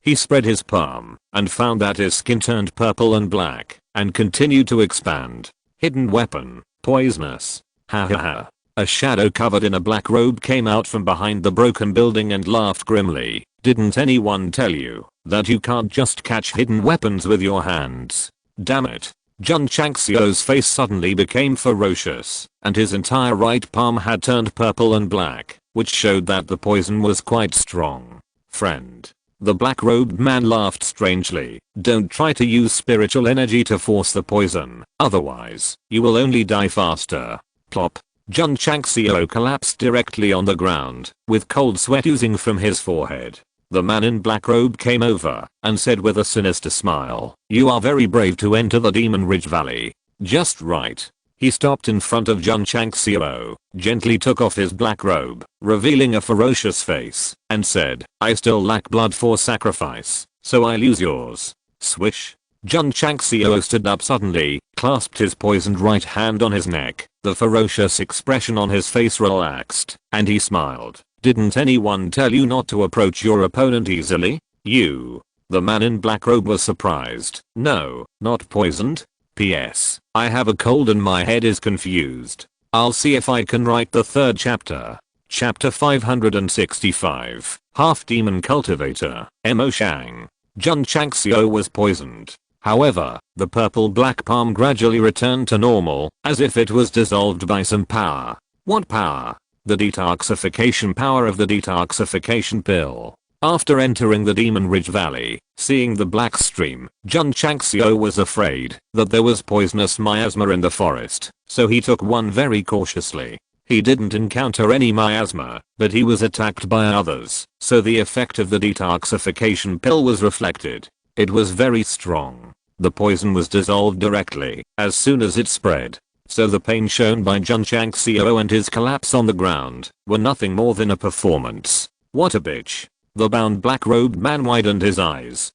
He spread his palm and found that his skin turned purple and black and continued to expand. Hidden weapon, poisonous. Ha ha ha. A shadow covered in a black robe came out from behind the broken building and laughed grimly. "Didn't anyone tell you that you can't just catch hidden weapons with your hands? Damn it." Jun Changxiao's face suddenly became ferocious, and his entire right palm had turned purple and black, which showed that the poison was quite strong. "Friend." The black-robed man laughed strangely. "Don't try to use spiritual energy to force the poison, otherwise, you will only die faster." Plop. Jun Changxiao collapsed directly on the ground, with cold sweat oozing from his forehead. The man in black robe came over and said with a sinister smile, "You are very brave to enter the Demon Ridge Valley." "Just right." He stopped in front of Jun Changxiao, gently took off his black robe, revealing a ferocious face, and said, "I still lack blood for sacrifice, so I'll use yours." Swish. Jun Changxiao stood up suddenly, clasped his poisoned right hand on his neck, the ferocious expression on his face relaxed, and he smiled. "Didn't anyone tell you not to approach your opponent easily? You." The man in black robe was surprised. "No, not poisoned. P.S. I have a cold and my head is confused. I'll see if I can write the 3rd chapter." Chapter 565. Half-Demon Cultivator, Mo Shang. Jun Changxiao was poisoned. However, the purple black palm gradually returned to normal, as if it was dissolved by some power. What power? The detoxification power of the detoxification pill. After entering the Demon Ridge Valley, seeing the black stream, Jun Changxiao was afraid that there was poisonous miasma in the forest, so he took one very cautiously. He didn't encounter any miasma, but he was attacked by others, so the effect of the detoxification pill was reflected. It was very strong. The poison was dissolved directly as soon as it spread. So the pain shown by Jun Changxiao and his collapse on the ground were nothing more than a performance. What a bitch. The bound black-robed man widened his eyes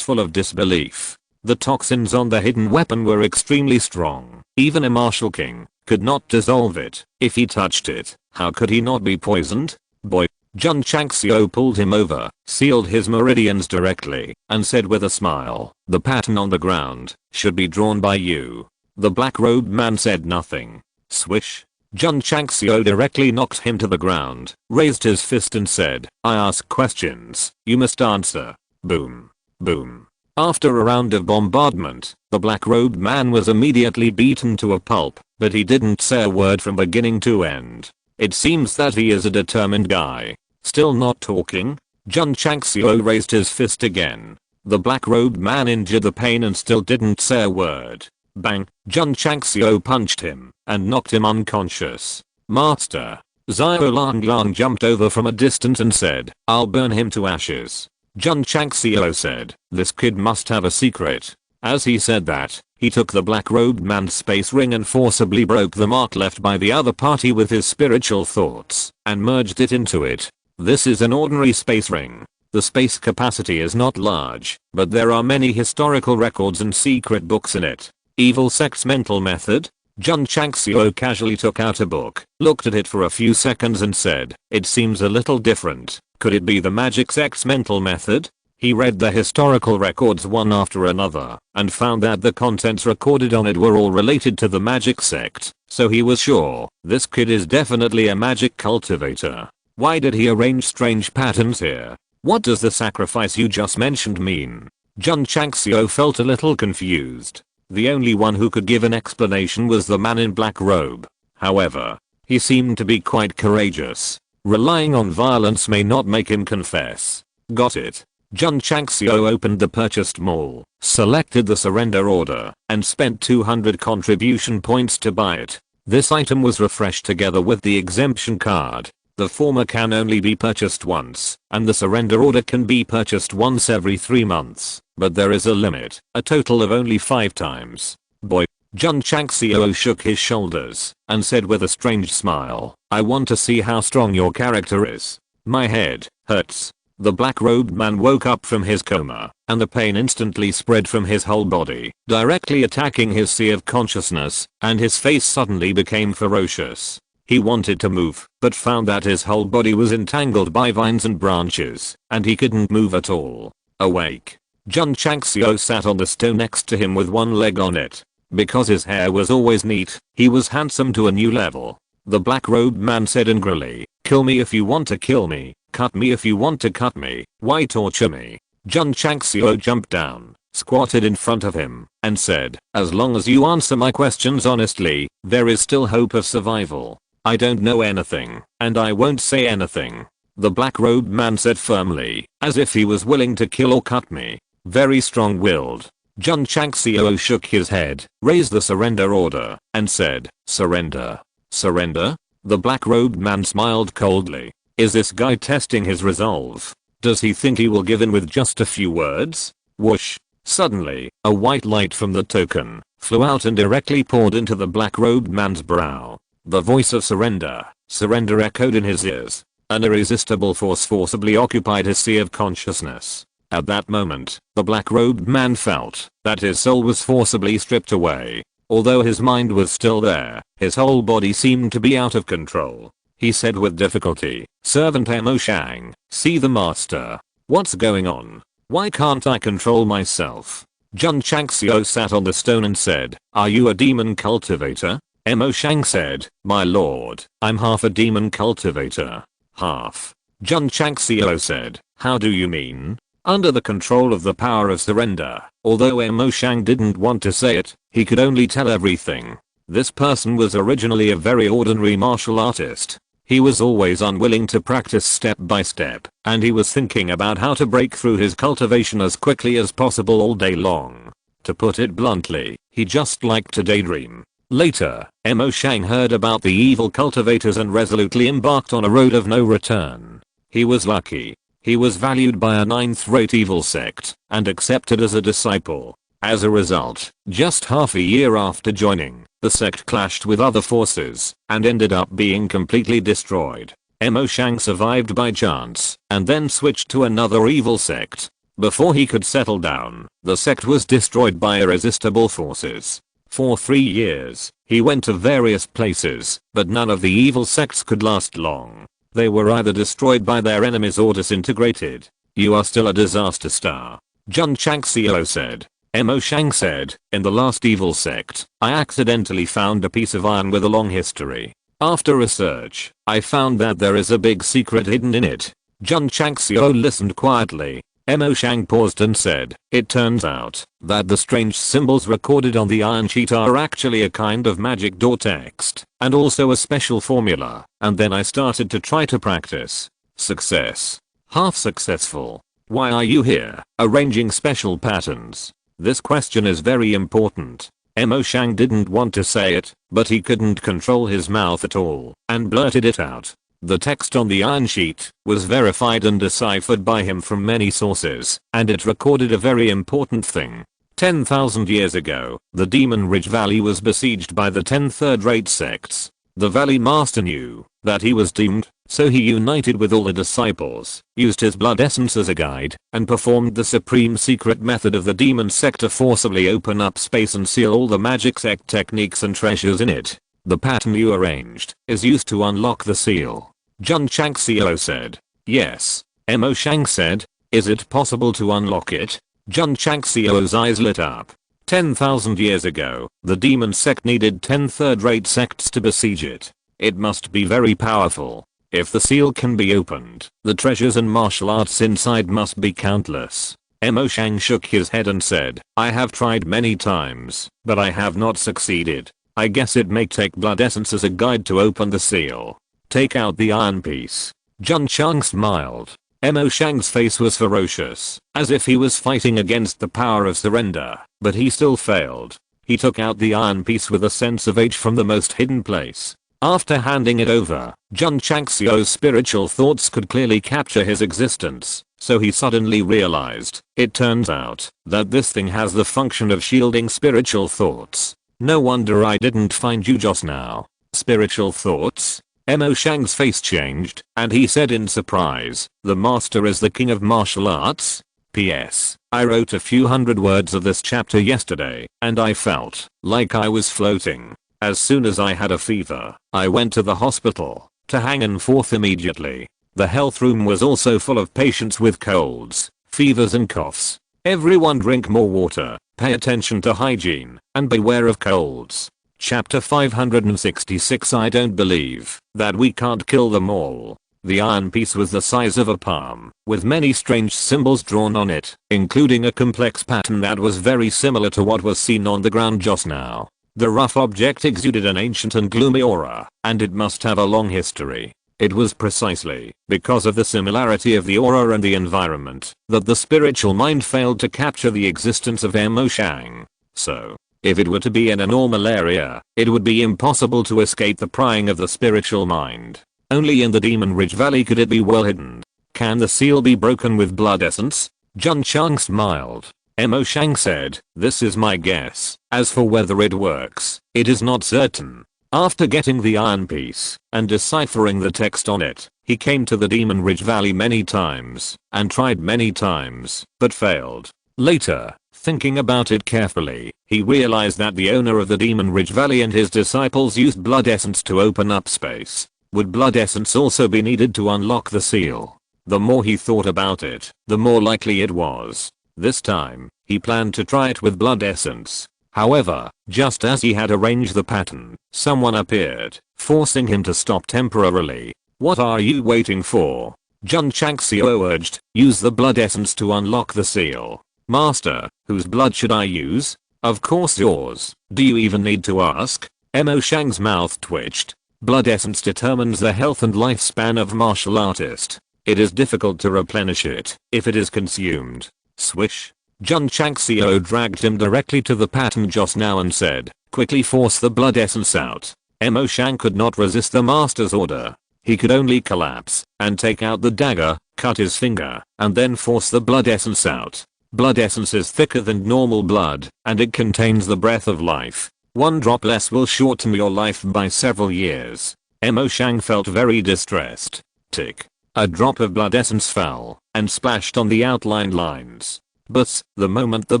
full of disbelief. The toxins on the hidden weapon were extremely strong. Even a martial king could not dissolve it. If he touched it, how could he not be poisoned? Boy. Jun Changxiao pulled him over, sealed his meridians directly, and said with a smile, "The pattern on the ground should be drawn by you." The black-robed man said nothing. Swish. Jun Changxiao directly knocked him to the ground, raised his fist and said, "I ask questions, you must answer." Boom. Boom. After a round of bombardment, the black-robed man was immediately beaten to a pulp, but he didn't say a word from beginning to end. It seems that he is a determined guy. Still not talking? Jun Changxiao raised his fist again. The black-robed man endured the pain and still didn't say a word. Bang. Jun Changxiao punched him and knocked him unconscious. "Master." Xiao Langlong jumped over from a distance and said, "I'll burn him to ashes." Jun Changxiao said, "This kid must have a secret." As he said that, he took the black-robed man's space ring and forcibly broke the mark left by the other party with his spiritual thoughts and merged it into it. "This is an ordinary space ring. The space capacity is not large, but there are many historical records and secret books in it. Evil sect's mental method? Jun Changxiao casually took out a book, looked at it for a few seconds and said, "It seems a little different. Could it be the magic sect's mental method?" He read the historical records one after another, and found that the contents recorded on it were all related to the magic sect, so he was sure, this kid is definitely a magic cultivator. Why did he arrange strange patterns here? What does the sacrifice you just mentioned mean? Jun Changxiao felt a little confused. The only one who could give an explanation was the man in black robe. However, he seemed to be quite courageous. Relying on violence may not make him confess. Got it. Jun Changxiao opened the purchased mall, selected the surrender order, and spent 200 contribution points to buy it. This item was refreshed together with the exemption card. The former can only be purchased once, and the surrender order can be purchased once every 3 months, but there is a limit, a total of only 5 times. Boy. Jun Changxiao shook his shoulders, and said with a strange smile, "I want to see how strong your character is. My head hurts." The black-robed man woke up from his coma, and the pain instantly spread from his whole body, directly attacking his sea of consciousness, and his face suddenly became ferocious. He wanted to move, but found that his whole body was entangled by vines and branches, and he couldn't move at all. Awake. Jun Changxiao sat on the stone next to him with one leg on it. Because his hair was always neat, he was handsome to a new level. The black-robed man said angrily, "Kill me if you want to kill me, cut me if you want to cut me, why torture me?" Jun Changxiao jumped down, squatted in front of him, and said, "As long as you answer my questions honestly, there is still hope of survival." "I don't know anything, and I won't say anything," the black-robed man said firmly, as if he was willing to kill or cut me. Very strong-willed. Jun Changxiao shook his head, raised the surrender order, and said, "Surrender. Surrender?" The black-robed man smiled coldly. Is this guy testing his resolve? Does he think he will give in with just a few words? Whoosh. Suddenly, a white light from the token flew out and directly poured into the black-robed man's brow. The voice of surrender echoed in his ears. An irresistible force forcibly occupied his sea of consciousness. At that moment, the black-robed man felt that his soul was forcibly stripped away. Although his mind was still there, his whole body seemed to be out of control. He said with difficulty, "Servant Mo Shang, see the master. What's going on? Why can't I control myself?" Jun Changxiao sat on the stone and said, "Are you a demon cultivator?" Mo Shang said, "My lord, I'm half a demon cultivator." "Half?" Jun Changxiao said, "How do you mean?" Under the control of the power of surrender, although Mo Shang didn't want to say it, he could only tell everything. This person was originally a very ordinary martial artist. He was always unwilling to practice step by step, and he was thinking about how to break through his cultivation as quickly as possible all day long. To put it bluntly, he just liked to daydream. Later, Mo Shang heard about the evil cultivators and resolutely embarked on a road of no return. He was lucky. He was valued by a 9th-rate evil sect and accepted as a disciple. As a result, just half a year after joining, the sect clashed with other forces and ended up being completely destroyed. Mo Shang survived by chance and then switched to another evil sect. Before he could settle down, the sect was destroyed by irresistible forces. For 3 years, he went to various places, but none of the evil sects could last long. They were either destroyed by their enemies or disintegrated. "You are still a disaster star," Jun Changxiao said. Mo Shang said, "In the last evil sect, I accidentally found a piece of iron with a long history. After research, I found that there is a big secret hidden in it." Jun Changxiao listened quietly. Mo Shang paused and said, "It turns out that the strange symbols recorded on the iron sheet are actually a kind of magic door text, and also a special formula, and then I started to try to practice. Success. Half successful. Why are you here, arranging special patterns?" This question is very important. Mo Shang didn't want to say it, but he couldn't control his mouth at all, and blurted it out. The text on the iron sheet was verified and deciphered by him from many sources, and it recorded a very important thing. 10,000 years ago, the Demon Ridge Valley was besieged by the 10 third-rate sects. The Valley Master knew that he was doomed, So he united with all the disciples, used his blood essence as a guide, and performed the supreme secret method of the demon sect to forcibly open up space and seal all the magic sect techniques and treasures in it. The pattern you arranged is used to unlock the seal. Jun Changxiao said. Yes. Mo Shang said. Is it possible to unlock it? Jun Changxiao's eyes lit up. 10,000 years ago, the demon sect needed 10 third-rate sects to besiege it. It must be very powerful. If the seal can be opened, the treasures and martial arts inside must be countless. Mo Shang shook his head and said, I have tried many times, but I have not succeeded. I guess it may take blood essence as a guide to open the seal. Take out the iron piece. Jun Chang smiled. Mo Shang's face was ferocious, as if he was fighting against the power of surrender, but he still failed. He took out the iron piece with a sense of age from the most hidden place. After handing it over, Jun Changxiao's spiritual thoughts could clearly capture his existence, so he suddenly realized, it turns out, that this thing has the function of shielding spiritual thoughts. No wonder I didn't find you just now. Spiritual thoughts? Mo Shang's face changed, and he said in surprise, the master is the king of martial arts? P.S. I wrote a few hundred words of this chapter yesterday, and I felt like I was floating. As soon as I had a fever, I went to the hospital to hang in forth immediately. The health room was also full of patients with colds, fevers and coughs. Everyone drink more water, pay attention to hygiene, and beware of colds. Chapter 566 I don't believe that we can't kill them all. The iron piece was the size of a palm, with many strange symbols drawn on it, including a complex pattern that was very similar to what was seen on the ground just now. The rough object exuded an ancient and gloomy aura, and it must have a long history. It was precisely because of the similarity of the aura and the environment that the spiritual mind failed to capture the existence of Mo Shang. So, if it were to be in a normal area, it would be impossible to escape the prying of the spiritual mind. Only in the Demon Ridge Valley could it be well hidden. Can the seal be broken with blood essence? Jun Chang smiled. Mo Shang said, this is my guess. As for whether it works, it is not certain. After getting the iron piece and deciphering the text on it, he came to the Demon Ridge Valley many times and tried many times, but failed. Later, thinking about it carefully, he realized that the owner of the Demon Ridge Valley and his disciples used blood essence to open up space. Would blood essence also be needed to unlock the seal? The more he thought about it, the more likely it was. This time, he planned to try it with blood essence. However, just as he had arranged the pattern, someone appeared, forcing him to stop temporarily. What are you waiting for? Jun Changxiao urged, use the blood essence to unlock the seal. Master, whose blood should I use? Of course yours. Do you even need to ask? Mo Shang's mouth twitched. Blood essence determines the health and lifespan of martial artist. It is difficult to replenish it if it is consumed. Swish. Jun Changxiao dragged him directly to the pattern just now and said, quickly force the blood essence out. Mo Shang could not resist the master's order. He could only collapse and take out the dagger, cut his finger, and then force the blood essence out. Blood essence is thicker than normal blood, and it contains the breath of life. One drop less will shorten your life by several years. Mo Shang felt very distressed. Tick. A drop of blood essence fell and splashed on the outlined lines. But, the moment the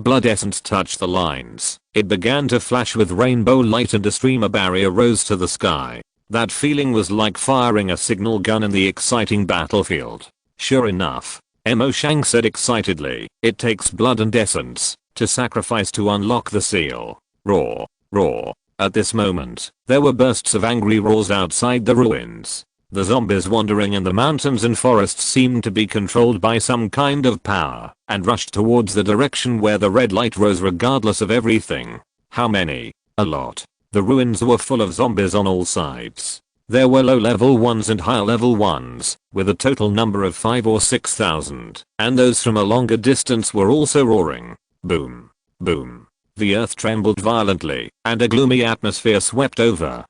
blood essence touched the lines, it began to flash with rainbow light and a streamer barrier rose to the sky. That feeling was like firing a signal gun in the exciting battlefield. Sure enough, Mo Shang said excitedly, it takes blood and essence to sacrifice to unlock the seal. Roar, roar. At this moment, there were bursts of angry roars outside the ruins. The zombies wandering in the mountains and forests seemed to be controlled by some kind of power, and rushed towards the direction where the red light rose regardless of everything. How many? A lot. The ruins were full of zombies on all sides. There were low level ones and high level ones, with a total number of 5 or 6,000, and those from a longer distance were also roaring. Boom. Boom. The earth trembled violently, and a gloomy atmosphere swept over.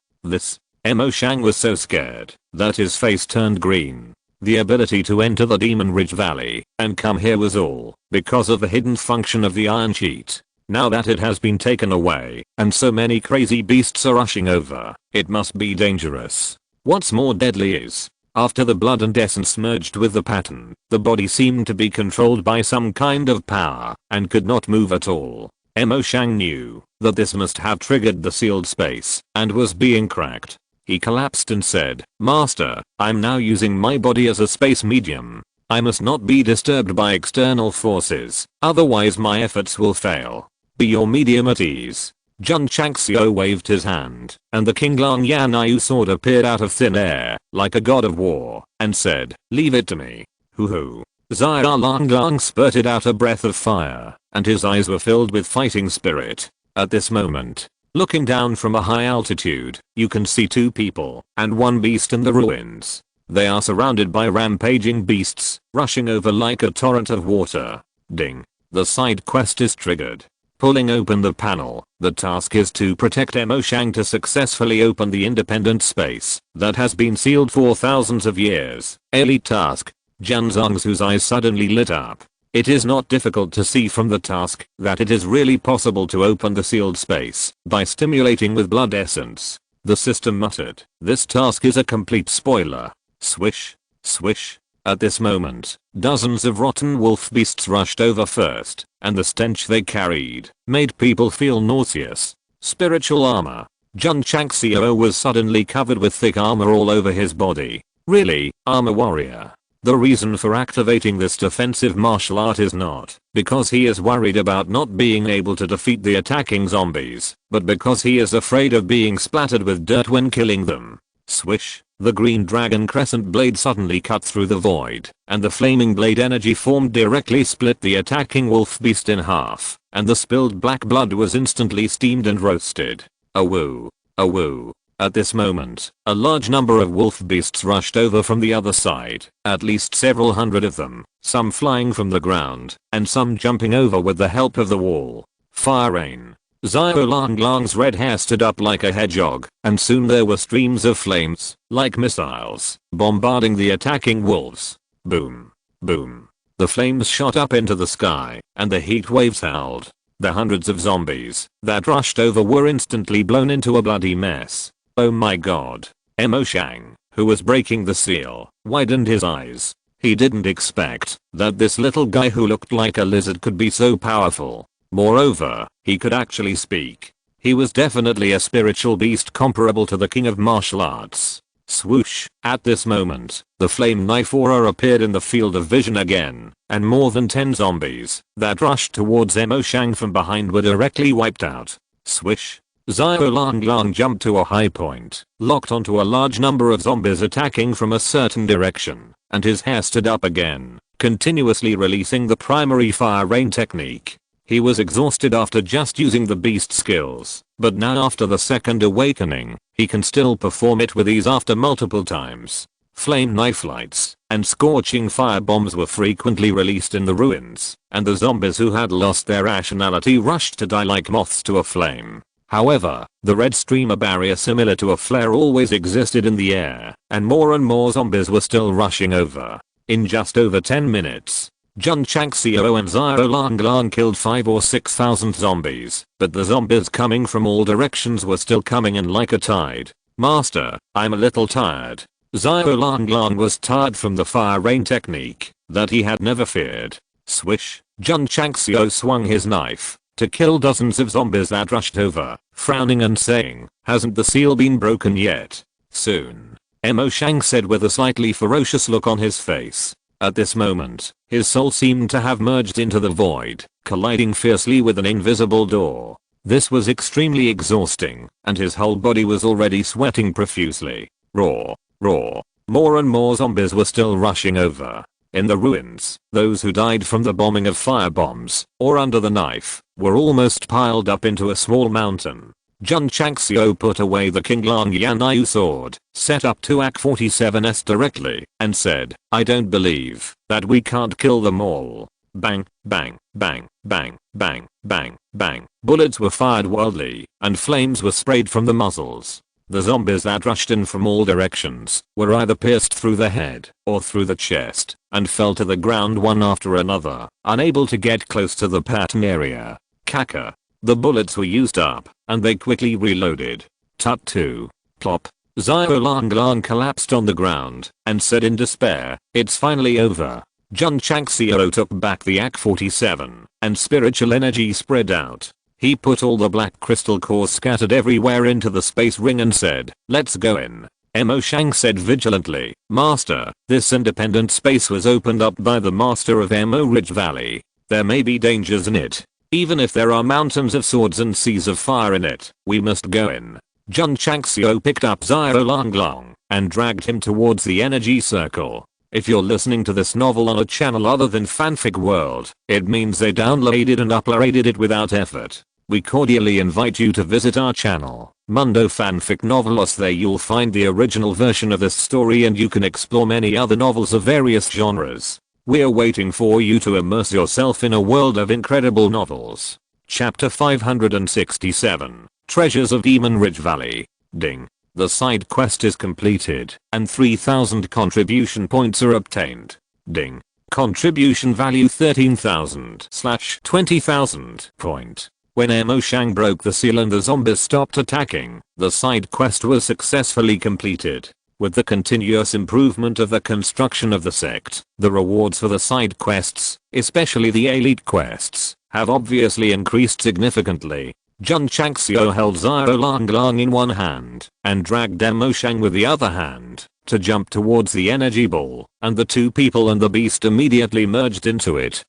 Mo Shang was so scared that his face turned green. The ability to enter the Demon Ridge Valley and come here was all because of the hidden function of the iron sheet. Now that it has been taken away, and so many crazy beasts are rushing over, it must be dangerous. What's more deadly is After the blood and essence merged with the pattern, the body seemed to be controlled by some kind of power and could not move at all. Mo Shang knew that this must have triggered the sealed space and was being cracked. He collapsed and said, "Master, I'm now using my body as a space medium. I must not be disturbed by external forces, otherwise my efforts will fail. Be your medium at ease." Jun Changxiao waved his hand, and the King Lang Yanyu sword appeared out of thin air, like a god of war, and said, "Leave it to me." Hoo. Xia Lang spurted out a breath of fire, and his eyes were filled with fighting spirit. At this moment, looking down from a high altitude, you can see two people and one beast in the ruins. They are surrounded by rampaging beasts, rushing over like a torrent of water. Ding. The side quest is triggered. Pulling open the panel, the task is to protect Mo Shang to successfully open the independent space that has been sealed for thousands of years. Elite task. Jun Changxiao's eyes suddenly lit up. It is not difficult to see from the task that it is really possible to open the sealed space by stimulating with blood essence. The system muttered, "This task is a complete spoiler." Swish. Swish. At this moment, dozens of rotten wolf beasts rushed over first, and the stench they carried made people feel nauseous. Spiritual armor. Jun Changxiao was suddenly covered with thick armor all over his body. Really, armor warrior. The reason for activating this defensive martial art is not because he is worried about not being able to defeat the attacking zombies, but because he is afraid of being splattered with dirt when killing them. Swish. The green dragon crescent blade suddenly cut through the void, and the flaming blade energy formed directly split the attacking wolf beast in half, and the spilled black blood was instantly steamed and roasted. Awoo. Awoo. At this moment, a large number of wolf beasts rushed over from the other side, at least several hundred of them, some flying from the ground, and some jumping over with the help of the wall. Fire rain. Xia Lang's red hair stood up like a hedgehog, and soon there were streams of flames, like missiles, bombarding the attacking wolves. Boom. Boom. The flames shot up into the sky, and the heat waves howled. The hundreds of zombies that rushed over were instantly blown into a bloody mess. Oh my god. Mo Shang, who was breaking the seal, widened his eyes. He didn't expect that this little guy who looked like a lizard could be so powerful. Moreover, he could actually speak. He was definitely a spiritual beast comparable to the king of martial arts. Swoosh. At this moment, the flame knife aura appeared in the field of vision again, and more than 10 zombies that rushed towards Mo Shang from behind were directly wiped out. Swish. Xia Lang jumped to a high point, locked onto a large number of zombies attacking from a certain direction, and his hair stood up again, continuously releasing the primary fire rain technique. He was exhausted after just using the beast skills, but now after the second awakening, he can still perform it with ease after multiple times. Flame knife lights and scorching fire bombs were frequently released in the ruins, and the zombies who had lost their rationality rushed to die like moths to a flame. However, the red streamer barrier similar to a flare always existed in the air, and more zombies were still rushing over. In just over 10 minutes, Jun Changxiao and Xia Lang killed 5 or 6,000 zombies, but the zombies coming from all directions were still coming in like a tide. "Master, I'm a little tired." Xia Lang was tired from the fire rain technique that he had never feared. Swish. Jun Changxiao swung his knife to kill dozens of zombies that rushed over, frowning and saying, "Hasn't the seal been broken yet?" "Soon," Mo Shang said with a slightly ferocious look on his face. At this moment, his soul seemed to have merged into the void, colliding fiercely with an invisible door. This was extremely exhausting, and his whole body was already sweating profusely. Roar. Roar. More and more zombies were still rushing over. In the ruins, those who died from the bombing of firebombs, or under the knife, were almost piled up into a small mountain. Jun Changxiao put away the King Lang Yanyu sword, set up 2 AK-47s directly, and said, "I don't believe that we can't kill them all." Bang, bang, bang, bang, bang, bang, bang. Bullets were fired wildly, and flames were sprayed from the muzzles. The zombies that rushed in from all directions were either pierced through the head or through the chest, and fell to the ground one after another, unable to get close to the pattern area. Caca. The bullets were used up, and they quickly reloaded. Tut 2. Plop. Xiao Lang collapsed on the ground and said in despair, "It's finally over." Jun Changxiao took back the AK-47 and spiritual energy spread out. He put all the black crystal cores scattered everywhere into the space ring and said, "Let's go in." Mo Shang said vigilantly, "Master, this independent space was opened up by the master of Mo Ridge Valley. There may be dangers in it. Even if there are mountains of swords and seas of fire in it, we must go in." Jun Changxiao picked up Xiao Lang and dragged him towards the energy circle. If you're listening to this novel on a channel other than Fanfic World, it means they downloaded and uploaded it without effort. We cordially invite you to visit our channel, Mundo Fanfic Novelos. There you'll find the original version of this story and you can explore many other novels of various genres. We're waiting for you to immerse yourself in a world of incredible novels. Chapter 567, Treasures of Demon Ridge Valley. Ding. The side quest is completed and 3000 contribution points are obtained. Ding. Contribution value 13,000/20,000 point. When Mo Shang broke the seal and the zombies stopped attacking, the side quest was successfully completed. With the continuous improvement of the construction of the sect, the rewards for the side quests, especially the elite quests, have obviously increased significantly. Jun Changxiao held Xiao Lang in one hand and dragged Mo Shang with the other hand to jump towards the energy ball, and the two people and the beast immediately merged into it.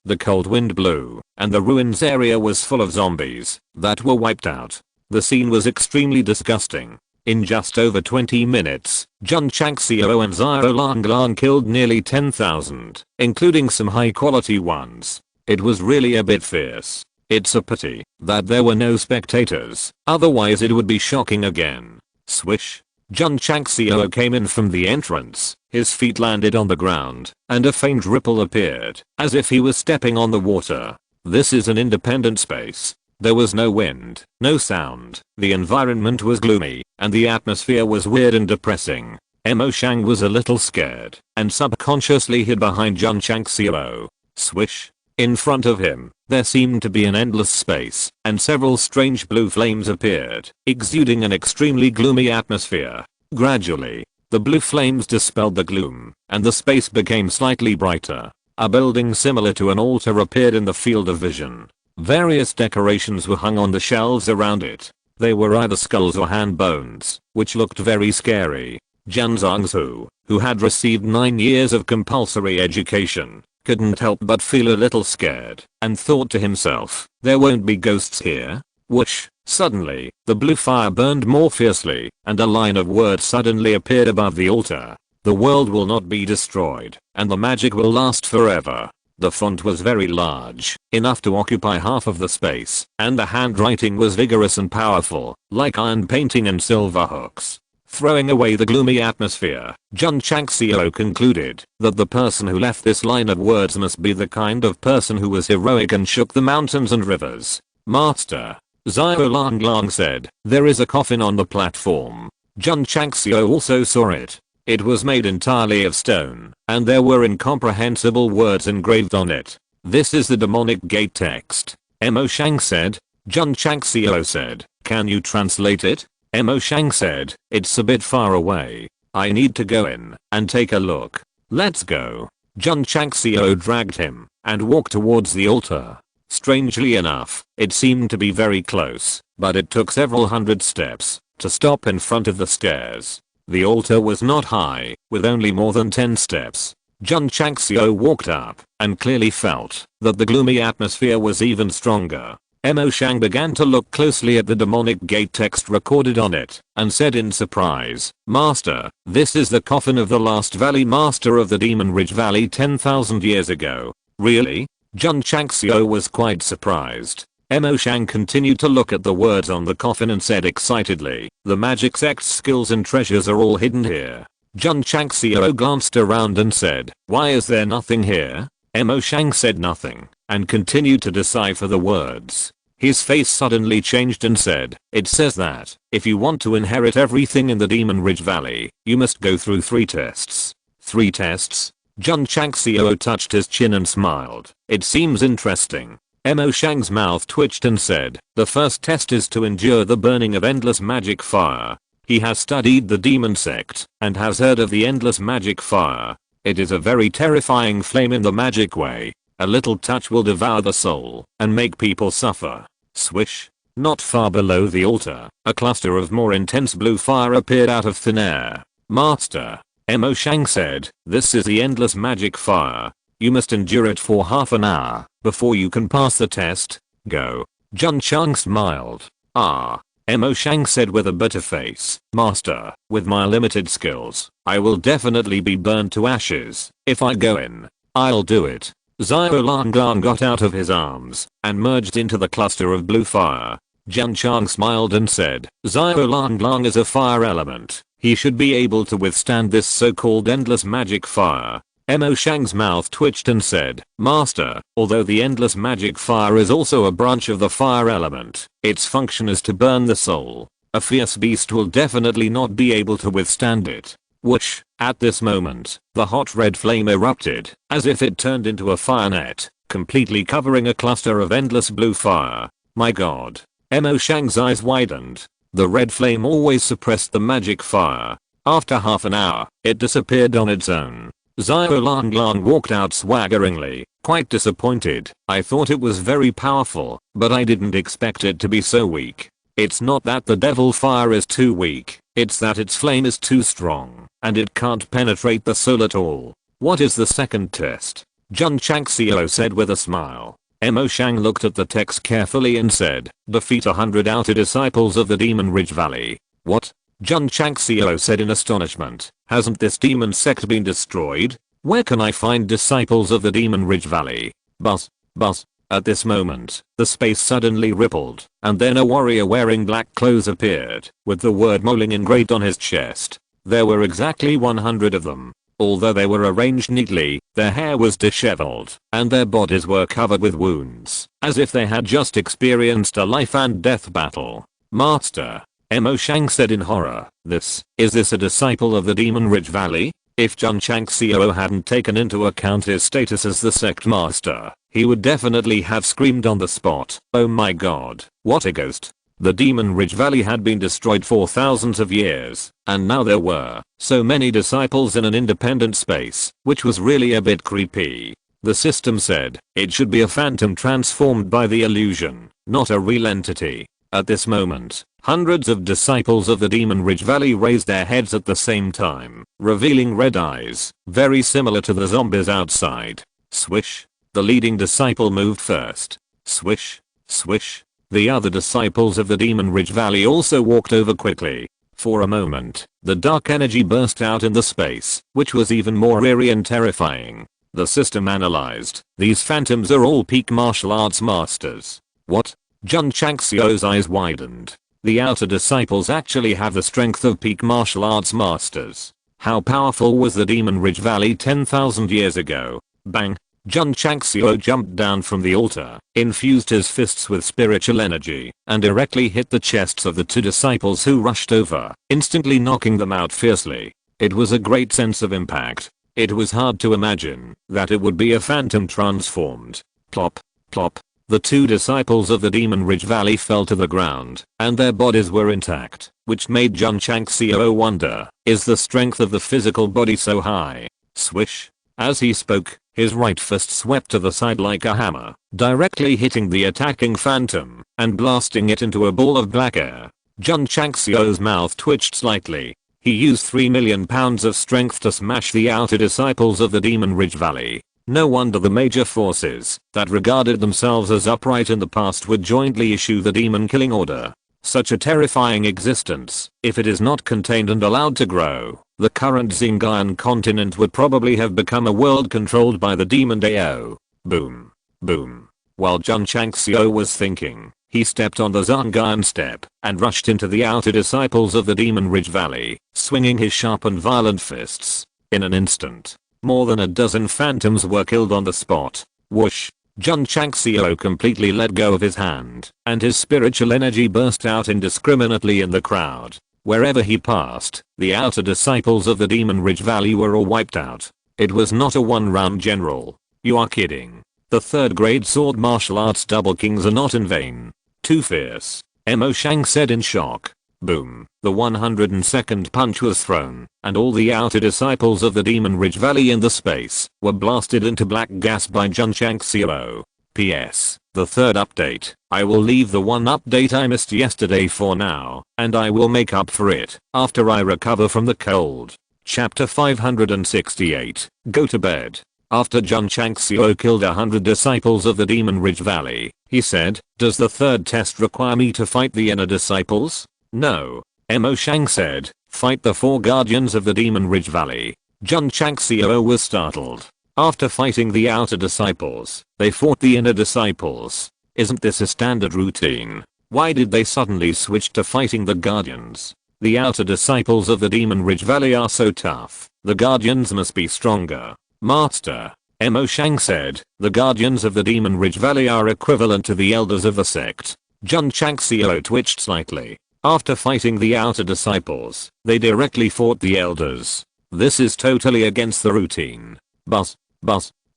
The cold wind blew, and the ruins area was full of zombies that were wiped out. The scene was extremely disgusting. In just over 20 minutes, Jun Changxiao and Xiao Lang killed nearly 10,000, including some high quality ones. It was really a bit fierce. It's a pity that there were no spectators, otherwise it would be shocking again. Swish. Jun Changxiao came in from the entrance, his feet landed on the ground, and a faint ripple appeared, as if he was stepping on the water. This is an independent space. There was no wind, no sound, the environment was gloomy, and the atmosphere was weird and depressing. Mo Shang was a little scared, and subconsciously hid behind Jun Changxiao. Swish. In front of him, there seemed to be an endless space, and several strange blue flames appeared, exuding an extremely gloomy atmosphere. Gradually, the blue flames dispelled the gloom, and the space became slightly brighter. A building similar to an altar appeared in the field of vision. Various decorations were hung on the shelves around it. They were either skulls or hand bones, which looked very scary. Jun Changxiao, who had received 9 years of compulsory education, couldn't help but feel a little scared, and thought to himself, there won't be ghosts here? Whoosh! Suddenly, the blue fire burned more fiercely, and a line of words suddenly appeared above the altar. The world will not be destroyed, and the magic will last forever. The font was very large, enough to occupy half of the space, and the handwriting was vigorous and powerful, like iron painting and silver hooks. Throwing away the gloomy atmosphere, Jun Changxiao concluded that the person who left this line of words must be the kind of person who was heroic and shook the mountains and rivers. "Master," Xiao Lang said, "there is a coffin on the platform." Jun Changxiao also saw it. It was made entirely of stone, and there were incomprehensible words engraved on it. "This is the demonic gate text," Mo Shang said. Jun Changxiao said, "Can you translate it?" Mo Shang said, "It's a bit far away. I need to go in and take a look." "Let's go." Jun Changxiao dragged him and walked towards the altar. Strangely enough, it seemed to be very close, but it took several hundred steps to stop in front of the stairs. The altar was not high, with only more than 10 steps. Jun Changxiao walked up and clearly felt that the gloomy atmosphere was even stronger. Mo Shang began to look closely at the demonic gate text recorded on it, and said in surprise, "Master, this is the coffin of the last valley master of the Demon Ridge Valley 10,000 years ago." "Really?" Jun Changxiao was quite surprised. Mo Shang continued to look at the words on the coffin and said excitedly, "The magic sect's skills and treasures are all hidden here." Jun Changxiao glanced around and said, "Why is there nothing here?" Mo Shang said nothing, and continued to decipher the words. His face suddenly changed and said, "It says that, if you want to inherit everything in the Demon Ridge Valley, you must go through 3 tests. 3 tests? Jun Changxiao touched his chin and smiled. "It seems interesting." Mo Shang's mouth twitched and said, "The first test is to endure the burning of endless magic fire. He has studied the demon sect and has heard of the endless magic fire. It is a very terrifying flame in the magic way. A little touch will devour the soul and make people suffer. Swish. Not far below the altar, a cluster of more intense blue fire appeared out of thin air. Master, Mo Shang said, this is the endless magic fire. You must endure it for half an hour before you can pass the test. Go. Jun Chang smiled. Mo Shang said with a bitter face, Master, with my limited skills, I will definitely be burned to ashes. If I go in, I'll do it. Xiao Lang Lang got out of his arms and merged into the cluster of blue fire. Jun Chang smiled and said, Xiao Lang Lang is a fire element. He should be able to withstand this so-called endless magic fire. Mo Shang's mouth twitched and said, Master, although the endless magic fire is also a branch of the fire element, its function is to burn the soul. A fierce beast will definitely not be able to withstand it. Whoosh, at this moment, the hot red flame erupted, as if it turned into a fire net, completely covering a cluster of endless blue fire. My god. Mo Shang's eyes widened. The red flame always suppressed the magic fire. After half an hour, it disappeared on its own. Xiao Lang Lang walked out swaggeringly, quite disappointed. I thought it was very powerful, but I didn't expect it to be so weak. It's not that the devil fire is too weak, it's that its flame is too strong, and it can't penetrate the soul at all. What is the second test? Jun Changxiao said with a smile. Mo Shang looked at the text carefully and said, defeat 100 outer disciples of the Demon Ridge Valley. What? Jun Changxiao said in astonishment. Hasn't this demon sect been destroyed? Where can I find disciples of the Demon Ridge Valley? Buzz. At this moment, the space suddenly rippled, and then a warrior wearing black clothes appeared, with the word Moling engraved on his chest. There were exactly 100 of them. Although they were arranged neatly, their hair was disheveled, and their bodies were covered with wounds, as if they had just experienced a life and death battle. Master, Mo Shang said in horror, is this a disciple of the Demon Ridge Valley? If Jun Changxiao hadn't taken into account his status as the sect master, he would definitely have screamed on the spot. Oh my god, what a ghost. The Demon Ridge Valley had been destroyed for thousands of years, and now there were so many disciples in an independent space, which was really a bit creepy. The system said it should be a phantom transformed by the illusion, not a real entity. At this moment, hundreds of disciples of the Demon Ridge Valley raised their heads at the same time, revealing red eyes, very similar to the zombies outside. Swish. The leading disciple moved first. Swish. Swish. The other disciples of the Demon Ridge Valley also walked over quickly. For a moment, the dark energy burst out in the space, which was even more eerie and terrifying. The system analyzed. These phantoms are all peak martial arts masters. What? Jun Changxiao's eyes widened. The outer disciples actually have the strength of peak martial arts masters. How powerful was the Demon Ridge Valley 10,000 years ago? Bang! Jun Changxiao jumped down from the altar, infused his fists with spiritual energy, and directly hit the chests of the two disciples who rushed over, instantly knocking them out fiercely. It was a great sense of impact. It was hard to imagine that it would be a phantom transformed. Plop, plop. The two disciples of the Demon Ridge Valley fell to the ground, and their bodies were intact, which made Jun Changxiao wonder, is the strength of the physical body so high? Swish. As he spoke, his right fist swept to the side like a hammer, directly hitting the attacking phantom, and blasting it into a ball of black air. Jun Changxiao's mouth twitched slightly. He used 3 million pounds of strength to smash the outer disciples of the Demon Ridge Valley. No wonder the major forces that regarded themselves as upright in the past would jointly issue the demon killing order. Such a terrifying existence, if it is not contained and allowed to grow, the current Xinjiang continent would probably have become a world controlled by the demon Dao. Boom. Boom. While Jun Changxiao was thinking, he stepped on the Xinjiang step and rushed into the outer disciples of the Demon Ridge Valley, swinging his sharp and violent fists. In an instant, more than a dozen phantoms were killed on the spot. Whoosh. Jun Changxiao completely let go of his hand, and his spiritual energy burst out indiscriminately in the crowd. Wherever he passed, the outer disciples of the Demon Ridge Valley were all wiped out. It was not a one-round general. You are kidding. The third grade sword martial arts double kings are not in vain. Too fierce. Mo Shang said in shock. Boom. The 102nd punch was thrown, and all the outer disciples of the Demon Ridge Valley in the space were blasted into black gas by Jun Changxiao. PS. The third update. I will leave the one update I missed yesterday for now, and I will make up for it after I recover from the cold. Chapter 568. Go to bed. After Jun Changxiao killed 100 disciples of the Demon Ridge Valley, he said, "Does the third test require me to fight the inner disciples?" "No." Mo Shang said, "Fight the 4 guardians of the Demon Ridge Valley." Jun Changxiao was startled. After fighting the outer disciples, they fought the inner disciples. Isn't this a standard routine? Why did they suddenly switch to fighting the guardians? The outer disciples of the Demon Ridge Valley are so tough. The guardians must be stronger. Master. Mo Shang said, "The guardians of the Demon Ridge Valley are equivalent to the elders of the sect." Jun Changxiao twitched slightly. After fighting the outer disciples, they directly fought the elders. This is totally against the routine. Buzz.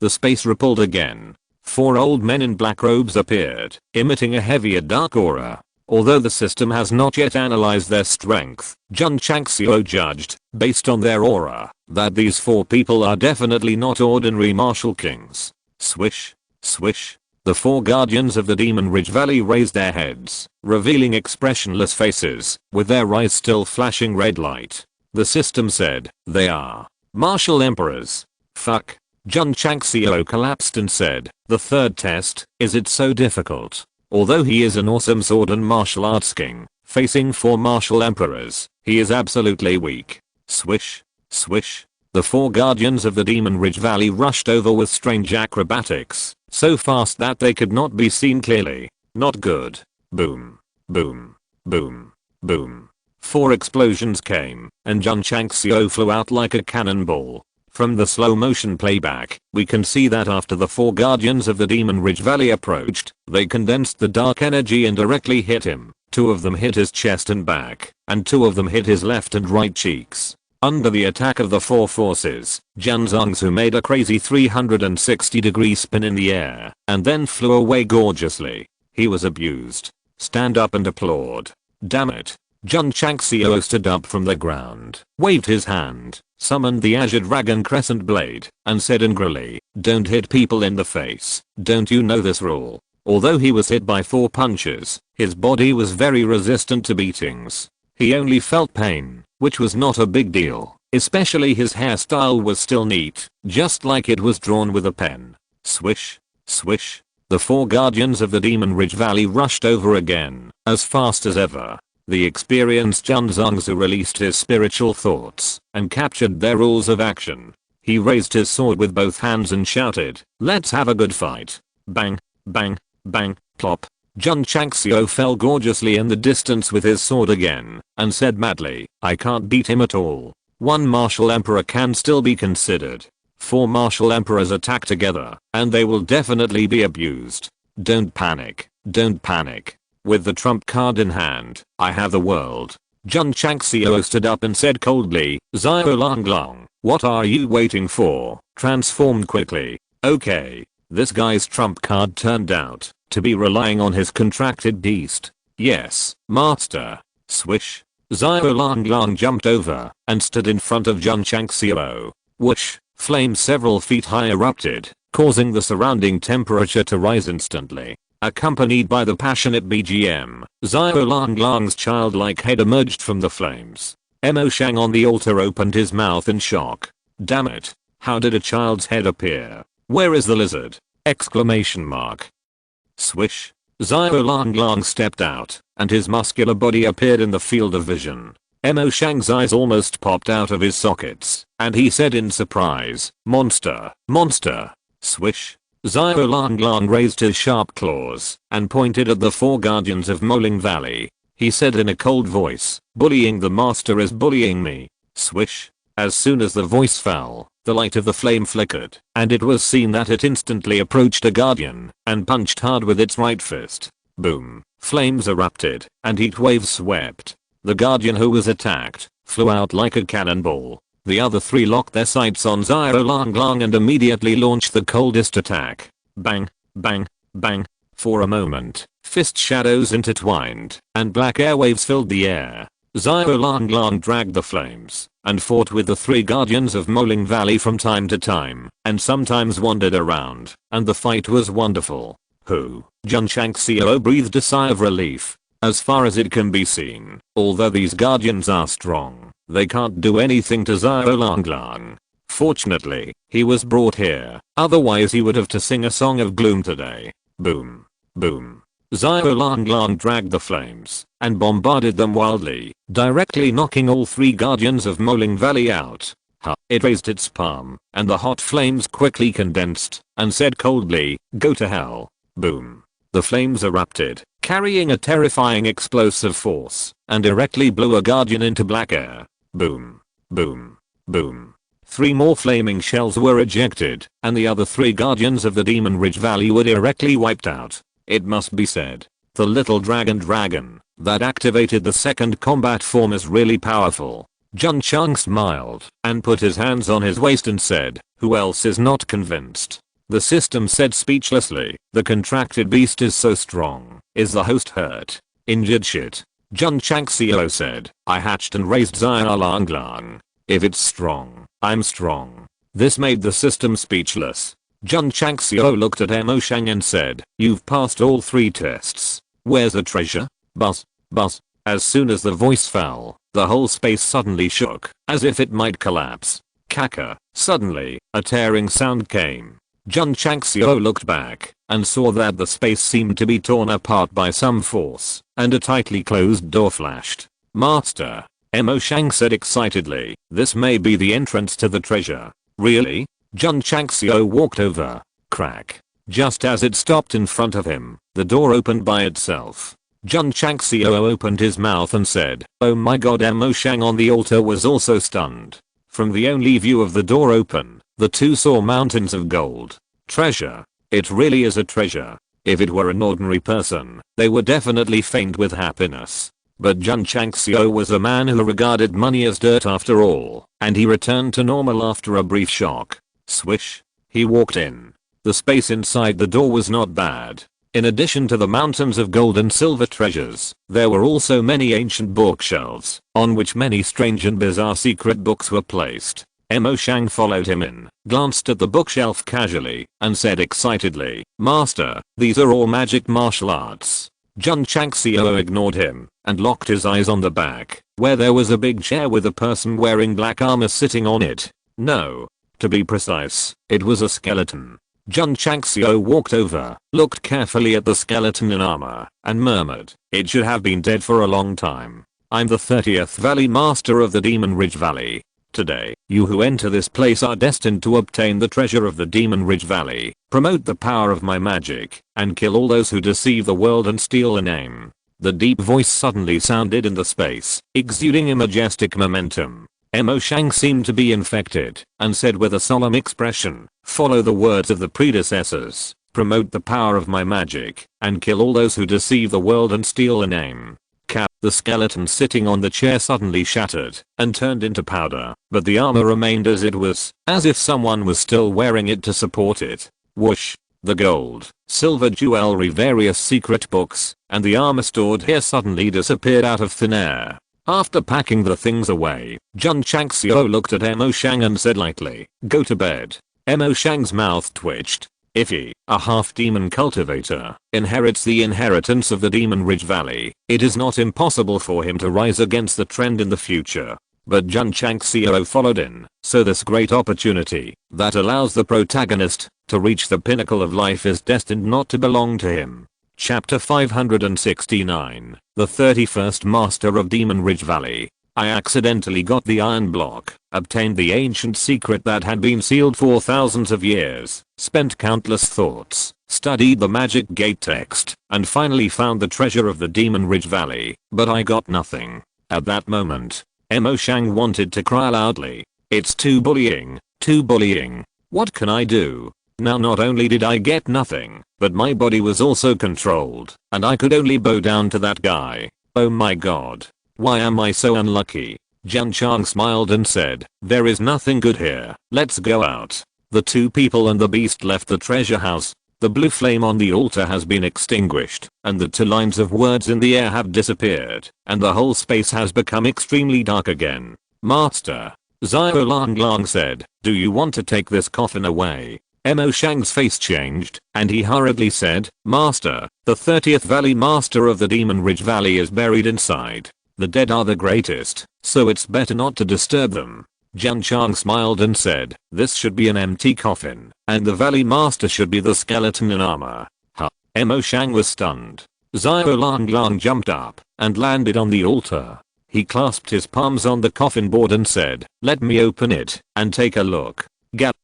The space rippled again. 4 old men in black robes appeared, emitting a heavier dark aura. Although the system has not yet analyzed their strength, Jun Changxiao judged, based on their aura, that these 4 people are definitely not ordinary martial kings. Swish. Swish. The 4 guardians of the Demon Ridge Valley raised their heads, revealing expressionless faces, with their eyes still flashing red light. The system said, "They are martial emperors." Fuck. Jun Changxiao collapsed and said, "The third test, is it so difficult?" Although he is an awesome sword and martial arts king, facing 4 martial emperors, he is absolutely weak. Swish. Swish. The 4 guardians of the Demon Ridge Valley rushed over with strange acrobatics, so fast that they could not be seen clearly. Not good. Boom. Boom. Boom. Boom. 4 explosions came, and Jun Changxiao flew out like a cannonball. From the slow motion playback, we can see that after the 4 guardians of the Demon Ridge Valley approached, they condensed the dark energy and directly hit him. 2 of them hit his chest and back, and 2 of them hit his left and right cheeks. Under the attack of the 4 forces, Jun Changxiao made a crazy 360-degree spin in the air, and then flew away gorgeously. He was abused. Stand up and applaud. Damn it. Jun Changxiao stood up from the ground, waved his hand, summoned the Azure Dragon Crescent Blade, and said angrily, "Don't hit people in the face. Don't you know this rule?" Although he was hit by 4 punches, his body was very resistant to beatings. He only felt pain, which was not a big deal, especially his hairstyle was still neat, just like it was drawn with a pen. Swish. Swish. The 4 guardians of the Demon Ridge Valley rushed over again, as fast as ever. The experienced Jun Changxiao released his spiritual thoughts and captured their rules of action. He raised his sword with both hands and shouted, "Let's have a good fight." Bang, bang, bang, plop. Jun Changxiao fell gorgeously in the distance with his sword again, and said madly, "I can't beat him at all. 1 martial emperor can still be considered. 4 martial emperors attack together, and they will definitely be abused. Don't panic, don't panic. With the trump card in hand, I have the world." Jun Changxiao stood up and said coldly, "Xiao Long Long, what are you waiting for? Transform quickly." Okay. This guy's trump card turned out to be relying on his contracted beast. "Yes, master." Swish. Xiao Long Long jumped over and stood in front of Jun Changxiao. Whoosh. Flames several feet high erupted, causing the surrounding temperature to rise instantly. Accompanied by the passionate BGM, Xiao Long Long's childlike head emerged from the flames. Mo Shang on the altar opened his mouth in shock. "Damn it. How did a child's head appear? Where is the lizard?" Exclamation mark. Swish. Xiao Long Long stepped out, and his muscular body appeared in the field of vision. Mo Shang's eyes almost popped out of his sockets, and he said in surprise, "Monster, monster." Swish. Xiao Long Long raised his sharp claws and pointed at the 4 guardians of Moling Valley. He said in a cold voice, "Bullying the master is bullying me." Swish. As soon as the voice fell, the light of the flame flickered, and it was seen that it instantly approached a guardian and punched hard with its right fist. Boom. Flames erupted, and heat waves swept. The guardian who was attacked flew out like a cannonball. The other 3 locked their sights on Xiao Long Long and immediately launched the coldest attack. Bang, bang, bang. For a moment, Fist shadows intertwined, and black airwaves filled the air. Xiao Lang dragged the flames, and fought with the 3 guardians of Moling Valley from time to time, and sometimes wandered around, and the fight was wonderful. Jun Changxiao breathed a sigh of relief. As far as it can be seen, although these guardians are strong, they can't do anything to Xiao Lang. Fortunately, he was brought here, otherwise he would have to sing a song of gloom today. Boom. Boom. Xiao Lang dragged the flames, and bombarded them wildly, directly knocking all 3 guardians of Moling Valley out. It raised its palm, and the hot flames quickly condensed, and said coldly, "Go to hell." Boom. The flames erupted, carrying a terrifying explosive force, and directly blew a guardian into black air. Boom. Boom. Boom. 3 more flaming shells were ejected, and the other 3 guardians of the Demon Ridge Valley were directly wiped out. It must be said, the little dragon that activated the second combat form is really powerful. Jun Chang smiled, and put his hands on his waist and said, "Who else is not convinced?" The system said speechlessly, "The contracted beast is so strong. Is the host hurt? Injured shit?" Jun Changxiao said, "I hatched and raised Xiao Lang. If it's strong, I'm strong." This made the system speechless. Jun Changxiao looked at Mo Shang and said, "You've passed all 3 tests. Where's the treasure?" Buzz. Buzz. As soon as the voice fell, the whole space suddenly shook, as if it might collapse. Caca. Suddenly, a tearing sound came. Jun Changxiao looked back, and saw that the space seemed to be torn apart by some force, and a tightly closed door flashed. "Master," Mo Shang said excitedly, "this may be the entrance to the treasure." "Really?" Jun Changxiao walked over. Crack. Just as it stopped in front of him, the door opened by itself. Jun Changxiao opened his mouth and said, "Oh my god." Mo Shang on the altar was also stunned. From the only view of the door open, the 2 saw mountains of gold. Treasure. It really is a treasure. If it were an ordinary person, they would definitely faint with happiness. But Jun Changxiao was a man who regarded money as dirt after all, and he returned to normal after a brief shock. Swish. He walked in. The space inside the door was not bad. In addition to the mountains of gold and silver treasures, there were also many ancient bookshelves, on which many strange and bizarre secret books were placed. Mo Shang followed him in, glanced at the bookshelf casually, and said excitedly, "Master, these are all magic martial arts." Jun Changxiao ignored him, and locked his eyes on the back, where there was a big chair with a person wearing black armor sitting on it. No. To be precise, it was a skeleton. Jun Changxiao walked over, looked carefully at the skeleton in armor, and murmured, "It should have been dead for a long time. I'm the 30th Valley Master of the Demon Ridge Valley. Today, you who enter this place are destined to obtain the treasure of the Demon Ridge Valley, promote the power of my magic, and kill all those who deceive the world and steal a name." The deep voice suddenly sounded in the space, exuding a majestic momentum. Mo Shang seemed to be infected, and said with a solemn expression, "Follow the words of the predecessors, promote the power of my magic, and kill all those who deceive the world and steal a name." The skeleton sitting on the chair suddenly shattered, and turned into powder, but the armor remained as it was, as if someone was still wearing it to support it. Whoosh. The gold, silver jewelry, various secret books, and the armor stored here suddenly disappeared out of thin air. After packing the things away, Jun Changxiao looked at Mo Shang and said lightly, "Go to bed." Mo Shang's mouth twitched. If he, a half-demon cultivator, inherits the inheritance of the Demon Ridge Valley, it is not impossible for him to rise against the trend in the future. But Jun Changxiao followed in, so this great opportunity, that allows the protagonist, to reach the pinnacle of life is destined not to belong to him. Chapter 569, The 31st Master of Demon Ridge Valley. I accidentally got the iron block, obtained the ancient secret that had been sealed for thousands of years, spent countless thoughts, studied the magic gate text, and finally found the treasure of the Demon Ridge Valley, but I got nothing. At that moment, Mo Shang wanted to cry loudly. It's too bullying, too bullying. What can I do? Now not only did I get nothing, but my body was also controlled, and I could only bow down to that guy. Oh my god. Why am I so unlucky? Jun Chang smiled and said, "There is nothing good here, let's go out." The 2 people and the beast left the treasure house. The blue flame on the altar has been extinguished, and the 2 lines of words in the air have disappeared, and the whole space has become extremely dark again. Master, Xiao Lang Lang said, do you want to take this coffin away? Mo Shang's face changed, and he hurriedly said, Master, the 30th Valley Master of the Demon Ridge Valley is buried inside. The dead are the greatest, so it's better not to disturb them. Jun Chang smiled and said, this should be an empty coffin, and the Valley Master should be the skeleton in armor. Mo Shang was stunned. Xiao Lang Lang jumped up and landed on the altar. He clasped his palms on the coffin board and said, let me open it and take a look.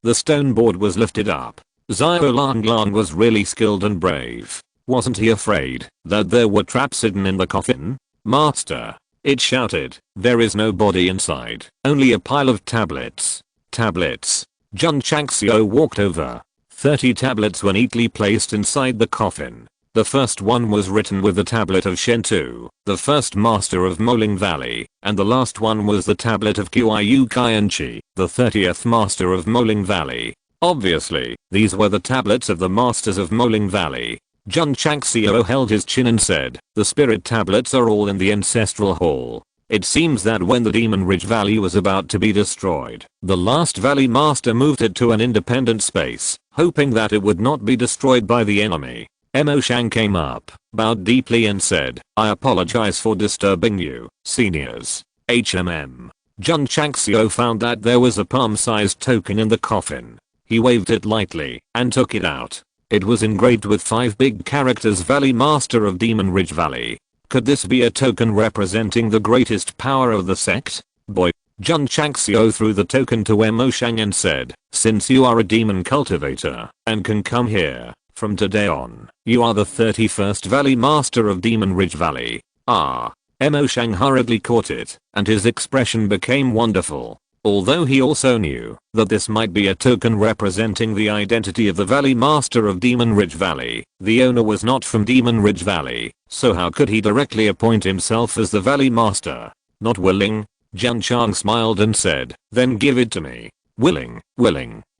The stone board was lifted up. Xiao Lang Lang was really skilled and brave. Wasn't he afraid that there were traps hidden in the coffin? Master, it shouted, there is no body inside, only a pile of tablets. Tablets. Jun Changxiao walked over. 30 tablets were neatly placed inside the coffin. The first one was written with the tablet of Shentu, the first master of Moling Valley, and the last one was the tablet of Qiyu Qianchi, the 30th master of Moling Valley. Obviously, these were the tablets of the masters of Moling Valley. Jun Changxiao held his chin and said, the spirit tablets are all in the ancestral hall. It seems that when the Demon Ridge Valley was about to be destroyed, the last Valley Master moved it to an independent space, hoping that it would not be destroyed by the enemy. Mo Shang came up, bowed deeply and said, I apologize for disturbing you, seniors. HMM. Jun Changxiao found that there was a palm-sized token in the coffin. He waved it lightly and took it out. It was engraved with 5 big characters, Valley Master of Demon Ridge Valley. Could this be a token representing the greatest power of the sect? Boy. Jun Changxiao threw the token to Mo Shang and said, since you are a demon cultivator and can come here, from today on, you are the 31st Valley Master of Demon Ridge Valley. Mo Shang hurriedly caught it, and his expression became wonderful. Although he also knew that this might be a token representing the identity of the Valley Master of Demon Ridge Valley, the owner was not from Demon Ridge Valley, so how could he directly appoint himself as the Valley Master? Not willing? Jun Chang smiled and said, then give it to me. Willing.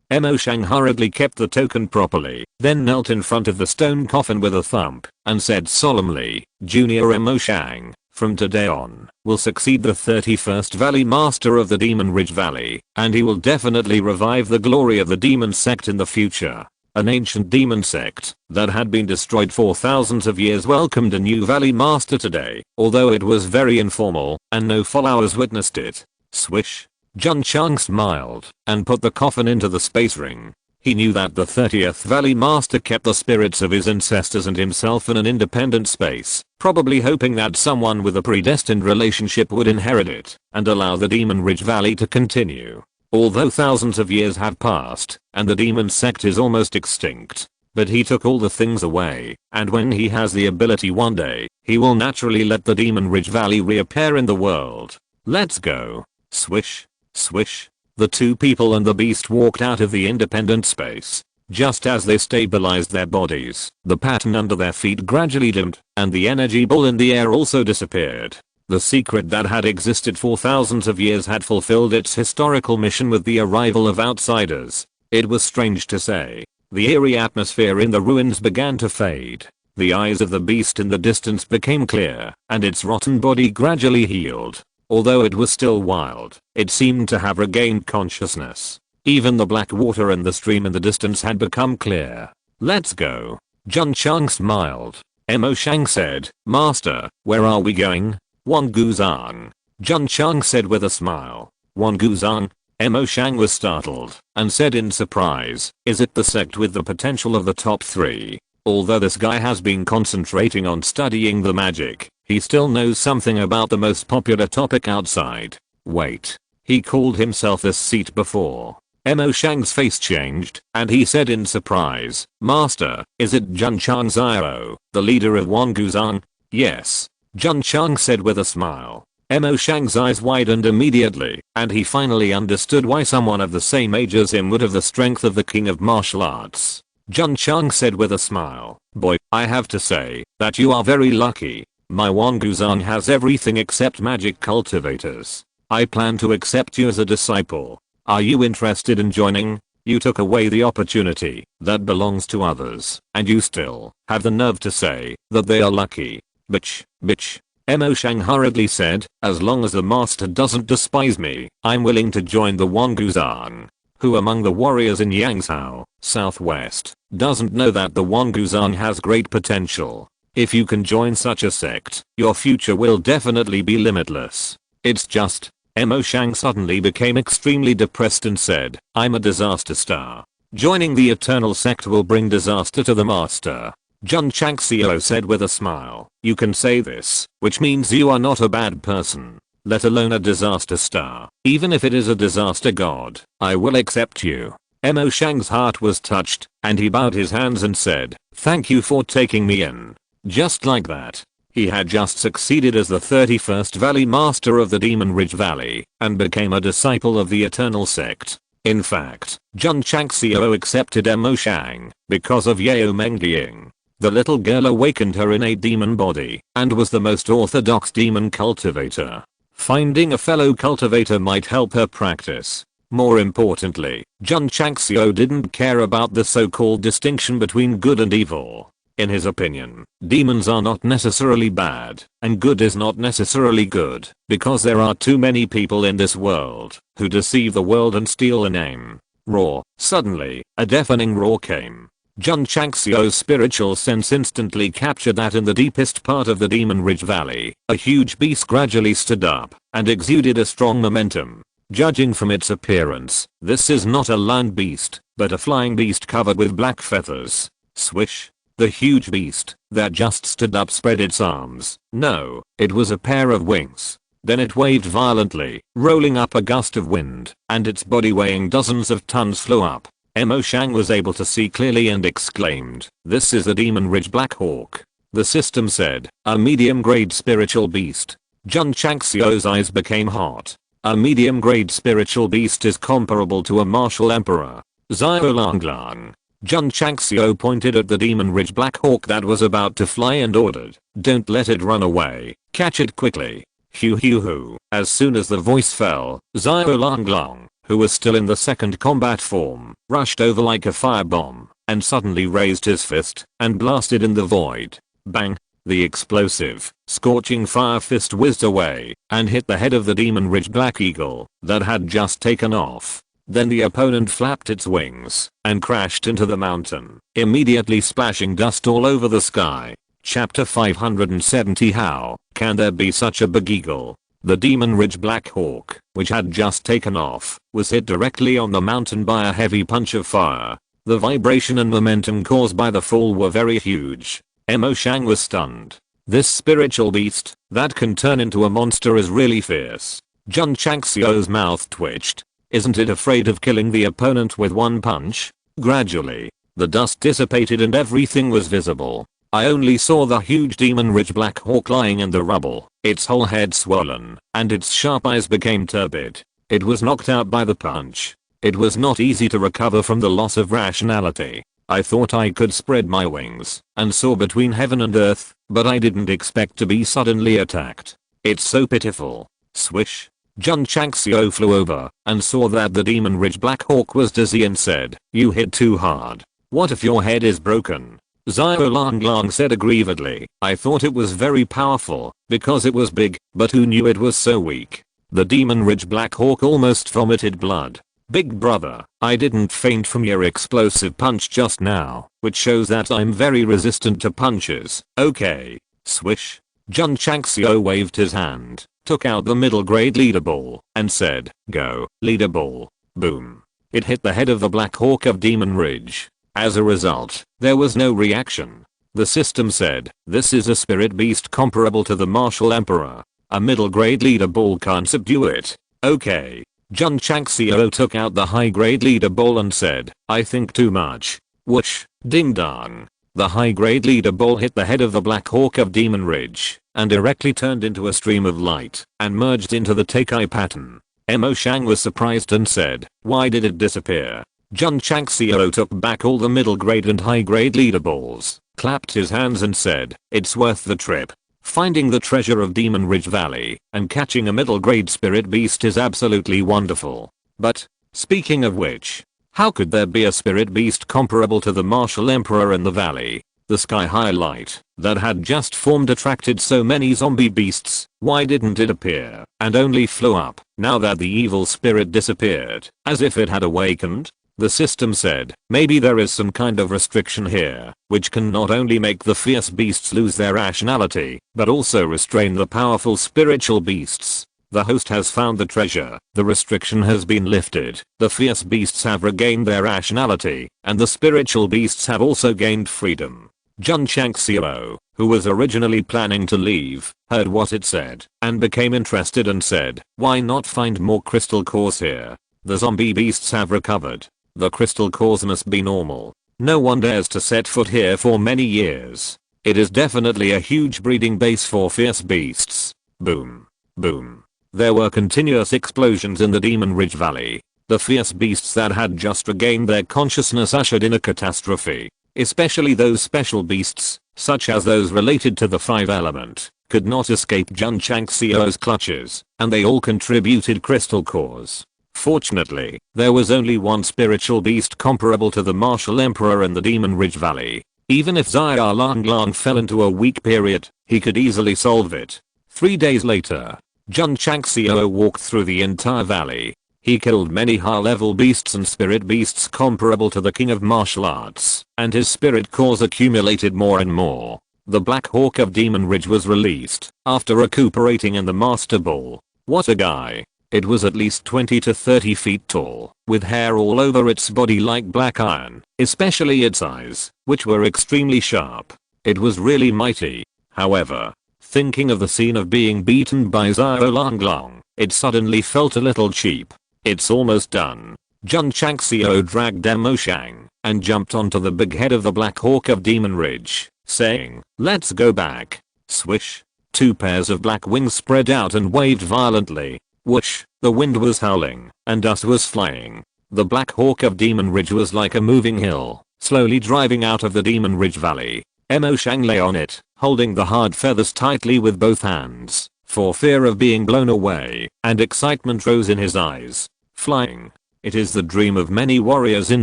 Mo Shang hurriedly kept the token properly, then knelt in front of the stone coffin with a thump, and said solemnly, Junior Mo Shang, from today on, will succeed the 31st Valley Master of the Demon Ridge Valley, and he will definitely revive the glory of the Demon Sect in the future. An ancient demon sect that had been destroyed for thousands of years welcomed a new Valley Master today, although it was very informal, and no followers witnessed it. Swish. Jun Chang smiled and put the coffin into the space ring. He knew that the 30th Valley Master kept the spirits of his ancestors and himself in an independent space, probably hoping that someone with a predestined relationship would inherit it and allow the Demon Ridge Valley to continue. Although thousands of years have passed and the demon sect is almost extinct, but he took all the things away, and when he has the ability one day, he will naturally let the Demon Ridge Valley reappear in the world. Let's go. Swish. Swish. The 2 people and the beast walked out of the independent space. Just as they stabilized their bodies, the pattern under their feet gradually dimmed, and the energy ball in the air also disappeared. The secret that had existed for thousands of years had fulfilled its historical mission with the arrival of outsiders. It was strange to say. The eerie atmosphere in the ruins began to fade. The eyes of the beast in the distance became clear, and its rotten body gradually healed. Although it was still wild, it seemed to have regained consciousness. Even the black water in the stream in the distance had become clear. Let's go. Jun Chang smiled. Mo Shang said, Master, where are we going? Wanguzang. Jun Chang said with a smile. Wanguzang? Mo Shang was startled and said in surprise, is it the sect with the potential of the top 3? Although this guy has been concentrating on studying the magic, he still knows something about the most popular topic outside. Wait. He called himself this seat before. Mo Shang's face changed, and he said in surprise, Master, is it Jun Changxiao, the leader of Wanguzang? Yes. Jun Chang said with a smile. Mo Shang's eyes widened immediately, and he finally understood why someone of the same age as him would have the strength of the king of martial arts. Jun Chang said with a smile, boy, I have to say that you are very lucky. My Wanguzang has everything except magic cultivators. I plan to accept you as a disciple. Are you interested in joining? You took away the opportunity that belongs to others, and you still have the nerve to say that they are lucky. Bitch. Mo Shang hurriedly said, as long as the master doesn't despise me, I'm willing to join the Wanguzan. Who among the warriors in Yangzhou, Southwest, doesn't know that the Wanguzan has great potential? If you can join such a sect, your future will definitely be limitless. It's just, Mo Shang suddenly became extremely depressed and said, I'm a disaster star. Joining the Eternal Sect will bring disaster to the master. Jun Changxiao said with a smile, you can say this, which means you are not a bad person, let alone a disaster star. Even if it is a disaster god, I will accept you. Mo Shang's heart was touched, and he bowed his hands and said, thank you for taking me in. Just like that. He had just succeeded as the 31st Valley Master of the Demon Ridge Valley, and became a disciple of the Eternal Sect. In fact, Jun Changxiao accepted Mo Shang because of Yao Mengying. The little girl awakened her innate demon body, and was the most orthodox demon cultivator. Finding a fellow cultivator might help her practice. More importantly, Jun Changxiao didn't care about the so-called distinction between good and evil. In his opinion, demons are not necessarily bad, and good is not necessarily good, because there are too many people in this world who deceive the world and steal a name. Roar. Suddenly, a deafening roar came. Jun Changxiao's spiritual sense instantly captured that in the deepest part of the Demon Ridge Valley, a huge beast gradually stood up and exuded a strong momentum. Judging from its appearance, this is not a land beast, but a flying beast covered with black feathers. Swish. The huge beast that just stood up spread its arms. No, it was a pair of wings. Then it waved violently, rolling up a gust of wind, and its body weighing dozens of tons flew up. Mo Shang was able to see clearly and exclaimed, this is the Demon Ridge Black Hawk. The system said, a medium-grade spiritual beast. Jun Changxiao's eyes became hot. A medium-grade spiritual beast is comparable to a martial emperor. Xiao Langlang. Jun Changxiao pointed at the Demon Ridge Black Hawk that was about to fly and ordered, don't let it run away, catch it quickly. Hoo. As soon as the voice fell, Xiao Langlang, who was still in the second combat form, rushed over like a firebomb, and suddenly raised his fist, and blasted in the void. Bang! The explosive, scorching fire fist whizzed away, and hit the head of the Demon Ridge Black Eagle, that had just taken off. Then the opponent flapped its wings and crashed into the mountain, immediately splashing dust all over the sky. Chapter 570 How can there be such a big eagle? The Demon Ridge Black Hawk, which had just taken off, was hit directly on the mountain by a heavy punch of fire. The vibration and momentum caused by the fall were very huge. Mo Shang was stunned. This spiritual beast that can turn into a monster is really fierce. Jun Changxiao's mouth twitched. Isn't it afraid of killing the opponent with one punch? Gradually, the dust dissipated and everything was visible. I only saw the huge Demon Ridge Black Hawk lying in the rubble, its whole head swollen, and its sharp eyes became turbid. It was knocked out by the punch. It was not easy to recover from the loss of rationality. I thought I could spread my wings and soar between heaven and earth, but I didn't expect to be suddenly attacked. It's so pitiful. Swish. Jun Changxiao flew over and saw that the Demon Ridge Black Hawk was dizzy and said, you hit too hard. What if your head is broken? Xiao Langlang said aggrievedly, I thought it was very powerful because it was big, but who knew it was so weak? The Demon Ridge Black Hawk almost vomited blood. Big brother, I didn't faint from your explosive punch just now, which shows that I'm very resistant to punches. Okay. Swish. Jun Changxiao waved his hand, took out the middle grade leader ball, and said, go, leader ball. Boom. It hit the head of the Black Hawk of Demon Ridge. As a result, there was no reaction. The system said, this is a spirit beast comparable to the martial emperor. A middle grade leader ball can't subdue it. Okay. Jun Changxiao took out the high grade leader ball and said, I think too much. Whoosh. Ding dong. The high grade leader ball hit the head of the Black Hawk of Demon Ridge, and directly turned into a stream of light, and merged into the Teikai pattern. Mo Shang was surprised and said, why did it disappear? Jun Changxiao took back all the middle grade and high grade leader balls, clapped his hands and said, it's worth the trip. Finding the treasure of Demon Ridge Valley and catching a middle grade spirit beast is absolutely wonderful. But, speaking of which, How could there be a spirit beast comparable to the martial emperor in the valley? The sky highlight that had just formed attracted so many zombie beasts. Why didn't it appear and only flew up now that the evil spirit disappeared, as if it had awakened? The system said, maybe there is some kind of restriction here, which can not only make the fierce beasts lose their rationality, but also restrain the powerful spiritual beasts. The host has found the treasure, the restriction has been lifted, the fierce beasts have regained their rationality, and the spiritual beasts have also gained freedom. Jun Changxiao, who was originally planning to leave, heard what it said, and became interested and said, why not find more crystal cores here? The zombie beasts have recovered. The crystal cores must be normal. No one dares to set foot here for many years. It is definitely a huge breeding base for fierce beasts. Boom. Boom. There were continuous explosions in the Demon Ridge Valley. The fierce beasts that had just regained their consciousness ushered in a catastrophe. Especially those special beasts, such as those related to the 5 element, could not escape Jun Changxiao's clutches, and they all contributed crystal cores. Fortunately, there was only one spiritual beast comparable to the martial emperor in the Demon Ridge Valley. Even if Xia Lang fell into a weak period, he could easily solve it. 3 days later, Jun Changxiao walked through the entire valley. He killed many high-level beasts and spirit beasts comparable to the king of martial arts, and his spirit cores accumulated more and more. The Black Hawk of Demon Ridge was released, after recuperating in the Master Ball. What a guy. It was at least 20 to 30 feet tall, with hair all over its body like black iron, especially its eyes, which were extremely sharp. It was really mighty. However, thinking of the scene of being beaten by Xiao Lang, it suddenly felt a little cheap. It's almost done. Jun Changxiao dragged Demo Shang and jumped onto the big head of the Black Hawk of Demon Ridge, saying, let's go back. Swish. 2 pairs of black wings spread out and waved violently. Whoosh. The wind was howling, and dust was flying. The Black Hawk of Demon Ridge was like a moving hill, slowly driving out of the Demon Ridge Valley. Mo Shang lay on it, holding the hard feathers tightly with both hands, for fear of being blown away, and excitement rose in his eyes. Flying. It is the dream of many warriors in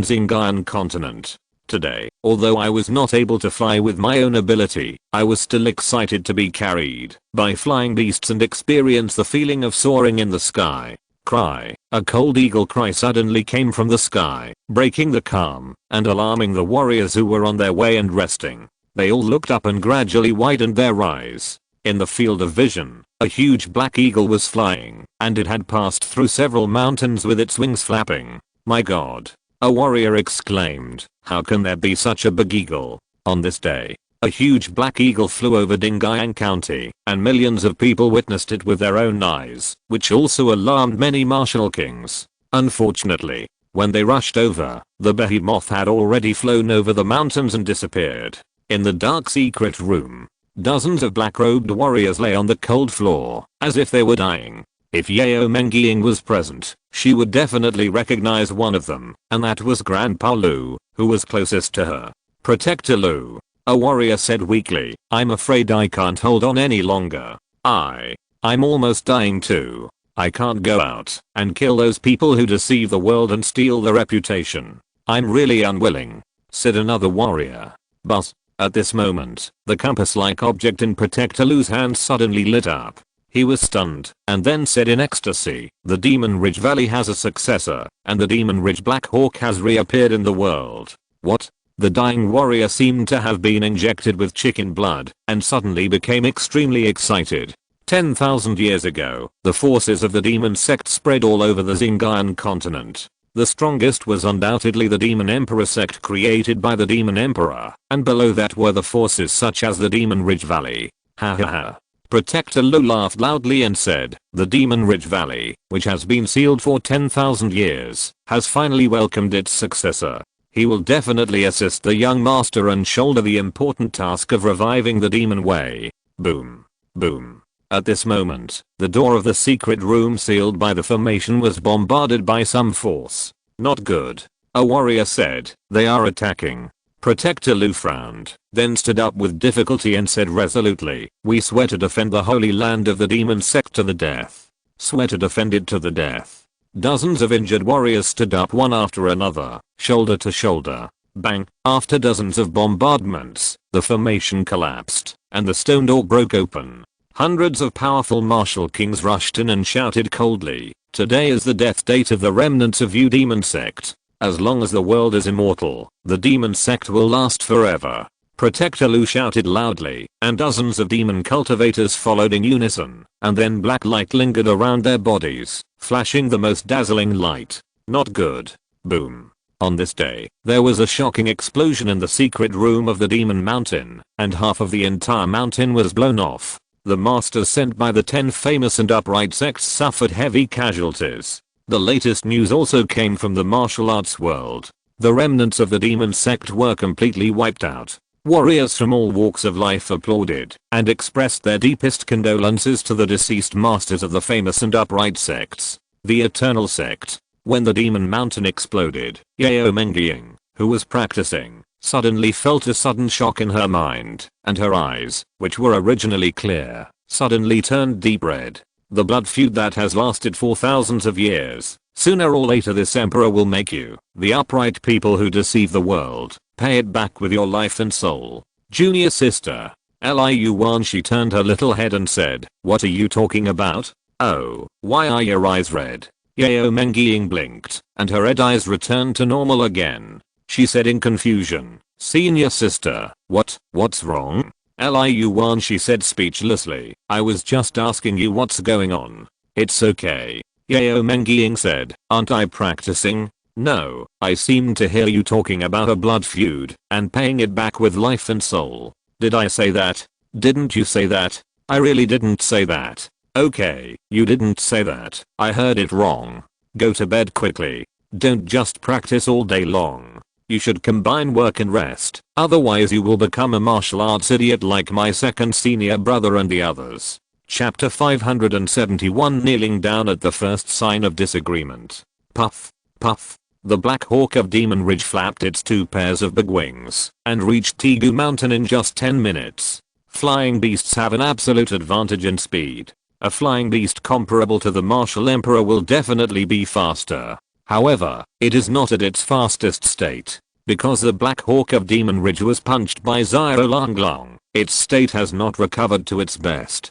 Xinjiang continent. Today, although I was not able to fly with my own ability, I was still excited to be carried by flying beasts and experience the feeling of soaring in the sky. Cry. A cold eagle cry suddenly came from the sky, breaking the calm and alarming the warriors who were on their way and resting. They all looked up and gradually widened their eyes. In the field of vision, a huge black eagle was flying, and it had passed through several mountains with its wings flapping. My god. A warrior exclaimed, how can there be such a big eagle? On this day, a huge black eagle flew over Dingyang County, and millions of people witnessed it with their own eyes, which also alarmed many martial kings. Unfortunately, when they rushed over, the behemoth had already flown over the mountains and disappeared. In the dark secret room, dozens of black-robed warriors lay on the cold floor, as if they were dying. If Yao Mengying was present, she would definitely recognize one of them, and that was Grandpa Lu, who was closest to her. Protector Lu. A warrior said weakly, I'm afraid I can't hold on any longer. I'm almost dying too. I can't go out and kill those people who deceive the world and steal the reputation. I'm really unwilling, said another warrior. But, at this moment, the compass-like object in Protector Lu's hand suddenly lit up. He was stunned, and then said in ecstasy, the Demon Ridge Valley has a successor, and the Demon Ridge Black Hawk has reappeared in the world. What? The dying warrior seemed to have been injected with chicken blood, and suddenly became extremely excited. 10,000 years ago, the forces of the Demon Sect spread all over the Xinjiang continent. The strongest was undoubtedly the Demon Emperor sect created by the Demon Emperor, and below that were the forces such as the Demon Ridge Valley. Ha ha ha. Protector Lu laughed loudly and said, the Demon Ridge Valley, which has been sealed for 10,000 years, has finally welcomed its successor. He will definitely assist the young master and shoulder the important task of reviving the demon way. Boom. Boom. At this moment, the door of the secret room sealed by the formation was bombarded by some force. Not good. A warrior said, they are attacking. Protector Lu frowned, then stood up with difficulty and said resolutely, we swear to defend the holy land of the demon sect to the death. Swear to defend it to the death. Dozens of injured warriors stood up one after another, shoulder to shoulder. Bang! After dozens of bombardments, the formation collapsed, and the stone door broke open. Hundreds of powerful martial kings rushed in and shouted coldly, "Today is the death date of the remnants of you demon sect. As long as the world is immortal, the demon sect will last forever." Protector Lu shouted loudly, and dozens of demon cultivators followed in unison, and then black light lingered around their bodies, flashing the most dazzling light. Not good. Boom. On this day, there was a shocking explosion in the secret room of the Demon Mountain, and half of the entire mountain was blown off. The masters sent by the 10 famous and upright sects suffered heavy casualties. The latest news also came from the martial arts world. The remnants of the demon sect were completely wiped out. Warriors from all walks of life applauded and expressed their deepest condolences to the deceased masters of the famous and upright sects. The Eternal Sect. When the Demon Mountain exploded, Yao Mengying, who was practicing, suddenly felt a sudden shock in her mind, and her eyes, which were originally clear, suddenly turned deep red. The blood feud that has lasted for thousands of years. Sooner or later this emperor will make you, the upright people who deceive the world, pay it back with your life and soul. Junior sister, Liu Wan, she turned her little head and said, "What are you talking about? Oh, why are your eyes red?" Yao Mengying blinked, and her red eyes returned to normal again. She said in confusion, "Senior sister, what's wrong?" Liu Wan, she said speechlessly, "I was just asking you what's going on." "It's okay." Yao Mengying said, "Aren't I practicing?" "No, I seem to hear you talking about a blood feud and paying it back with life and soul." "Did I say that?" "Didn't you say that?" "I really didn't say that." "Okay, you didn't say that. I heard it wrong. Go to bed quickly. Don't just practice all day long. You should combine work and rest, otherwise you will become a martial arts idiot like my second senior brother and the others." Chapter 571, kneeling down at the first sign of disagreement. Puff, puff. The Black Hawk of Demon Ridge flapped its 2 pairs of big wings and reached Tegu Mountain in just 10 minutes. Flying beasts have an absolute advantage in speed. A flying beast comparable to the martial emperor will definitely be faster. However, it is not at its fastest state. Because the Black Hawk of Demon Ridge was punched by Xiao Longlong, its state has not recovered to its best.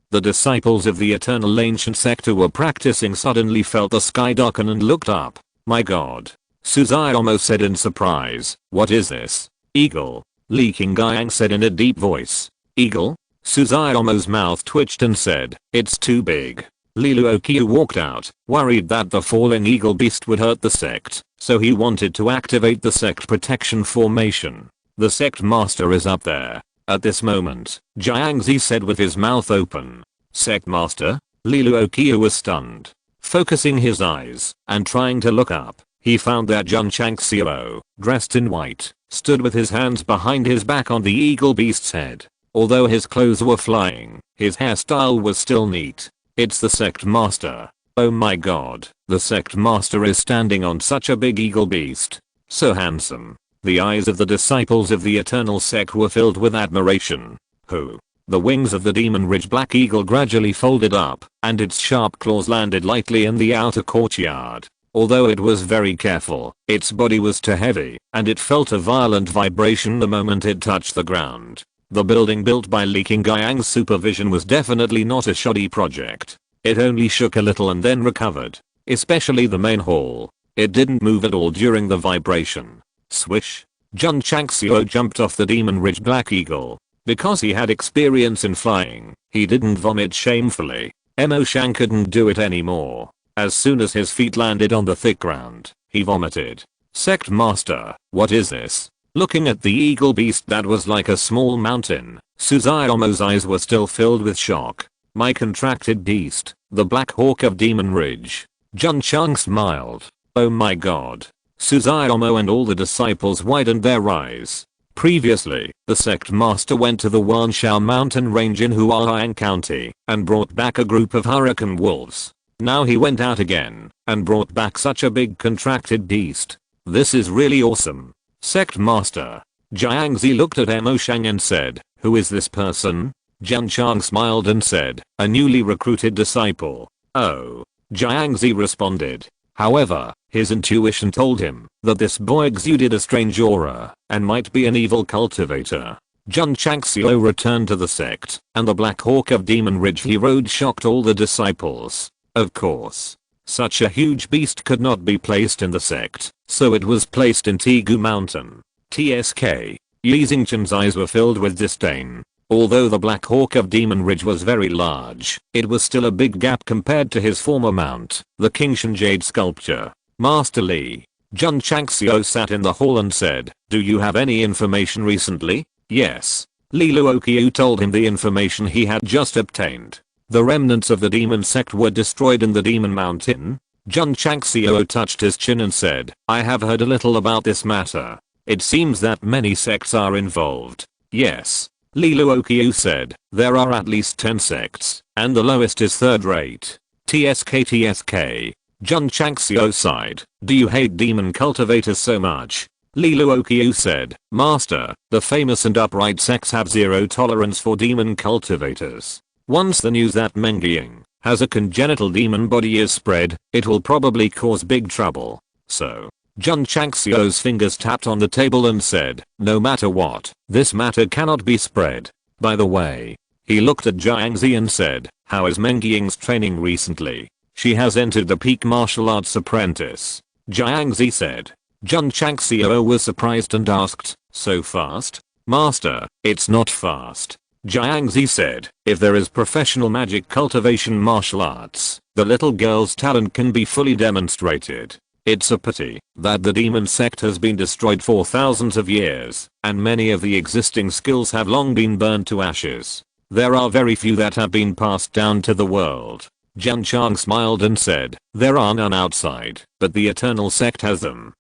The disciples of the Eternal Ancient Sect who were practicing suddenly felt the sky darken and looked up. "My god." Suzaomo said in surprise, "What is this?" "Eagle." Li Qingyang said in a deep voice. "Eagle?" Suzaomo's mouth twitched and said, "It's too big." Li Luoqiu walked out, worried that the falling eagle beast would hurt the sect, so he wanted to activate the sect protection formation. "The sect master is up there." At this moment, Jiangzi said with his mouth open. "Sect master?" Li Luoqiu was stunned. Focusing his eyes and trying to look up, he found that Jun Changxiao, dressed in white, stood with his hands behind his back on the eagle beast's head. Although his clothes were flying, his hairstyle was still neat. "It's the sect master." "Oh my god, the sect master is standing on such a big eagle beast. So handsome." The eyes of the disciples of the Eternal Sect were filled with admiration. "Who?" The wings of the Demon Ridge Black Eagle gradually folded up, and its sharp claws landed lightly in the outer courtyard. Although it was very careful, its body was too heavy, and it felt a violent vibration the moment it touched the ground. The building built by Li Qingyang's supervision was definitely not a shoddy project. It only shook a little and then recovered. Especially the main hall. It didn't move at all during the vibration. Swish. Jun Changxiao jumped off the Demon Ridge Black Eagle. Because he had experience in flying, he didn't vomit shamefully. Mo Shang couldn't do it anymore. As soon as his feet landed on the thick ground, he vomited. "Sect master, what is this?" Looking at the eagle beast that was like a small mountain, Suzaomo's eyes were still filled with shock. "My contracted beast, the Black Hawk of Demon Ridge." Jun Chang smiled. "Oh my god." Suzaomo and all the disciples widened their eyes. Previously, the sect master went to the Wanshao mountain range in Hualien County and brought back a group of hurricane wolves. Now he went out again and brought back such a big contracted beast. This is really awesome. Sect master. Jiangzi looked at Mo Shang and said, "Who is this person?" Jun Chang smiled and said, "A newly recruited disciple." "Oh." Jiangzi responded. However, his intuition told him that this boy exuded a strange aura and might be an evil cultivator. Jun Changxiao returned to the sect, and the Black Hawk of Demon Ridge he rode shocked all the disciples. Of course, such a huge beast could not be placed in the sect, so it was placed in Tegu Mountain. TSK. Yi Xingchen's eyes were filled with disdain. Although the Black Hawk of Demon Ridge was very large, it was still a big gap compared to his former mount, the Qingshan Jade sculpture. Master Li. Jun Changxiao sat in the hall and said, "Do you have any information recently?" Yes. Li Luoqiu told him the information he had just obtained. The remnants of the demon sect were destroyed in the demon mountain. Jun Changxiao touched his chin and said, "I have heard a little about this matter. It seems that many sects are involved." Yes. Li Luoqiu said, "There are at least 10 sects, and the lowest is third rate." TSK. Jun Changxiao sighed. "Do you hate demon cultivators so much?" Li Luoqiu said, "Master, the famous and upright sects have zero tolerance for demon cultivators. Once the news that Meng Ying has a congenital demon body is spread, it will probably cause big trouble. So." Jun Changxiao's fingers tapped on the table and said, "No matter what, this matter cannot be spread. By the way." He looked at Jiangzi and said, "How is Meng Ying's training recently? She has entered the peak martial arts apprentice." Jiangzi said. Jun Changxiao was surprised and asked, "So fast?" "Master, it's not fast." Jiangzi said, "If there is professional magic cultivation martial arts, the little girl's talent can be fully demonstrated. It's a pity that the demon sect has been destroyed for thousands of years, and many of the existing skills have long been burned to ashes. There are very few that have been passed down to the world." Jun Chang smiled and said, "There are none outside, but the eternal sect has them."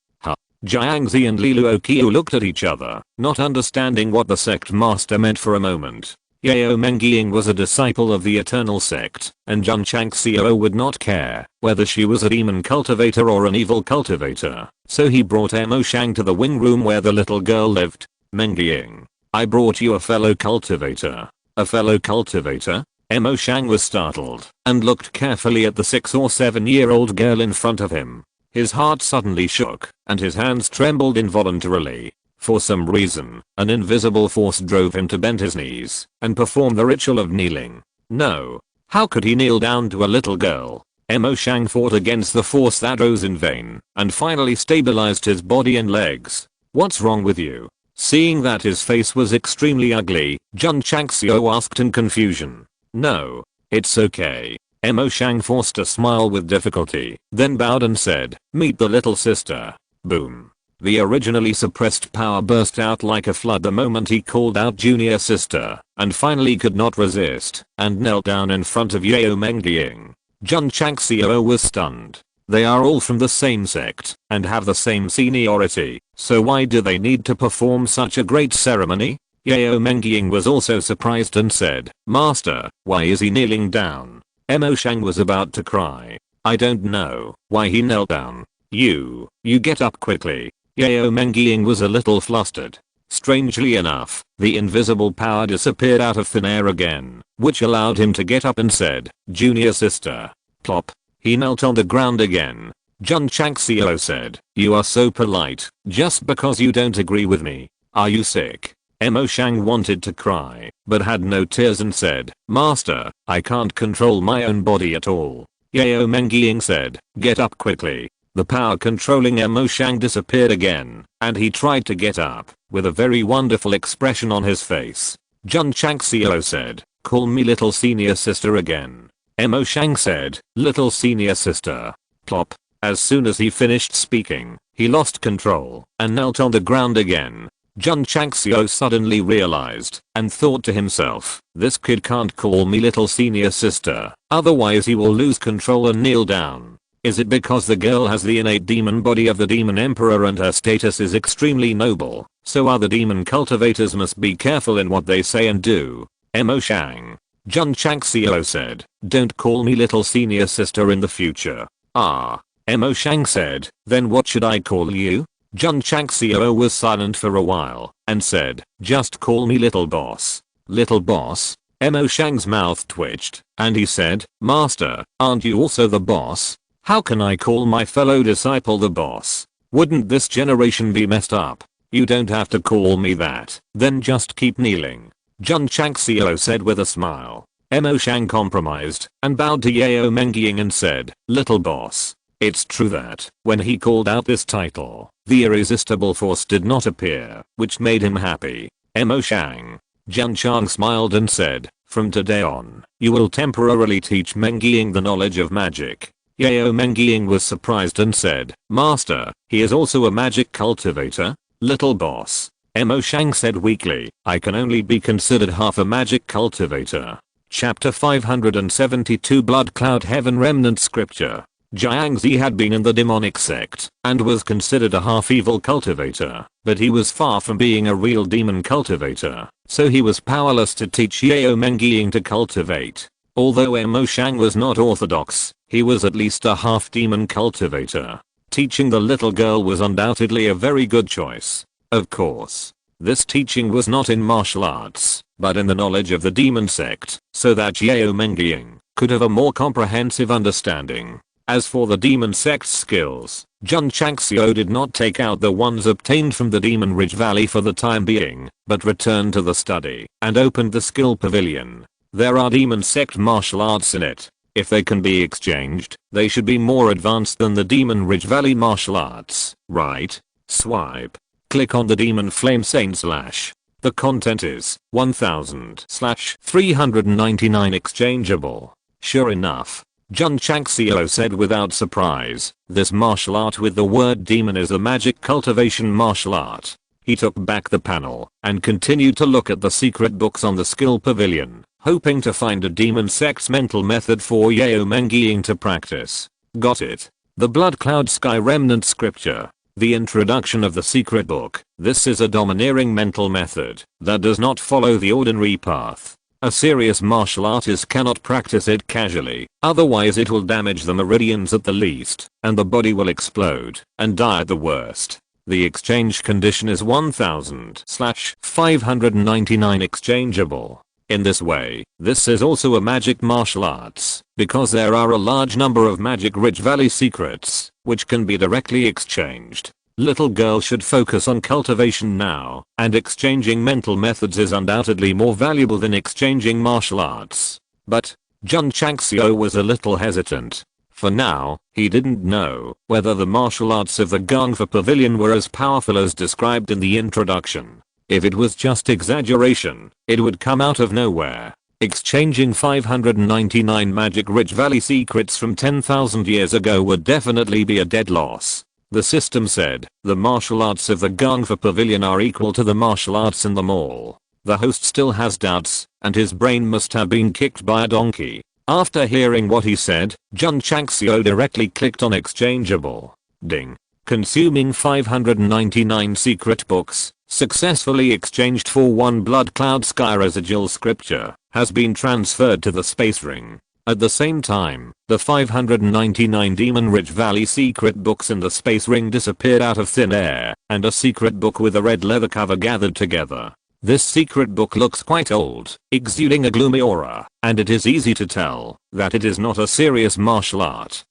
Jiangzi and Li Luoqiu looked at each other, not understanding what the sect master meant for a moment. Yao Meng Ying was a disciple of the Eternal Sect, and Jun Changxiao would not care whether she was a demon cultivator or an evil cultivator, so he brought Mo Shang to the wing room where the little girl lived. "Meng Ying, I brought you a fellow cultivator." "A fellow cultivator?" Mo Shang was startled and looked carefully at the 6 or 7-year-old girl in front of him. His heart suddenly shook, and his hands trembled involuntarily. For some reason, an invisible force drove him to bend his knees and perform the ritual of kneeling. No. How could he kneel down to a little girl? Mo Shang fought against the force that rose in vain, and finally stabilized his body and legs. "What's wrong with you?" Seeing that his face was extremely ugly, Jun Changxiao asked in confusion. "No. It's okay." Mo Shang forced a smile with difficulty, then bowed and said, "Meet the little sister." Boom. The originally suppressed power burst out like a flood the moment he called out junior sister, and finally could not resist, and knelt down in front of Yao Meng Ying. Jun Changxiao was stunned. They are all from the same sect, and have the same seniority, so why do they need to perform such a great ceremony? Yao Meng Ying was also surprised and said, "Master, why is he kneeling down?" Mo Shang was about to cry. "I don't know why he knelt down. You get up quickly." Yao Meng Ying was a little flustered. Strangely enough, the invisible power disappeared out of thin air again, which allowed him to get up and said, "Junior sister." Plop. He knelt on the ground again. Jun Changxiao said, "You are so polite, just because you don't agree with me. Are you sick?" Mo Shang wanted to cry, but had no tears and said, "Master, I can't control my own body at all." Yao Meng Ying said, "Get up quickly." The power controlling Mo Shang disappeared again, and he tried to get up, with a very wonderful expression on his face. Jun Changxiao said, "Call me little senior sister again." Mo Shang said, "Little senior sister." Plop. As soon as he finished speaking, he lost control, and knelt on the ground again. Jun Changxiao suddenly realized, and thought to himself, "This kid can't call me little senior sister, otherwise he will lose control and kneel down. Is it because the girl has the innate demon body of the demon emperor and her status is extremely noble, so other demon cultivators must be careful in what they say and do?" Mo Shang. Jun Changxiao said, "Don't call me little senior sister in the future." "Ah." Mo Shang said, "Then what should I call you?" Jun Changxiao was silent for a while, and said, "Just call me little boss." "Little boss?" Mo Shang's mouth twitched, and he said, "Master, aren't you also the boss? How can I call my fellow disciple the boss? Wouldn't this generation be messed up? You don't have to call me that, then just keep kneeling," Jun Changxiao said with a smile. Mo Shang compromised and bowed to Yao Mengying and said, "Little boss, it's true that when he called out this title, the irresistible force did not appear, which made him happy." Mo Shang. Jun Chang smiled and said, "From today on, you will temporarily teach Mengying the knowledge of magic." Yao Mengying was surprised and said, "Master, he is also a magic cultivator?" "Little boss," Mo Shang said weakly, "I can only be considered half a magic cultivator." Chapter 572 Blood Cloud Heaven Remnant Scripture. Jiangzi had been in the demonic sect and was considered a half-evil cultivator, but he was far from being a real demon cultivator, so he was powerless to teach Yao Mengying to cultivate. Although Mo Shang was not orthodox, he was at least a half-demon cultivator. Teaching the little girl was undoubtedly a very good choice. Of course, this teaching was not in martial arts, but in the knowledge of the demon sect, so that Yao Mengying could have a more comprehensive understanding. As for the demon sect's skills, Jun Changxiao did not take out the ones obtained from the Demon Ridge Valley for the time being, but returned to the study and opened the skill pavilion. There are demon sect martial arts in it. If they can be exchanged, they should be more advanced than the Demon Ridge Valley martial arts, right? Swipe. Click on the Demon Flame Saint / The content is 1000/399 exchangeable. Sure enough, Jun Changxiao said without surprise, this martial art with the word demon is a magic cultivation martial art. He took back the panel and continued to look at the secret books on the skill pavilion, hoping to find a demon sect's mental method for Yao Mengying to practice. Got it. The Blood Cloud Sky Remnant Scripture. The introduction of the secret book. This is a domineering mental method that does not follow the ordinary path. A serious martial artist cannot practice it casually, otherwise it will damage the meridians at the least, and the body will explode and die at the worst. The exchange condition is 1000/599 exchangeable. In this way, this is also a magic martial arts, because there are a large number of Magic Ridge Valley secrets, which can be directly exchanged. Little girl should focus on cultivation now, and exchanging mental methods is undoubtedly more valuable than exchanging martial arts. But Jun Changxiao was a little hesitant. For now, he didn't know whether the martial arts of the Gongfa Pavilion were as powerful as described in the introduction. If it was just exaggeration, it would come out of nowhere. Exchanging 599 Magic Ridge Valley secrets from 10,000 years ago would definitely be a dead loss. The system said, the martial arts of the Gongfa Pavilion are equal to the martial arts in the mall. The host still has doubts, and his brain must have been kicked by a donkey. After hearing what he said, Jun Changxiao directly clicked on exchangeable. Ding. Consuming 599 secret books, successfully exchanged for one Blood Cloud Sky residual scripture, has been transferred to the space ring. At the same time, the 599 Demon Ridge Valley secret books in the space ring disappeared out of thin air, and a secret book with a red leather cover gathered together. This secret book looks quite old, exuding a gloomy aura, and it is easy to tell that it is not a serious martial art.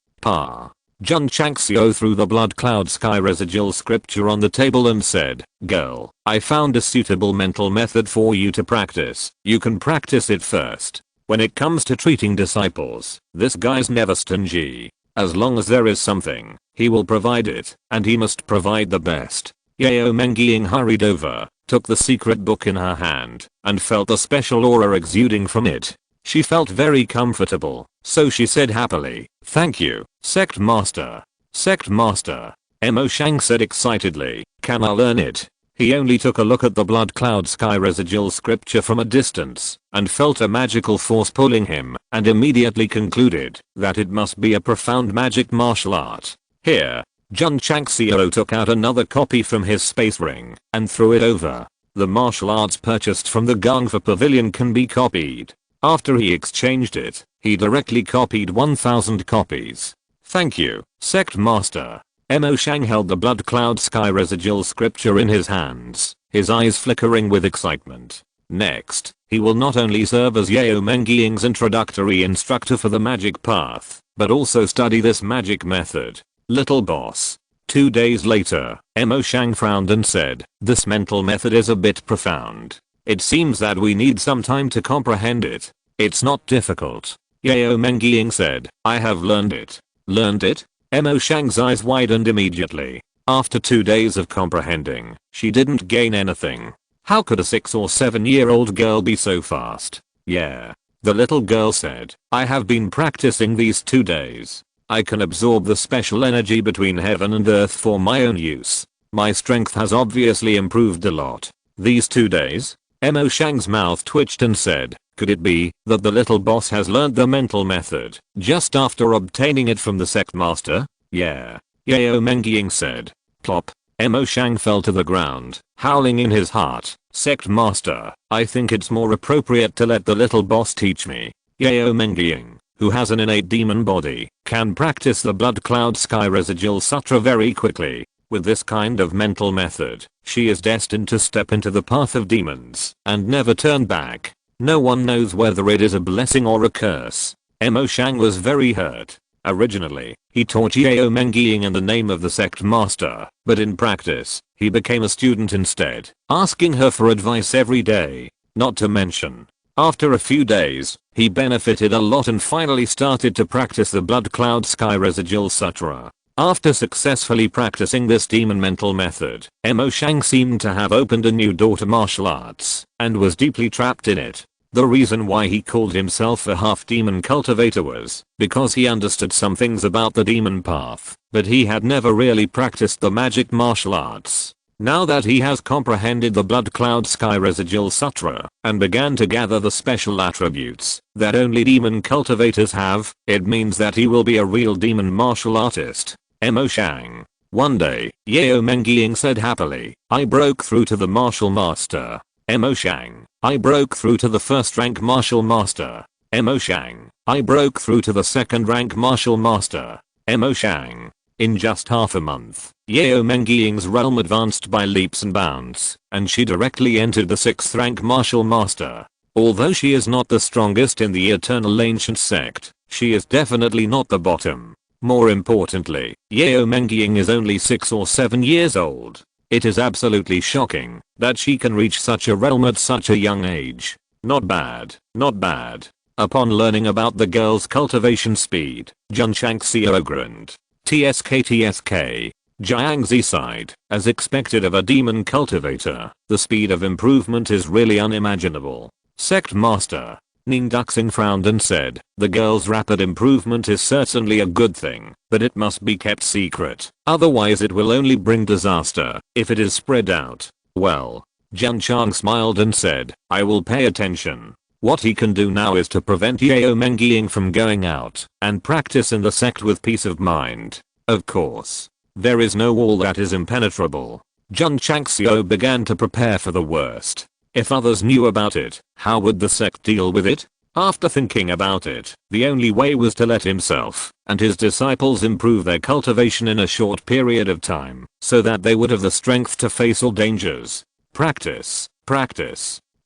Jun Changxiao threw the Blood Cloud Sky residual scripture on the table and said, "Girl, I found a suitable mental method for you to practice. You can practice it first. When it comes to treating disciples, this guy's never stingy. As long as there is something, he will provide it, and he must provide the best." Yao Mengying hurried over, took the secret book in her hand, and felt a special aura exuding from it. She felt very comfortable, so she said happily, "Thank you, Sect Master." "Sect Master," Mo Shang said excitedly, "can I learn it?" He only took a look at the Blood Cloud Sky residual scripture from a distance, and felt a magical force pulling him, and immediately concluded that it must be a profound magic martial art. Here, Jun Changxiao took out another copy from his space ring, and threw it over. The martial arts purchased from the Gongfa Pavilion can be copied. After he exchanged it, he directly copied 1000 copies. "Thank you, Sect Master." Mo Shang held the Blood Cloud Sky residual scripture in his hands, his eyes flickering with excitement. Next, He will not only serve as Yao Mengying's introductory instructor for the magic path, but also study this magic method. Little boss. 2 days later, Mo Shang frowned and said, "This mental method is a bit profound. It seems that we need some time to comprehend it. It's not difficult." Yao Mengying said, "I have learned it." Learned it? Mo Shang's eyes widened immediately. After 2 days of comprehending, she didn't gain anything. How could a 6 or 7-year-old girl be so fast? Yeah. The little girl said, "I have been practicing these 2 days. I can absorb the special energy between heaven and earth for my own use. My strength has obviously improved a lot." These 2 days? Mo Shang's mouth twitched and said, "Could it be that the little boss has learned the mental method just after obtaining it from the sect master?" Yeah. Yao Mengying said. Plop. Mo Shang fell to the ground, howling in his heart. "Sect master, I think it's more appropriate to let the little boss teach me." Yao Mengying, who has an innate demon body, can practice the Blood Cloud Sky Residual Sutra very quickly. With this kind of mental method, she is destined to step into the path of demons and never turn back. No one knows whether it is a blessing or a curse. Mo Shang was very hurt. Originally, he taught Yao Mengying in the name of the sect master, but in practice, he became a student instead, asking her for advice every day. Not to mention, after a few days, he benefited a lot and finally started to practice the Blood Cloud Sky Residual Sutra. After successfully practicing this demon mental method, Mo Shang seemed to have opened a new door to martial arts, and was deeply trapped in it. The reason why he called himself a half-demon cultivator was because he understood some things about the demon path, but he had never really practiced the magic martial arts. Now that he has comprehended the Blood Cloud Sky Residual Sutra and began to gather the special attributes that only demon cultivators have, it means that he will be a real demon martial artist. Mo Shang. One day, Yao Mengying said happily, "I broke through to the martial master." Mo Shang. "I broke through to the first rank martial master." Mo Shang. "I broke through to the second rank martial master." Mo Shang. In just half a month, Yao Mengying's realm advanced by leaps and bounds, and she directly entered the 6th rank martial master. Although she is not the strongest in the eternal ancient sect, she is definitely not the bottom. More importantly, Yao Mengying is only 6 or 7 years old. It is absolutely shocking that she can reach such a realm at such a young age. Not bad, not bad. Upon learning about the girl's cultivation speed, Jun Changxiao grinned. TSK. Jiangzi sighed. As expected of a demon cultivator, the speed of improvement is really unimaginable. Sect master. Ning Duxing frowned and said, "The girl's rapid improvement is certainly a good thing, but it must be kept secret. Otherwise it will only bring disaster if it is spread out." Well. Jun Chang smiled and said, "I will pay attention." What he can do now is to prevent Yao Mengying from going out and practice in the sect with peace of mind. Of course, there is no wall that is impenetrable. Jun Changxiao began to prepare for the worst. If others knew about it, how would the sect deal with it? After thinking about it, the only way was to let himself and his disciples improve their cultivation in a short period of time, so that they would have the strength to face all dangers. Practice.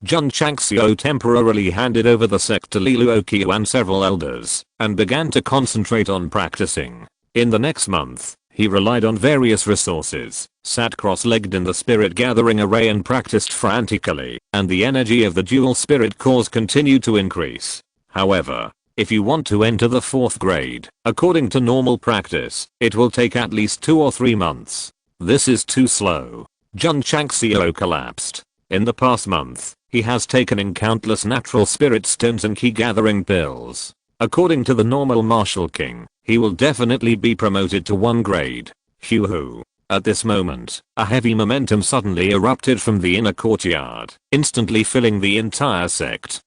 Jun Changxiao temporarily handed over the sect to Li Luoqiu and several elders, and began to concentrate on practicing. In the next month, he relied on various resources, sat cross-legged in the spirit gathering array and practiced frantically, and the energy of the dual spirit cores continued to increase. However, if you want to enter the 4th grade, according to normal practice, it will take at least 2 or 3 months. This is too slow. Jun Changxiao collapsed. In the past month, he has taken in countless natural spirit stones and key gathering pills. According to the normal martial king, he will definitely be promoted to 1 grade. Hoo-hoo. At this moment, a heavy momentum suddenly erupted from the inner courtyard, instantly filling the entire sect.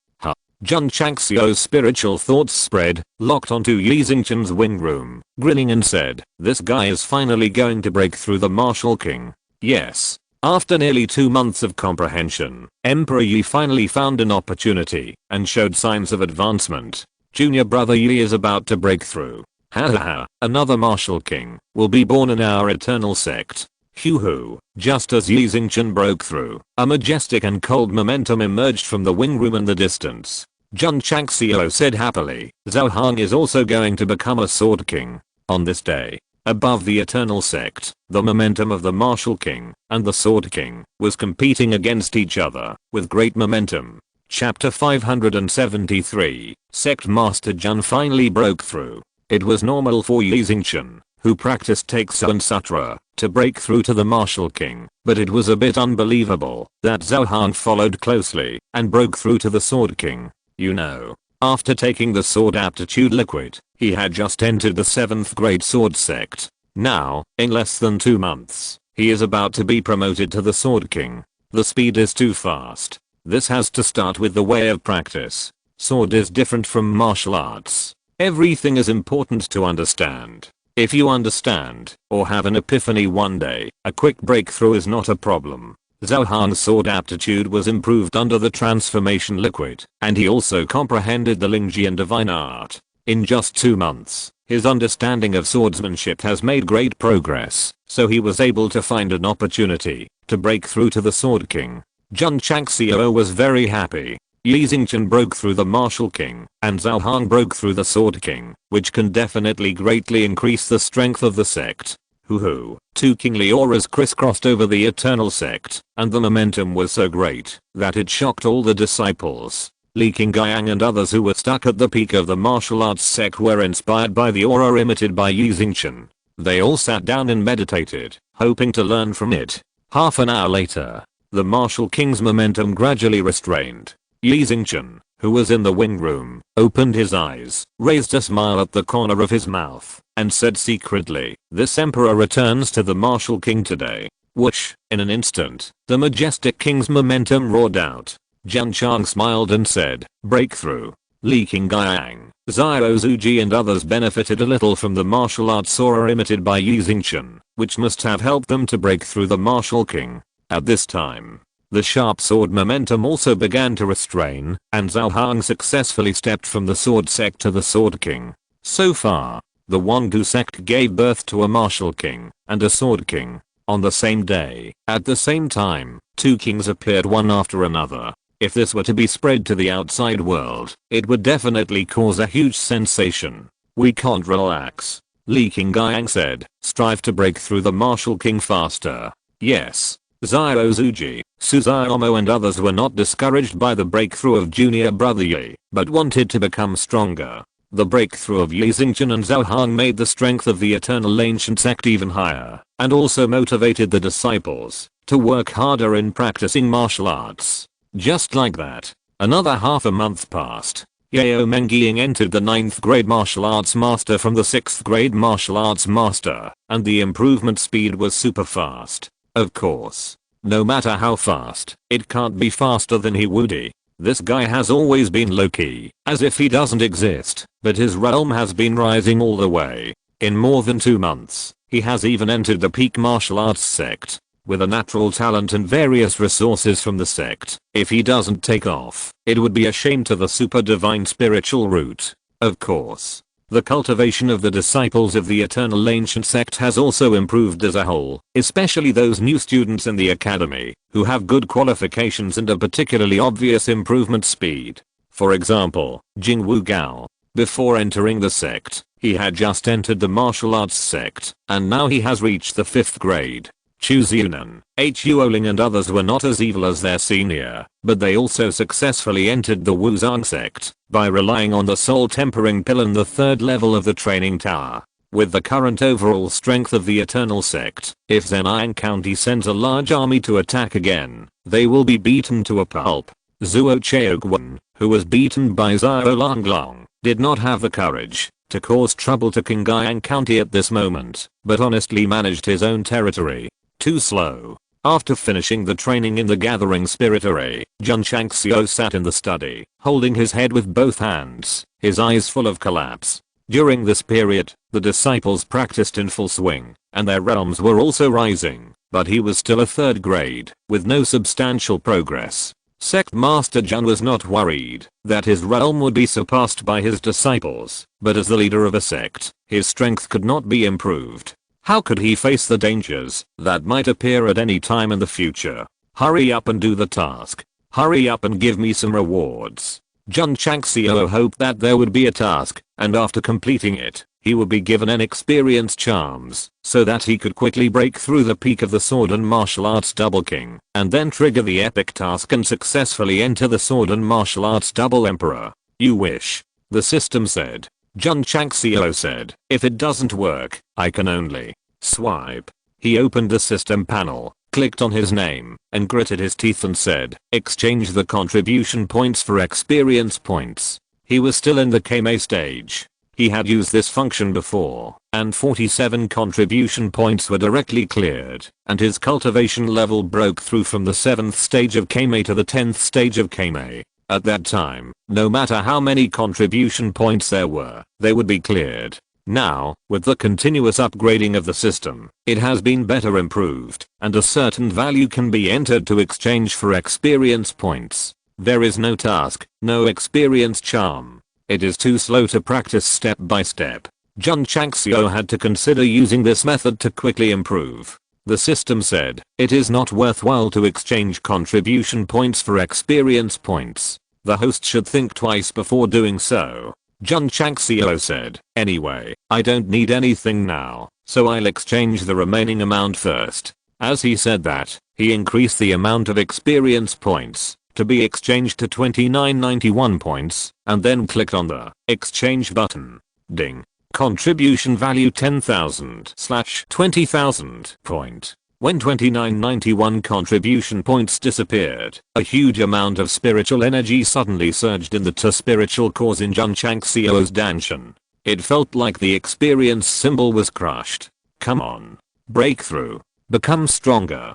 Jun Changxiao's spiritual thoughts spread, locked onto Yi Xingqian's wing room, grinning and said, "This guy is finally going to break through the martial king." Yes. After nearly 2 months of comprehension, Emperor Yi finally found an opportunity and showed signs of advancement. Junior brother Yi is about to break through. Ha ha ha, another martial king will be born in our eternal sect. Hoo-hoo. Just as Yi Xingchen broke through, a majestic and cold momentum emerged from the wing room in the distance. Jun Changxiao said happily, Zhao Hang is also going to become a Sword King. On this day, above the Eternal Sect, the momentum of the Martial King and the Sword King was competing against each other with great momentum. Chapter 573, Sect Master Jun finally broke through. It was normal for Yi Xingchen, who practiced Taeksu and Sutra, to break through to the Martial King, but it was a bit unbelievable that Zhao Han followed closely and broke through to the Sword King. You know, after taking the Sword Aptitude Liquid, he had just entered the 7th grade Sword Sect. Now, in less than 2 months, he is about to be promoted to the Sword King. The speed is too fast. This has to start with the way of practice. Sword is different from martial arts. Everything is important to understand. If you understand, or have an epiphany one day, a quick breakthrough is not a problem. Zhao Han's sword aptitude was improved under the transformation liquid, and he also comprehended the Lingjian divine art. In just 2 months, his understanding of swordsmanship has made great progress, so he was able to find an opportunity to break through to the Sword King. Jun Changxiao was very happy. Yi Xingchen broke through the Martial King, and Zhao Han broke through the Sword King, which can definitely greatly increase the strength of the sect. Hoo-hoo. 2 kingly auras crisscrossed over the Eternal Sect, and the momentum was so great that it shocked all the disciples. Li Qingyang and others who were stuck at the peak of the martial arts sect were inspired by the aura emitted by Yi Xingchen. They all sat down and meditated, hoping to learn from it. Half an hour later, the Martial King's momentum gradually restrained. Yi Xingchen, who was in the wing room, opened his eyes, raised a smile at the corner of his mouth, and said secretly, "This emperor returns to the Martial King today." Whoosh! In an instant, the majestic king's momentum roared out. Jun Chang smiled and said, "Breakthrough." Li Qingyang, Xiao Zuji and others benefited a little from the martial arts aura emitted by Yi Xingchen, which must have helped them to break through the Martial King. At this time, the sharp sword momentum also began to restrain, and Zhao Han successfully stepped from the Sword Sect to the Sword King. So far, the Wangu Sect gave birth to a Martial King and a Sword King. On the same day, at the same time, 2 kings appeared one after another. If this were to be spread to the outside world, it would definitely cause a huge sensation. "We can't relax," Li Qingyang said. "Strive to break through the Martial King faster." Yes. Xiao Zuji, Suzaomo and others were not discouraged by the breakthrough of junior brother Yi, but wanted to become stronger. The breakthrough of Yi Xingchen and Zhao Han made the strength of the Eternal Ancient Sect even higher, and also motivated the disciples to work harder in practicing martial arts. Just like that, another half a month passed. Yao Mengying entered the 9th grade martial arts master from the 6th grade martial arts master, and the improvement speed was super fast. Of course, no matter how fast, it can't be faster than he would be. This guy has always been low-key, as if he doesn't exist, but his realm has been rising all the way. In more than 2 months, he has even entered the peak martial arts sect. With a natural talent and various resources from the sect, if he doesn't take off, it would be a shame to the super divine spiritual route. Of course, the cultivation of the disciples of the Eternal Ancient Sect has also improved as a whole, especially those new students in the academy, who have good qualifications and a particularly obvious improvement speed. For example, Jingwu Gao. Before entering the sect, he had just entered the martial arts sect, and now he has reached the 5th grade. Chu Ziunan, Huoling and others were not as evil as their senior, but they also successfully entered the Wuzang sect by relying on the soul tempering pill in the 3rd level of the training tower. With the current overall strength of the Eternal Sect, if Zhejiang County sends a large army to attack again, they will be beaten to a pulp. Zuo Chaoguan, who was beaten by Zhao Longlong, did not have the courage to cause trouble to Qingyang County at this moment, but honestly managed his own territory. Too slow. After finishing the training in the Gathering Spirit Array, Jun Changxiao sat in the study, holding his head with both hands, his eyes full of collapse. During this period, the disciples practiced in full swing, and their realms were also rising, but he was still a 3rd grade, with no substantial progress. Sect Master Jun was not worried that his realm would be surpassed by his disciples, but as the leader of a sect, his strength could not be improved. How could he face the dangers that might appear at any time in the future? Hurry up and do the task. Hurry up and give me some rewards. Jun Changxiao hoped that there would be a task, and after completing it, he would be given an experience charms, so that he could quickly break through the peak of the sword and martial arts double king, and then trigger the epic task and successfully enter the sword and martial arts double emperor. You wish. The system said. Jun Changxiao said, if it doesn't work, I can only swipe. He opened the system panel, clicked on his name, and gritted his teeth and said, exchange the contribution points for experience points. He was still in the Kame stage. He had used this function before, and 47 contribution points were directly cleared, and his cultivation level broke through from the 7th stage of Kame to the 10th stage of Kame. At that time, no matter how many contribution points there were, they would be cleared. Now, with the continuous upgrading of the system, it has been better improved, and a certain value can be entered to exchange for experience points. There is no task, no experience charm. It is too slow to practice step by step. Jun Changxiao had to consider using this method to quickly improve. The system said, it is not worthwhile to exchange contribution points for experience points. The host should think twice before doing so. Jun Changxiao said, anyway, I don't need anything now, so I'll exchange the remaining amount first. As he said that, he increased the amount of experience points to be exchanged to 2991 points, and then clicked on the exchange button. Ding. Contribution value 10,000/20,000 point. When 2991 contribution points disappeared, a huge amount of spiritual energy suddenly surged in the spiritual cause in Jun Changxiao's Danshan. It felt like the experience symbol was crushed. Come on. Breakthrough. Become stronger.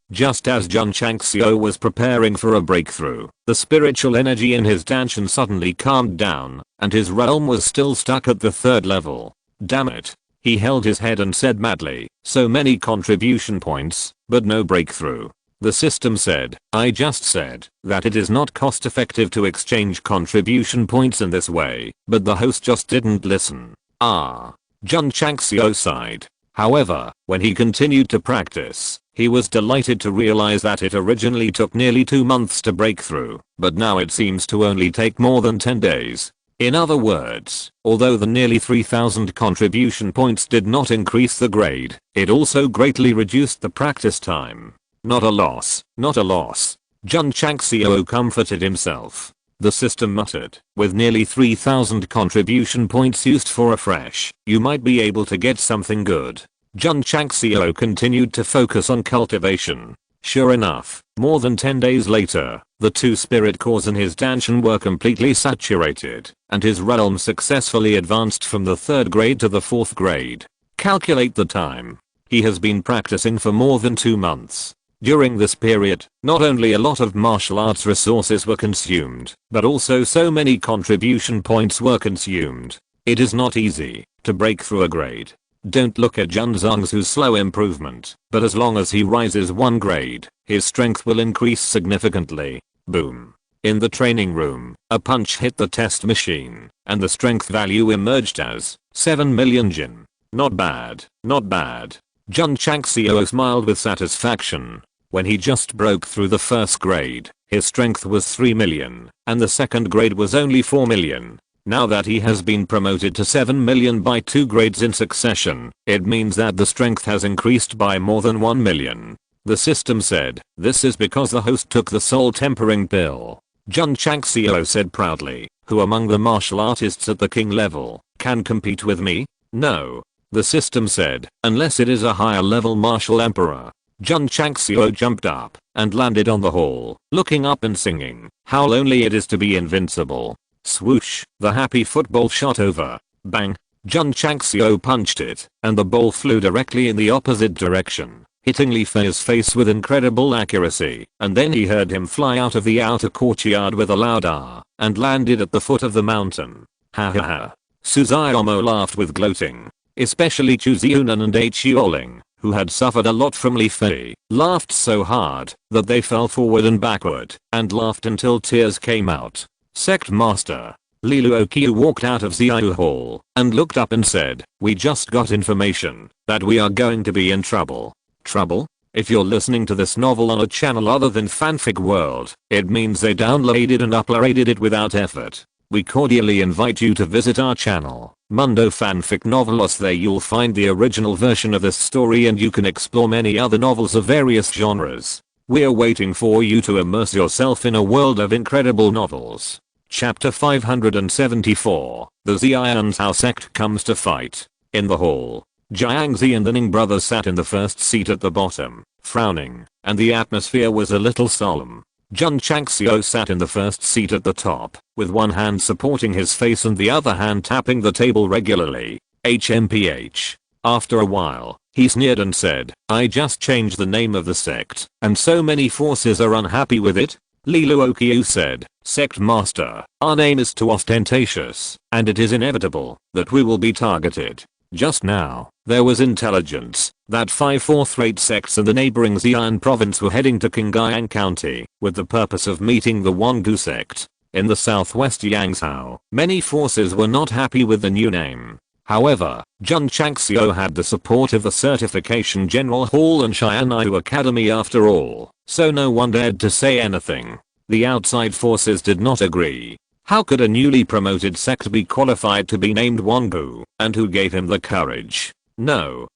Just as Jun Changxiao was preparing for a breakthrough, the spiritual energy in his Danshan suddenly calmed down, and his realm was still stuck at the 3rd level. Damn it. He held his head and said madly, so many contribution points, but no breakthrough. The system said, I just said that it is not cost effective to exchange contribution points in this way, but the host just didn't listen. Jun Changxiao sighed. However, when he continued to practice, he was delighted to realize that it originally took nearly 2 months to break through, but now it seems to only take more than 10 days. In other words, although the nearly 3,000 contribution points did not increase the grade, it also greatly reduced the practice time. Not a loss, not a loss. Jun Changxiao comforted himself. The system muttered, with nearly 3,000 contribution points used for a fresh, you might be able to get something good. Jun Changxiao continued to focus on cultivation. Sure enough, more than 10 days later, the 2 spirit cores in his Danshan were completely saturated, and his realm successfully advanced from the 3rd grade to the 4th grade. Calculate the time. He has been practicing for more than 2 months. During this period, not only a lot of martial arts resources were consumed, but also so many contribution points were consumed. It is not easy to break through a grade. Don't look at Jun Zhang's slow improvement, but as long as he rises 1 grade, his strength will increase significantly. Boom. In the training room, a punch hit the test machine, and the strength value emerged as 7 million Jin. Not bad, not bad. Jun Changxiao smiled with satisfaction. When he just broke through the 1st grade, his strength was 3 million, and the 2nd grade was only 4 million. Now that he has been promoted to 7 million by 2 grades in succession, it means that the strength has increased by more than 1 million. The system said, this is because the host took the soul tempering pill. Jun Changxiao said proudly, who among the martial artists at the king level can compete with me? No. The system said, unless it is a higher level martial emperor. Jun Changxiao jumped up and landed on the hall, looking up and singing, how lonely it is to be invincible. Swoosh, the happy football shot over. Bang. Jun Changxiao punched it, and the ball flew directly in the opposite direction, hitting Li Fei's face with incredible accuracy, and then he heard him fly out of the outer courtyard with a loud ah, and landed at the foot of the mountain. Ha ha ha. Suzaomo laughed with gloating. Especially Chu Ziunan and Xiaoling, who had suffered a lot from Li Fei, laughed so hard that they fell forward and backward, and laughed until tears came out. Sect Master. Li Luoqiu walked out of Xiao Hall and looked up and said, "We just got information that we are going to be in trouble." Trouble? If you're listening to this novel on a channel other than Fanfic World, it means they downloaded and uploaded it without effort. We cordially invite you to visit our channel, Mundo Fanfic Novelos. There you'll find the original version of this story and you can explore many other novels of various genres. We're waiting for you to immerse yourself in a world of incredible novels. Chapter 574, the Xianzhao sect comes to fight. In the hall, Jiangzi and the Ning brothers sat in the first seat at the bottom, frowning, and the atmosphere was a little solemn. Jun Changxiao sat in the first seat at the top, with one hand supporting his face and the other hand tapping the table regularly. HMPH. After a while, he sneered and said, "I just changed the name of the sect, and so many forces are unhappy with it." Li Luoqiu said, "Sect Master, our name is too ostentatious, and it is inevitable that we will be targeted. Just now, there was intelligence that 5 fourth-rate sects in the neighboring Xi'an province were heading to Qingyang County with the purpose of meeting the Wangu sect. In the southwest Yangzhou, many forces were not happy with the new name. However, Jun Changxiao had the support of the Certification General Hall and Xianyu Academy after all, so no one dared to say anything. The outside forces did not agree. How could a newly promoted sect be qualified to be named Wangu, and who gave him the courage? No,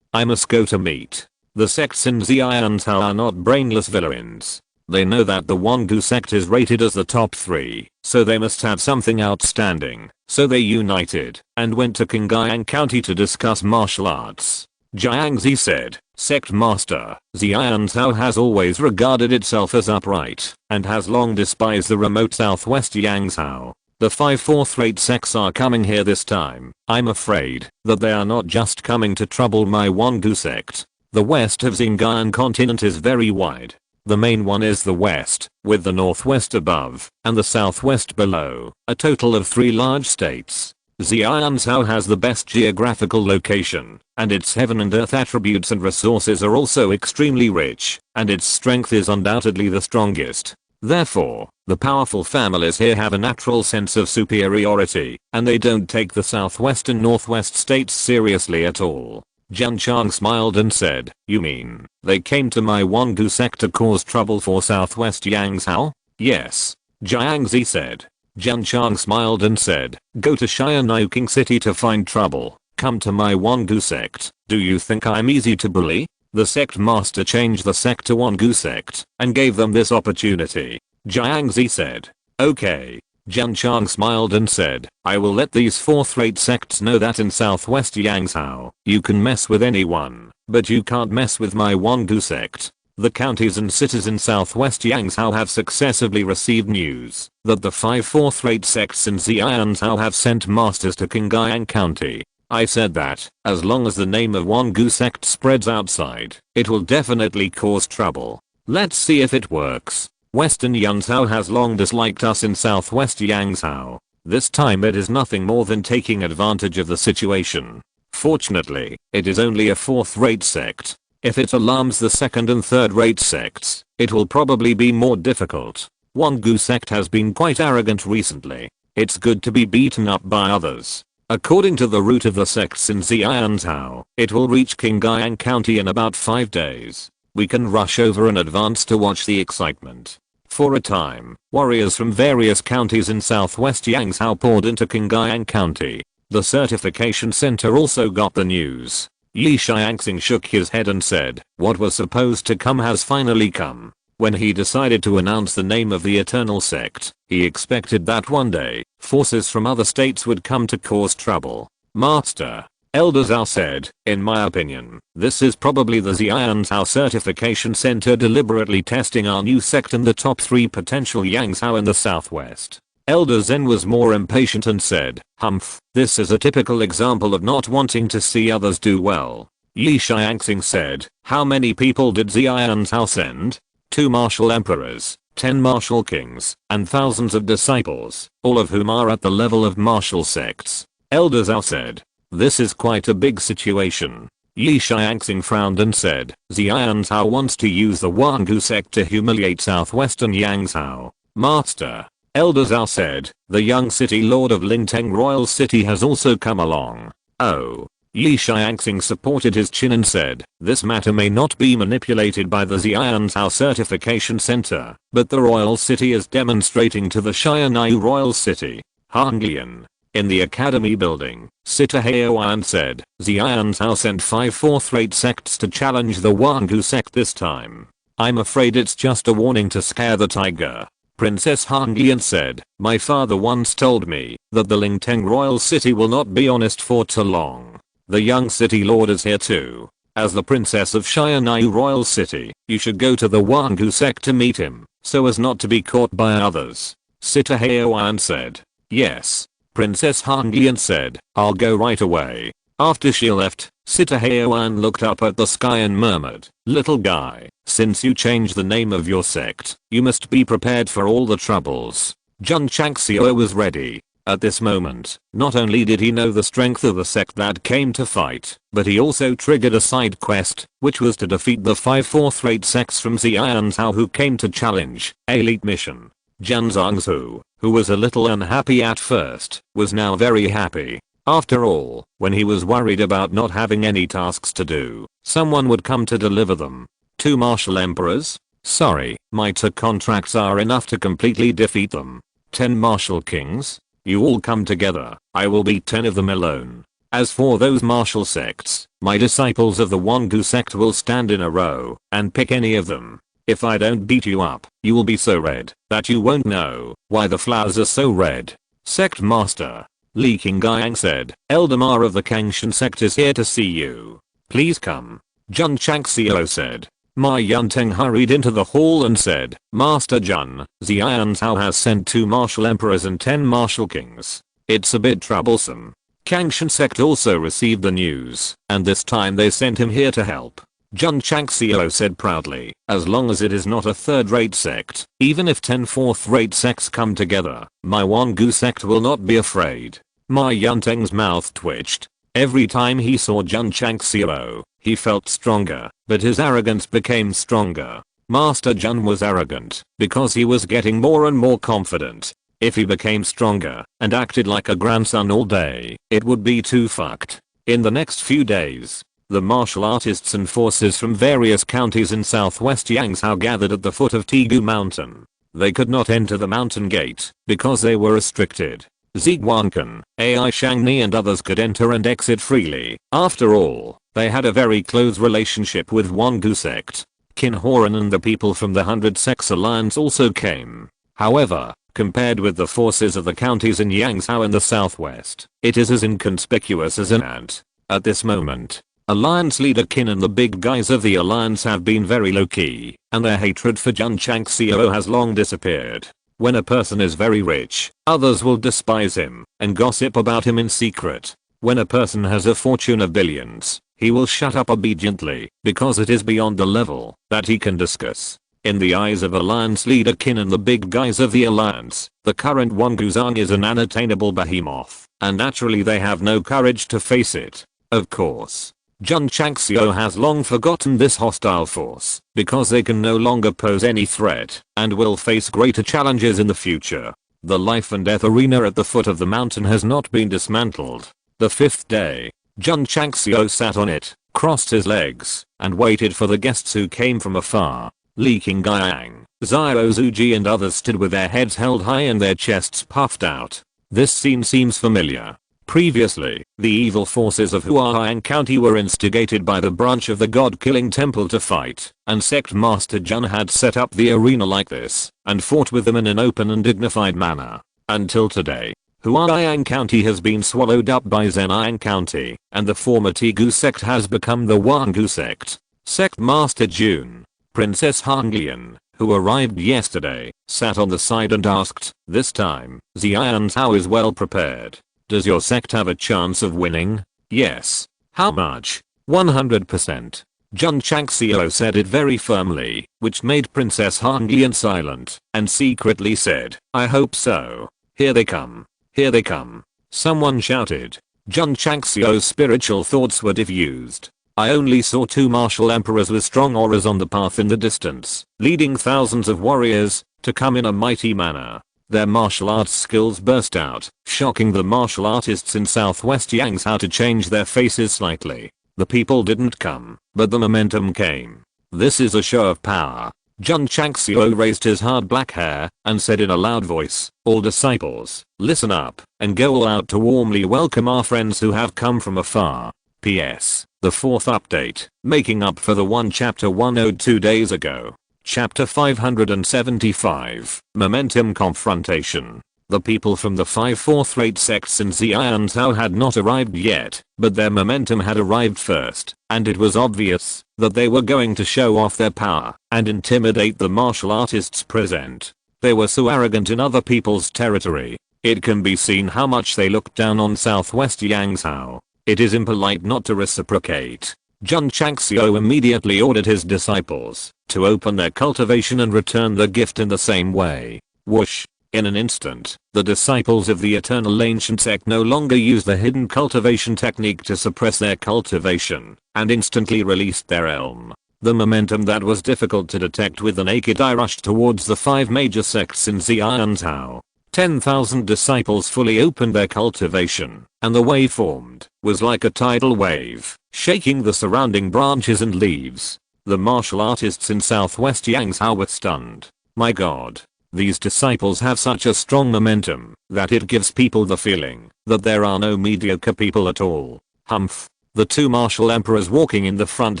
I must go to meet. The sects in Xianzhou are not brainless villains. They know that the Wangu sect is rated as the top 3, so they must have something outstanding. So they united and went to Qingyang County to discuss martial arts. Jiangzi said, "Sect Master, Xianzhou has always regarded itself as upright and has long despised the remote southwest Yangzhou. The 5 fourth-rate sects are coming here this time. I'm afraid that they are not just coming to trouble my Wangu sect. The west of Xinjiang continent is very wide. The main one is the west, with the northwest above and the southwest below, a total of 3 large states. Xianzhou has the best geographical location, and its heaven and earth attributes and resources are also extremely rich, and its strength is undoubtedly the strongest. Therefore, the powerful families here have a natural sense of superiority, and they don't take the southwest and northwest states seriously at all." Jun Chang smiled and said, "You mean, they came to my Wangu sect to cause trouble for southwest Yangzhou?" "Yes," Jiangzi said. Jun Chang smiled and said, "Go to Xianyu King City to find trouble. Come to my Wangu sect. Do you think I'm easy to bully?" The sect master changed the sect to Wangu sect and gave them this opportunity. Jiangzi said, "Okay." Jun Chang smiled and said, "I will let these fourth-rate sects know that in southwest Yangzhou, you can mess with anyone, but you can't mess with my Wangu sect." The counties and cities in southwest Yangzhou have successively received news that the 5 fourth-rate sects in Xianzhou have sent masters to Qingyang County. I said that, as long as the name of Wangu sect spreads outside, it will definitely cause trouble. Let's see if it works. Western Yangzhou has long disliked us in southwest Yangzhou. This time it is nothing more than taking advantage of the situation. Fortunately, it is only a 4th-rate sect. If it alarms the 2nd and 3rd-rate sects, it will probably be more difficult. Wangu sect has been quite arrogant recently. It's good to be beaten up by others. According to the route of the sects in Xianzhou, it will reach Qingyang County in about 5 days. We can rush over in advance to watch the excitement. For a time, warriors from various counties in southwest Yangzhou poured into Qingyang County. The certification center also got the news. Yi Xiangxing shook his head and said, "What was supposed to come has finally come." When he decided to announce the name of the Eternal Sect, he expected that one day, forces from other states would come to cause trouble. "Master," Elder Zhao said, "in my opinion, this is probably the Xianzhou Certification Center deliberately testing our new sect and the top 3 potential Yangzhou in the southwest." Elder Zen was more impatient and said, "Humph, this is a typical example of not wanting to see others do well." Yi Xiangxing said, "How many people did Xianzhou send? 2 martial emperors, 10 martial kings, and thousands of disciples, all of whom are at the level of martial sects." Elder Zhao said, "This is quite a big situation." Yi Xiangxing frowned and said, "Xianzhou wants to use the Wangu sect to humiliate southwestern Yangzhou. Master, Elder Zhao said, the young city lord of Lingteng Royal City has also come along. Oh. Yi Xiangxing supported his chin and said, this matter may not be manipulated by the Xianzhao Certification Center, but the Royal City is demonstrating to the Xianyu Royal City. Hanglian. In the Academy building, Sita Heoan said, Xianzhao sent 5 fourth-rate sects to challenge the Wangu sect this time. I'm afraid it's just a warning to scare the tiger. Princess Hanglian said, my father once told me that the Lingteng Royal City will not be honest for too long. The young city lord is here too. As the princess of Xianyu Royal City, you should go to the Wangu sect to meet him, so as not to be caught by others. Sita Heoan said. Yes. Princess Hanglian said, I'll go right away. After she left, Sita Heoan looked up at the sky and murmured, little guy, since you changed the name of your sect, you must be prepared for all the troubles. Jun Changxiao was ready. At this moment, not only did he know the strength of the sect that came to fight, but he also triggered a side quest, which was to defeat the 5 fourth-rate sects from Xianzhao who came to challenge. Elite mission. Jun Changxiao, who was a little unhappy at first, was now very happy. After all, when he was worried about not having any tasks to do, someone would come to deliver them. 2 martial emperors? Sorry, my 2 contracts are enough to completely defeat them. 10 martial kings? You all come together, I will beat 10 of them alone. As for those martial sects, my disciples of the Wangu sect will stand in a row and pick any of them. If I don't beat you up, you will be so red that you won't know why the flowers are so red. Sect Master. Li Qingyang said, Elder Ma of the Kangshan sect is here to see you. Please come. Jun Changxiao said. Ma Yunteng hurried into the hall and said, Master Jun, Xianzhao has sent 2 martial emperors and 10 martial kings. It's a bit troublesome. Kangshan sect also received the news, and this time they sent him here to help. Jun Changxiao said proudly, as long as it is not a third-rate sect, even if 10 fourth-rate sects come together, my Wangu sect will not be afraid. Ma Yunteng's mouth twitched. Every time he saw Jun Changxiao, he felt stronger, but his arrogance became stronger. Master Jun was arrogant because he was getting more and more confident. If he became stronger and acted like a grandson all day, it would be too fucked. In the next few days, the martial artists and forces from various counties in southwest Yangzhou gathered at the foot of Tigu Mountain. They could not enter the mountain gate because they were restricted. Ziguancan, Ai Shangni and others could enter and exit freely. After all, they had a very close relationship with Wangu sect. Qin Horan and the people from the 100 Sects Alliance also came. However, compared with the forces of the counties in Yangzhou in the southwest, it is as inconspicuous as an ant. At this moment, Alliance leader Qin and the big guys of the Alliance have been very low-key, and their hatred for Jun Changxiao has long disappeared. When a person is very rich, others will despise him and gossip about him in secret. When a person has a fortune of billions, he will shut up obediently because it is beyond the level that he can discuss. In the eyes of Alliance leader Qin and the big guys of the Alliance, the current Wangu Zhang is an unattainable behemoth, and naturally they have no courage to face it. Of course, Jun Changxiao has long forgotten this hostile force because they can no longer pose any threat and will face greater challenges in the future. The life and death arena at the foot of the mountain has not been dismantled. The 5th day, Jun Changxiao sat on it, crossed his legs, and waited for the guests who came from afar. Li Qingyang, Xiao Zuji and others stood with their heads held high and their chests puffed out. This scene seems familiar. Previously, the evil forces of Huaiang County were instigated by the branch of the god-killing temple to fight, and Sect Master Jun had set up the arena like this, and fought with them in an open and dignified manner. Until today, Huaiang County has been swallowed up by Zhenjiang County, and the former Tigu sect has become the Wangu sect. Sect Master Jun, Princess Hanglian, who arrived yesterday, sat on the side and asked, this time, Xianzhao is well prepared. Does your sect have a chance of winning? Yes. How much? 100%. Jun Changxiao said it very firmly, which made Princess Hanglian silent, and secretly said, I hope so. Here they come. Here they come. Someone shouted. Jun Changxiao's spiritual thoughts were diffused. I only saw 2 martial emperors with strong auras on the path in the distance, leading thousands of warriors to come in a mighty manner. their martial arts skills burst out, shocking the martial artists in Southwest Yangzhou to change their faces slightly. The people didn't come, but the momentum came. This is a show of power. Jun Changxiao raised his hard black hair and said in a loud voice, "All disciples, listen up and go all out to warmly welcome our friends who have come from afar." PS. The fourth update, making up for the one chapter 102 days ago. Chapter 575, Momentum Confrontation. The people from the 5 fourth-rate sects in Xianzhou had not arrived yet, but their momentum had arrived first, and it was obvious that they were going to show off their power and intimidate the martial artists present. They were so arrogant in other people's territory. It can be seen how much they looked down on Southwest Yangzhou. It is impolite not to reciprocate. Jun Changxiao immediately ordered his disciples to open their cultivation and return the gift in the same way. Whoosh. In an instant, the disciples of the Eternal Ancient Sect no longer used the hidden cultivation technique to suppress their cultivation, and instantly released their elm. The momentum that was difficult to detect with the naked eye rushed towards the 5 major sects in Xianzhou. 10,000 disciples fully opened their cultivation, and the wave formed was like a tidal wave, shaking the surrounding branches and leaves. The martial artists in Southwest Yangzhou were stunned. My god. These disciples have such a strong momentum that it gives people the feeling that there are no mediocre people at all. Humph. The 2 martial emperors walking in the front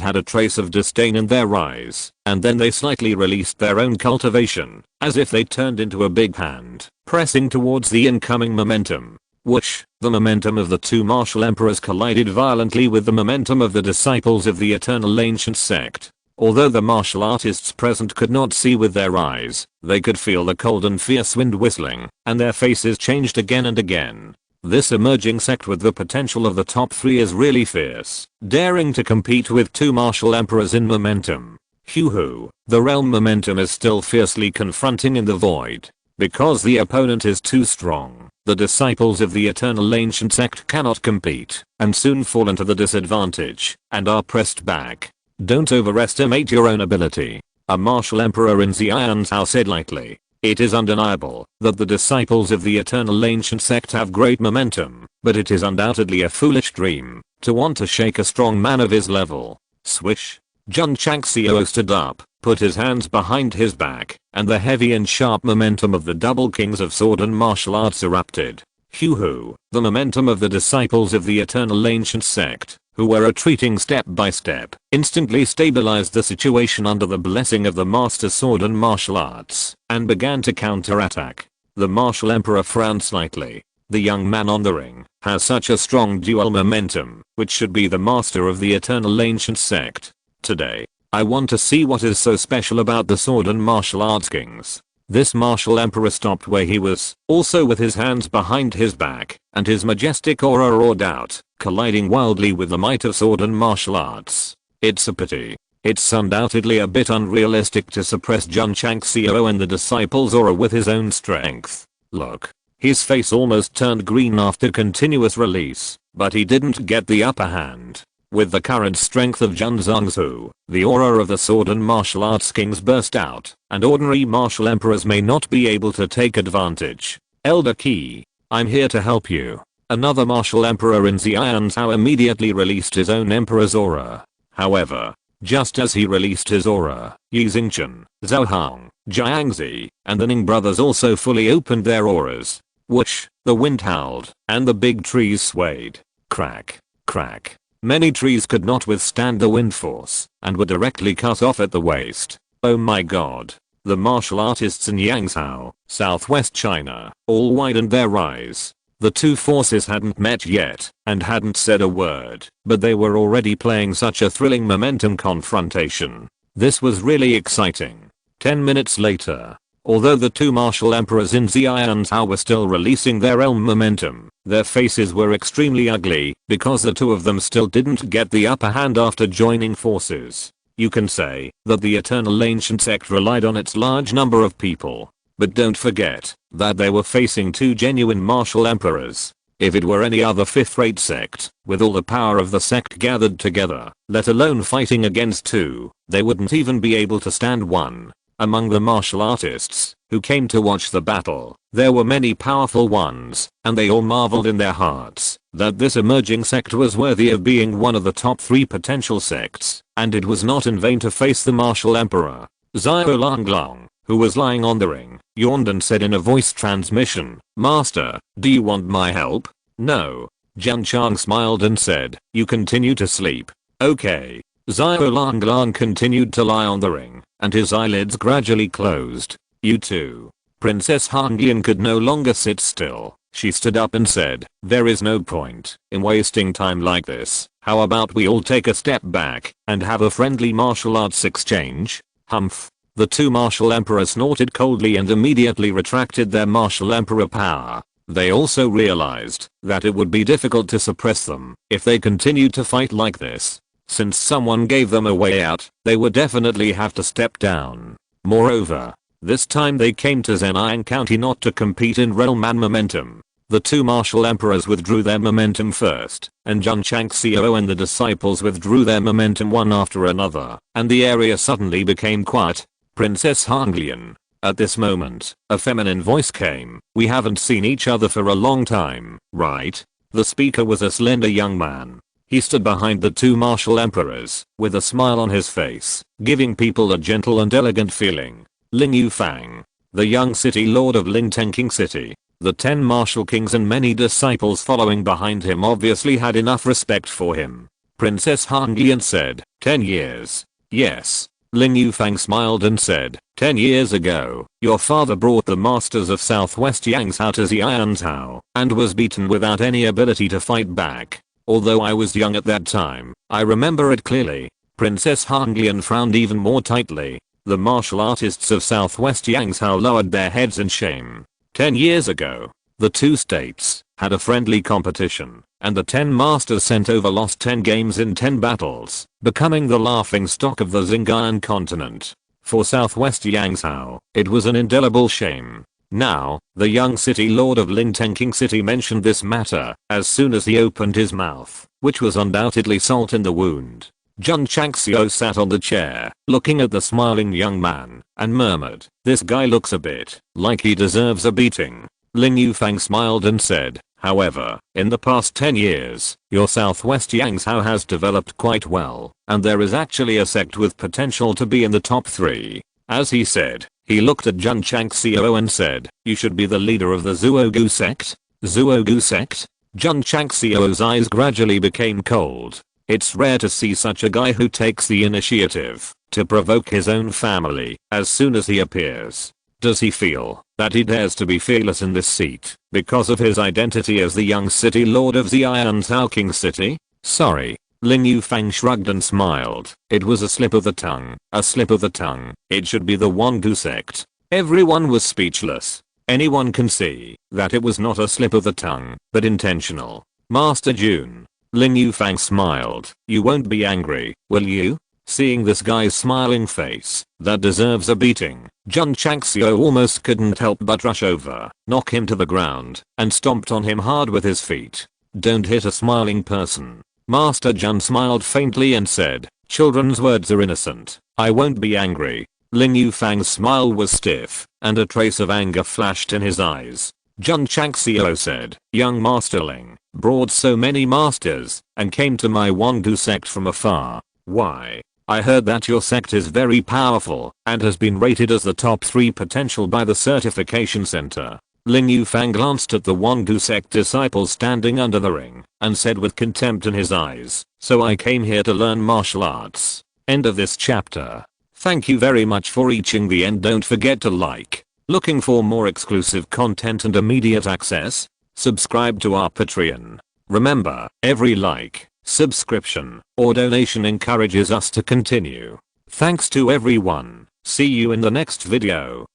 had a trace of disdain in their eyes, and then they slightly released their own cultivation, as if they turned into a big hand, pressing towards the incoming momentum. Whoosh. The momentum of the 2 martial emperors collided violently with the momentum of the disciples of the Eternal Ancient Sect. Although the martial artists present could not see with their eyes, they could feel the cold and fierce wind whistling, and their faces changed again and again. This emerging sect with the potential of the top 3 is really fierce, daring to compete with 2 martial emperors in momentum. Hoo-hoo, the realm momentum is still fiercely confronting in the void. Because the opponent is too strong, the disciples of the Eternal Ancient Sect cannot compete, and soon fall into the disadvantage, and are pressed back. Don't overestimate your own ability, a martial emperor in Xianzhou said lightly. It is undeniable that the disciples of the Eternal Ancient Sect have great momentum, but it is undoubtedly a foolish dream to want to shake a strong man of his level. Swish. Jun Changxiao stood up, put his hands behind his back, and the heavy and sharp momentum of the double kings of sword and martial arts erupted. Hoo-hoo, the momentum of the disciples of the Eternal Ancient Sect, who were retreating step by step, instantly stabilized the situation under the blessing of the Master Sword and Martial Arts, and began to counterattack. The Martial Emperor frowned slightly. The young man on the ring has such a strong dual momentum, which should be the master of the Eternal Ancient Sect. Today, I want to see what is so special about the Sword and Martial Arts Kings. This martial emperor stopped where he was, also with his hands behind his back, and his majestic aura roared out, colliding wildly with the might of sword and martial arts. It's a pity. It's undoubtedly a bit unrealistic to suppress Jun Changxiao and the disciples' aura with his own strength. Look. His face almost turned green after continuous release, but he didn't get the upper hand. With the current strength of Jun Changxiao, the aura of the sword and martial arts kings burst out, and ordinary martial emperors may not be able to take advantage. Elder Qi, I'm here to help you. Another martial emperor in Xianzhou immediately released his own emperor's aura. However, just as he released his aura, Yi Xingchen, Zhao Hong, Jiangzi, and the Ning brothers also fully opened their auras. Whoosh, the wind howled, and the big trees swayed. Crack, crack. Many trees could not withstand the wind force, and were directly cut off at the waist. Oh my god. The martial artists in Yangzhou, southwest China, all widened their eyes. The 2 forces hadn't met yet, and hadn't said a word, but they were already playing such a thrilling momentum confrontation. This was really exciting. 10 minutes later, although the 2 martial emperors in Xianzhou were still releasing their elm momentum, their faces were extremely ugly, because the 2 of them still didn't get the upper hand after joining forces. You can say that the Eternal Ancient Sect relied on its large number of people. But don't forget that they were facing 2 genuine martial emperors. If it were any other 5th-rate sect, with all the power of the sect gathered together, let alone fighting against 2, they wouldn't even be able to stand 1. Among the martial artists who came to watch the battle, there were many powerful ones, and they all marveled in their hearts that this emerging sect was worthy of being one of the top 3 potential sects, and it was not in vain to face the martial emperor. Xiao Longlong, who was lying on the ring, yawned and said in a voice transmission, "Master, do you want my help?" "No." Jun Chang smiled and said, "You continue to sleep. Okay." Xiao Longlong continued to lie on the ring, and his eyelids gradually closed. "You too." Princess Hanglian could no longer sit still. She stood up and said, "There is no point in wasting time like this. How about we all take a step back and have a friendly martial arts exchange?" Humph. The 2 martial emperors snorted coldly and immediately retracted their martial emperor power. They also realized that it would be difficult to suppress them if they continued to fight like this. Since someone gave them a way out, they would definitely have to step down. Moreover, this time they came to Zhejiang County not to compete in realm and momentum. The 2 martial emperors withdrew their momentum first, and Jun Changxiao and the disciples withdrew their momentum one after another, and the area suddenly became quiet. Princess Hanglian. At this moment, a feminine voice came. "We haven't seen each other for a long time, right?" The speaker was a slender young man. He stood behind the 2 martial emperors, with a smile on his face, giving people a gentle and elegant feeling. Ling Yufang, the young city lord of Lingtengking City. The 10 martial kings and many disciples following behind him obviously had enough respect for him. Princess Hanglian said, 10 years. Yes. Ling Yufang smiled and said, 10 years ago, your father brought the masters of Southwest Yangzhou to Xianzhou, and was beaten without any ability to fight back. Although I was young at that time, I remember it clearly. Princess Hanglian frowned even more tightly. The martial artists of Southwest Yangzhou lowered their heads in shame. 10 years ago, the 2 states had a friendly competition, and the 10 masters sent over lost 10 games in 10 battles, becoming the laughing stock of the Xinjiang continent. For Southwest Yangzhou, it was an indelible shame. Now, the young city lord of Lingtengking City mentioned this matter as soon as he opened his mouth, which was undoubtedly salt in the wound. Jun Changxiao sat on the chair, looking at the smiling young man, and murmured, "This guy looks a bit like he deserves a beating." Ling Yufang smiled and said, "However, in the past 10 years, your Southwest Yangzhou has developed quite well, and there is actually a sect with potential to be in the top 3. As he said, he looked at Jun Changxiao and said, "You should be the leader of the Zuogu sect." Zuogu sect? Jun Changxiao's eyes gradually became cold. It's rare to see such a guy who takes the initiative to provoke his own family as soon as he appears. Does he feel that he dares to be fearless in this seat because of his identity as the young city lord of Xianzhou King City? Sorry. Ling Yufang shrugged and smiled. It was a slip of the tongue. A slip of the tongue. It should be the Wangu sect. Everyone was speechless. Anyone can see that it was not a slip of the tongue, but intentional. Master Jun. Ling Yufang smiled. You won't be angry, will you? Seeing this guy's smiling face, that deserves a beating, Jun Changxiao almost couldn't help but rush over, knock him to the ground, and stomped on him hard with his feet. Don't hit a smiling person. Master Jun smiled faintly and said, "Children's words are innocent. I won't be angry." Ling Yufang's smile was stiff, and a trace of anger flashed in his eyes. Jun Changxiao said, "Young Master Ling, brought so many masters, and came to my Wangu sect from afar. Why? I heard that your sect is very powerful, and has been rated as the top 3 potential by the certification center." Ling Yufang glanced at the Wangu sect disciples standing under the ring, and said with contempt in his eyes, "So I came here to learn martial arts." End of this chapter. Thank you very much for reaching the end. Don't forget to like. Looking for more exclusive content and immediate access? Subscribe to our Patreon. Remember, every like, subscription, or donation encourages us to continue. Thanks to everyone. See you in the next video.